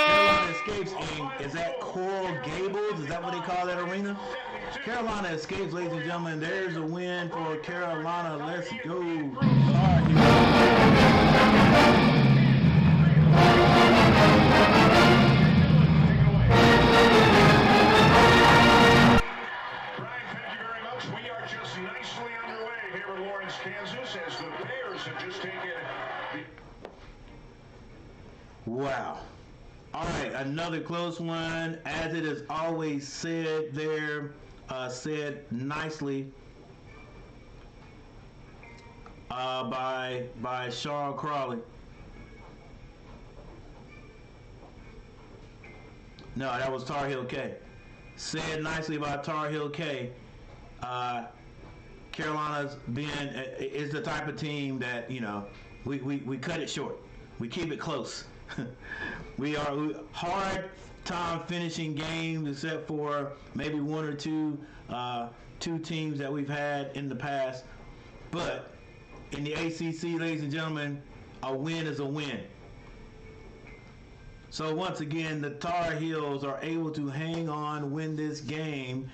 Carolina escapes in, is that Coral Gables? Is that what they call that arena? Carolina escapes, ladies and gentlemen. There's a win for Carolina. Let's go. Wow. All right, another close one. As it is always said there, said nicely by Sean Crawley. No, that was Tar Heel K. Said nicely by Tar Heel K. Carolina's is the type of team that, you know, we cut it short. We keep it close. We are hard time finishing games, except for maybe one or two two teams that we've had in the past. But in the ACC, ladies and gentlemen, a win is a win. So once again, the Tar Heels are able to hang on, win this game.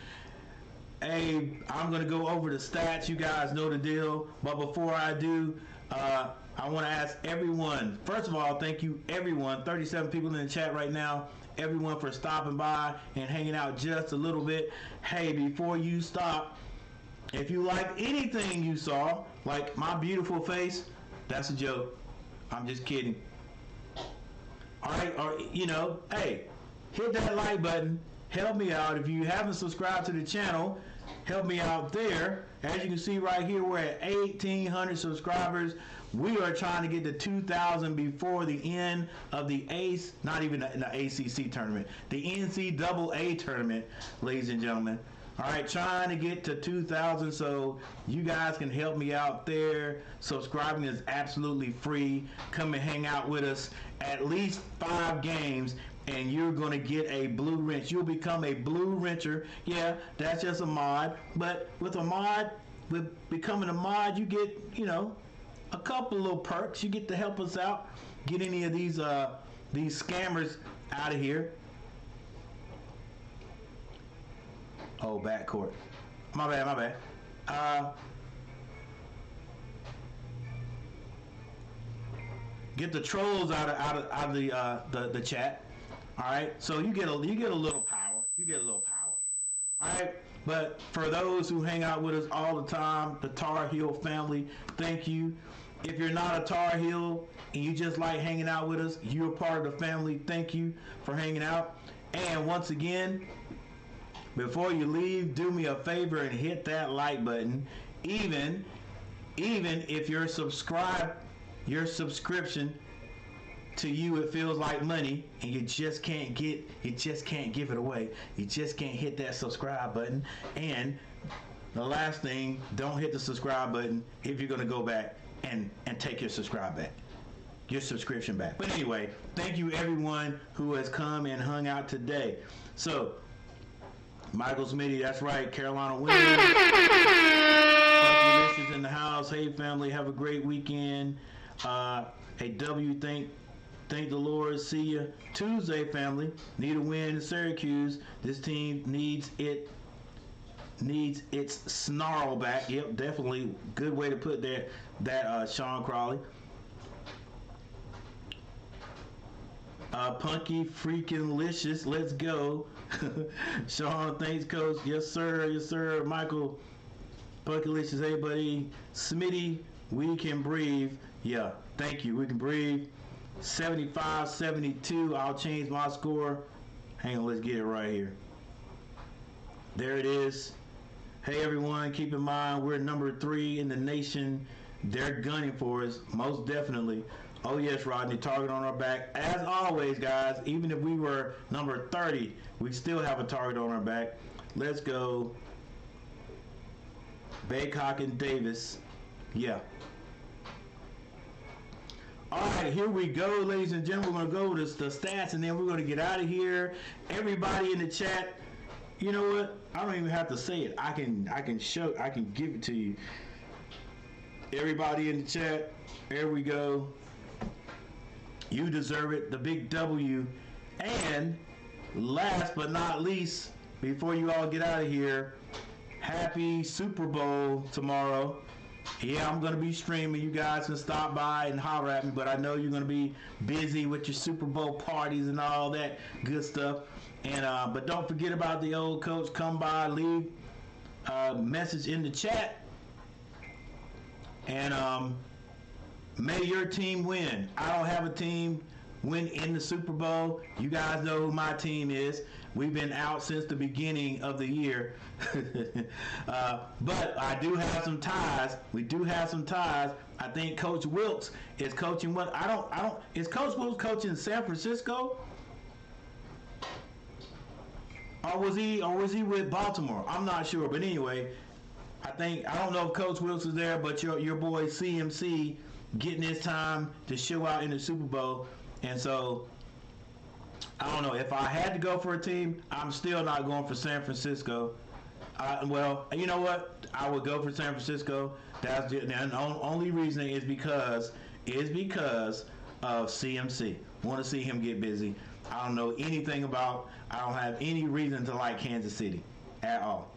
Hey, I'm going to go over the stats. You guys know the deal. But before I do, I want to ask everyone, first of all, thank you everyone, 37 people in the chat right now, everyone for stopping by and hanging out just a little bit. Hey, before you stop, if you like anything you saw, like my beautiful face, that's a joke. I'm just kidding. All right, or hey, hit that like button. Help me out. If you haven't subscribed to the channel, help me out there. As you can see right here, we're at 1,800 subscribers. We are trying to get to 2,000 before the end of the not even the ACC tournament, the NCAA tournament, ladies and gentlemen. All right, trying to get to 2,000, so you guys can help me out there. Subscribing is absolutely free. Come and hang out with us at least 5 games, and you're going to get a blue wrench. You'll become a blue wrencher. Yeah, that's just a mod, but with a mod, with becoming a mod, you get, a couple little perks. You get to help us out, get any of these scammers out of here. Oh, backcourt. My bad. Get the trolls out of the chat. All right. So you get a little power. All right. But for those who hang out with us all the time, the Tar Heel family, thank you. If you're not a Tar Heel and you just like hanging out with us, you're part of the family. Thank you for hanging out. And once again, before you leave, do me a favor and hit that like button. Even if your subscription to you, it feels like money, and you just can't give it away. You just can't hit that subscribe button. And the last thing, don't hit the subscribe button if you're gonna go back and take your subscription back. But anyway, thank you everyone who has come and hung out today. So Michael Smitty, that's right, Carolina wins. Delicious in the house. Hey family, have a great weekend. Hey W, thank the Lord. See you Tuesday, family. Need a win in Syracuse. This team needs its snarl back. Yep, definitely good way to put that Sean Crawley. Punky freaking licious. Let's go. Sean, thanks, coach. Yes, sir. Michael, Punky licious. Hey, buddy. Smitty, we can breathe. Yeah, thank you. We can breathe. 75-72. I'll change my score. Hang on, let's get it right here. There it is. Hey, everyone, keep in mind we're number 3 in the nation. They're gunning for us, most definitely. Oh yes, Rodney, target on our back. As always, guys, even if we were number 30, we still have a target on our back. Let's go. Baycock and Davis. Yeah. All right, here we go, ladies and gentlemen. We're going to go with the stats, and then we're going to get out of here. Everybody in the chat, you know what? I don't even have to say it. I can give it to you. Everybody in the chat, there we go. You deserve it, the big W. And last but not least, before you all get out of here, happy Super Bowl tomorrow. Yeah, I'm going to be streaming. You guys can stop by and holler at me, but I know you're going to be busy with your Super Bowl parties and all that good stuff. And but don't forget about the old coach. Come by, leave a message in the chat. And may your team win. I don't have a team win in the Super Bowl. You guys know who my team is. We've been out since the beginning of the year. But I do have some ties. We do have some ties. I think Coach Wilkes is coaching what? Is Coach Wilkes coaching San Francisco? Or was he with Baltimore? I'm not sure. But anyway, I don't know if Coach Wilkes is there, but your boy CMC getting his time to show out in the Super Bowl. And so I don't know. If I had to go for a team, I'm still not going for San Francisco. Well, you know what? I would go for San Francisco. That's the only reason is because of CMC. Want to see him get busy. I don't know anything about. I don't have any reason to like Kansas City at all.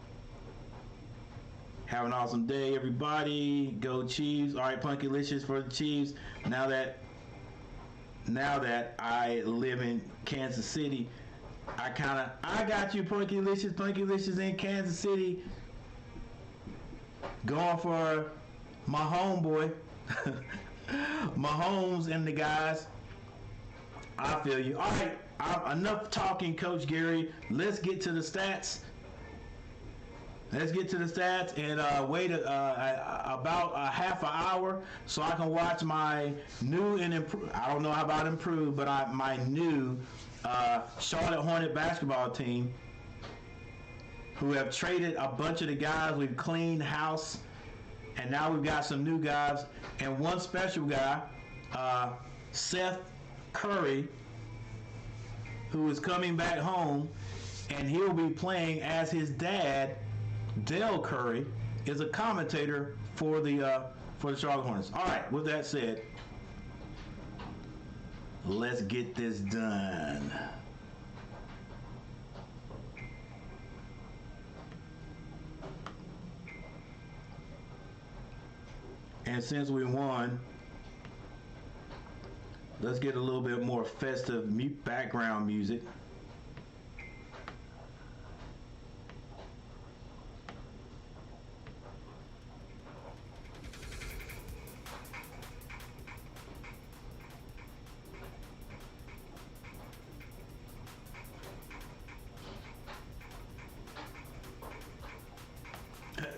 Have an awesome day, everybody. Go Chiefs. All right, Punkylicious for the Chiefs. Now that I live in Kansas City, I got you, Punkylicious. Punkylicious in Kansas City. Going for my homeboy, Mahomes and the guys. I feel you. All right, enough talking, Coach Gary. Let's get to the stats. And wait about a half an hour so I can watch my new and I don't know how about improved, but my new Charlotte Hornet basketball team, who have traded a bunch of the guys. We've cleaned house, and now we've got some new guys and one special guy, Seth Curry, who is coming back home, and he'll be playing as his dad. Dale Curry is a commentator for the Charlotte Hornets. All right, with that said, let's get this done. And since we won, let's get a little bit more festive background music.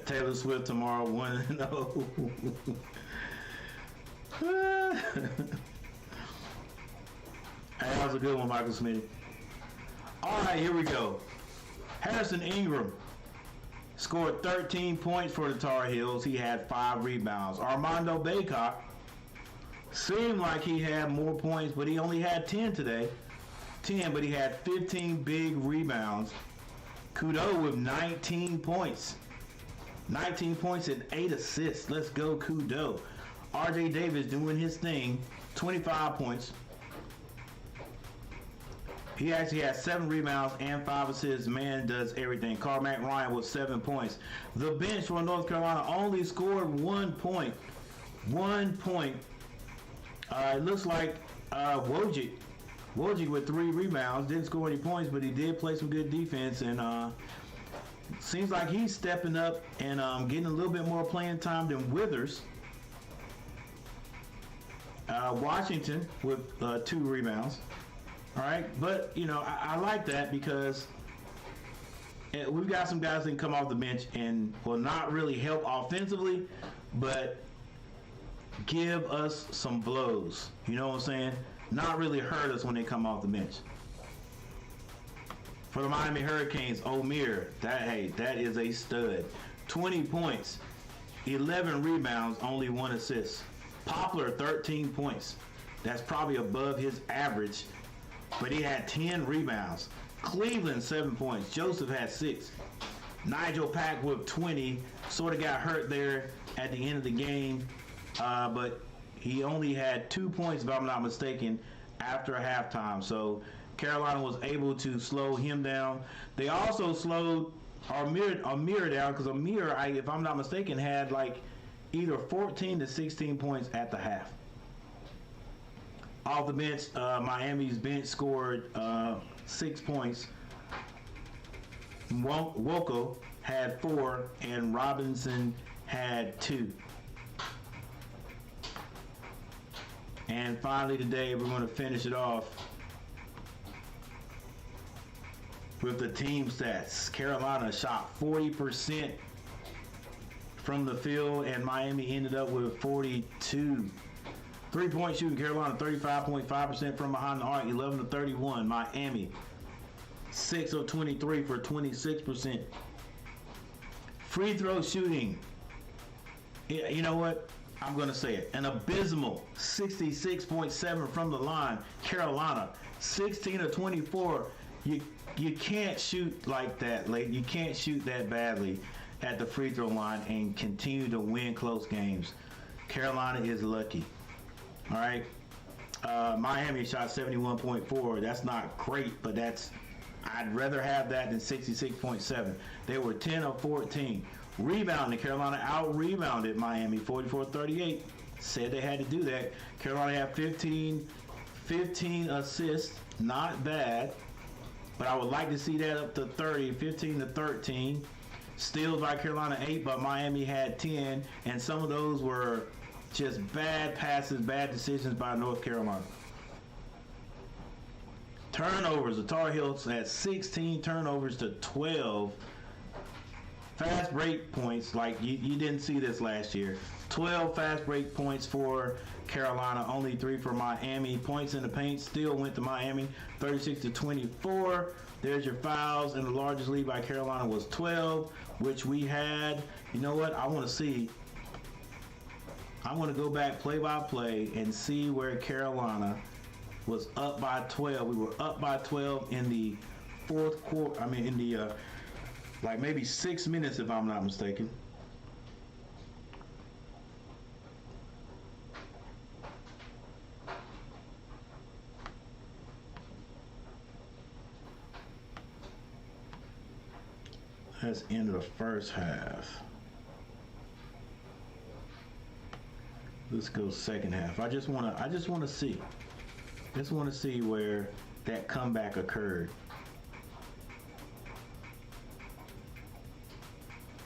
Taylor Swift tomorrow, 1-0. Hey, that was a good one, Michael Smitty. All right, here we go. Harrison Ingram scored 13 points for the Tar Heels. He had 5 rebounds. Armando Bacot seemed like he had more points, but he only had 10 today. 10, but he had 15 big rebounds. Kudo with 19 points. 19 points and 8 assists. Let's go, Kudo. RJ Davis doing his thing. 25 points. He actually has 7 rebounds and 5 assists. Man does everything. Carmack Ryan with 7 points. The bench for North Carolina only scored 1 point. 1 point. It looks like Wojcik with 3 rebounds. Didn't score any points, but he did play some good defense. And seems like he's stepping up and getting a little bit more playing time than Withers. Washington with 2 rebounds. All right, but you know I like that because we've got some guys that can come off the bench and will not really help offensively, but give us some blows. You know what I'm saying? Not really hurt us when they come off the bench. For the Miami Hurricanes, Omier, that is a stud. 20 points, 11 rebounds, only 1 assist. Poplar, 13 points. That's probably above his average, but he had 10 rebounds. Cleveland, 7 points. Joseph had 6. Nigel Pack with 20. Sort of got hurt there at the end of the game, but he only had 2 points, if I'm not mistaken, after halftime. So Carolina was able to slow him down. They also slowed Amir down because Amir, if I'm not mistaken, had like either 14 to 16 points at the half. Off the bench, Miami's bench scored 6 points. Woko had 4 and Robinson had 2. And finally today, we're going to finish it off with the team stats. Carolina shot 40% from the field, and Miami ended up with 42. 3-point shooting, Carolina 35.5% from behind the arc, 11 to 31. Miami 6 of 23 for 26%. Free throw shooting, you know what? I'm going to say it. An abysmal 66.7 from the line. Carolina 16 of 24 You can't shoot like that, late. You can't shoot that badly at the free throw line and continue to win close games. Carolina is lucky. All right. Miami shot 71.4. That's not great, but I'd rather have that than 66.7. They were 10 of 14. Rebounding, Carolina out-rebounded Miami 44-38. Said they had to do that. Carolina had 15 assists. Not bad. But I would like to see that up to 30, 15-13. Steals by Carolina 8, but Miami had 10. And some of those were just bad passes, bad decisions by North Carolina. Turnovers, the Tar Heels had 16 turnovers to 12. Fast break points, like you didn't see this last year. 12 fast break points for Carolina, only 3 for Miami. Points in the paint still went to Miami, 36-24. There's your fouls, and the largest lead by Carolina was 12, which we had. You know what? I want to go back play by play and see where Carolina was up by 12. We were up by 12 in the fourth quarter. I mean, in the like maybe 6 minutes, if I'm not mistaken. That's the end of the first half. Let's go second half. I just want to see where that comeback occurred.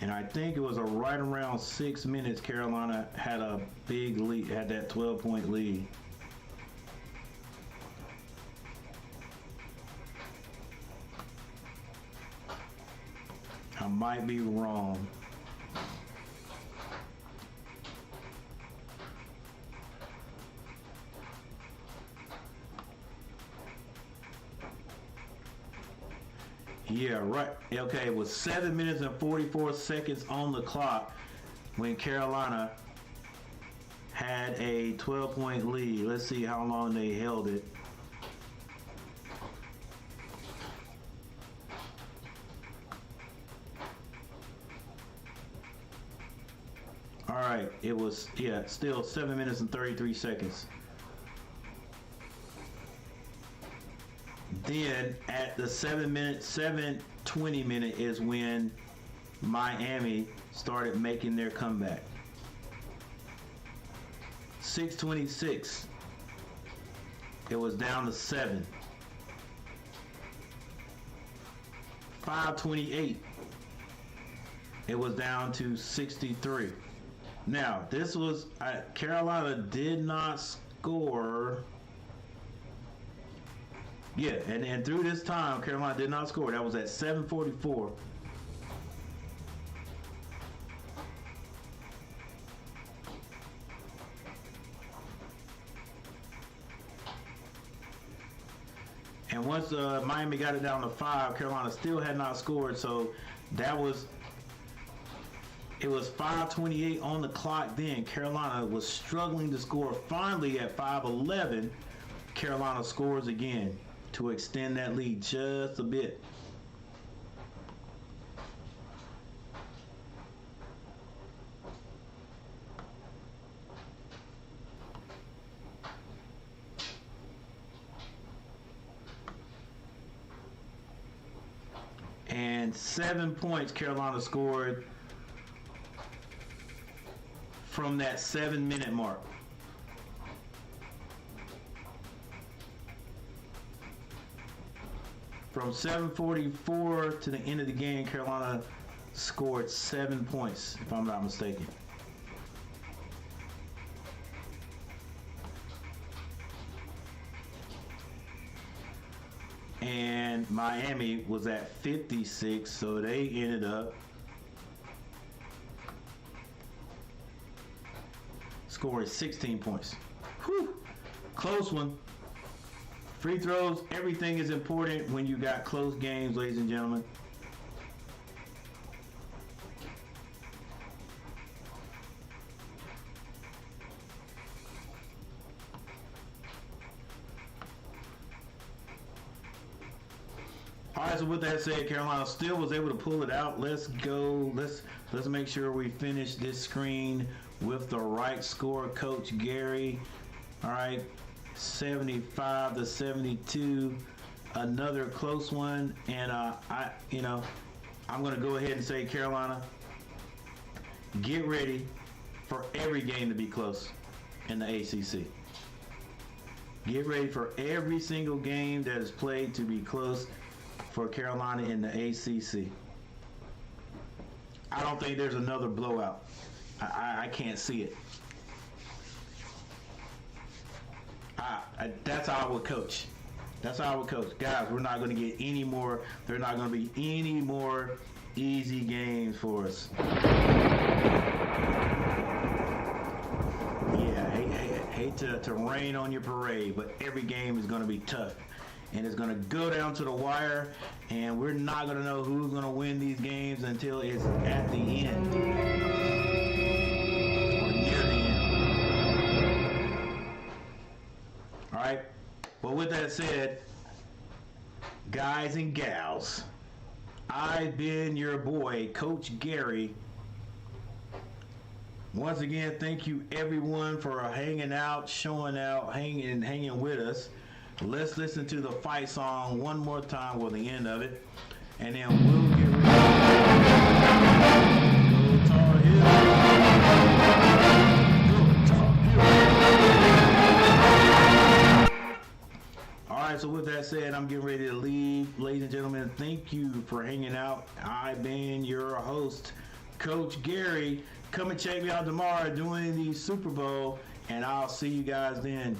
And I think it was right around 6 minutes Carolina had a big lead, had that 12-point lead. I might be wrong. Yeah, right. Okay, it was 7 minutes and 44 seconds on the clock when Carolina had a 12-point lead. Let's see how long they held it. All right, it was, still 7 minutes and 33 seconds. Then at the 7:20 minute is when Miami started making their comeback. 6:26. It was down to 7. 5:28. It was down to 63. Now, this was Carolina did not score. Yeah, and through this time, Carolina did not score. That was at 7:44. And once Miami got it down to 5, Carolina still had not scored. So it was 5:28 on the clock then. Carolina was struggling to score. Finally, at 5:11, Carolina scores again to extend that lead just a bit. And 7 points Carolina scored from that 7-minute mark. From 7:44 to the end of the game, Carolina scored 7 points, if I'm not mistaken. And Miami was at 56, so they ended up scoring 16 points. Whew. Close one. Free throws, everything is important when you got close games, ladies and gentlemen. All right, so with that said, Carolina still was able to pull it out. Let's go. Let's make sure we finish this screen with the right score, Coach Gary. All right, 75-72. Another close one, and I'm going to go ahead and say, Carolina, get ready for every game to be close in the ACC. Get ready for every single game that is played to be close for Carolina in the ACC. I don't think there's another blowout. I can't see it. That's how I would coach. That's how I would coach. Guys, we're not going to get any more. There's not going to be any more easy games for us. Yeah, hate to rain on your parade, but every game is going to be tough. And it's going to go down to the wire, and we're not going to know who's going to win these games until it's at the end. Or near the end. All right? Well, with that said, guys and gals, I've been your boy, Coach Gary. Once again, thank you everyone for hanging out, showing out, hanging with us. Let's listen to the fight song one more time, well, the end of it, and then we'll get ready. Go Tar Heels. Go Tar Heels. All right, so with that said, I'm getting ready to leave. Ladies and gentlemen, thank you for hanging out. I've been your host, Coach Gary. Come and check me out tomorrow doing the Super Bowl, and I'll see you guys then.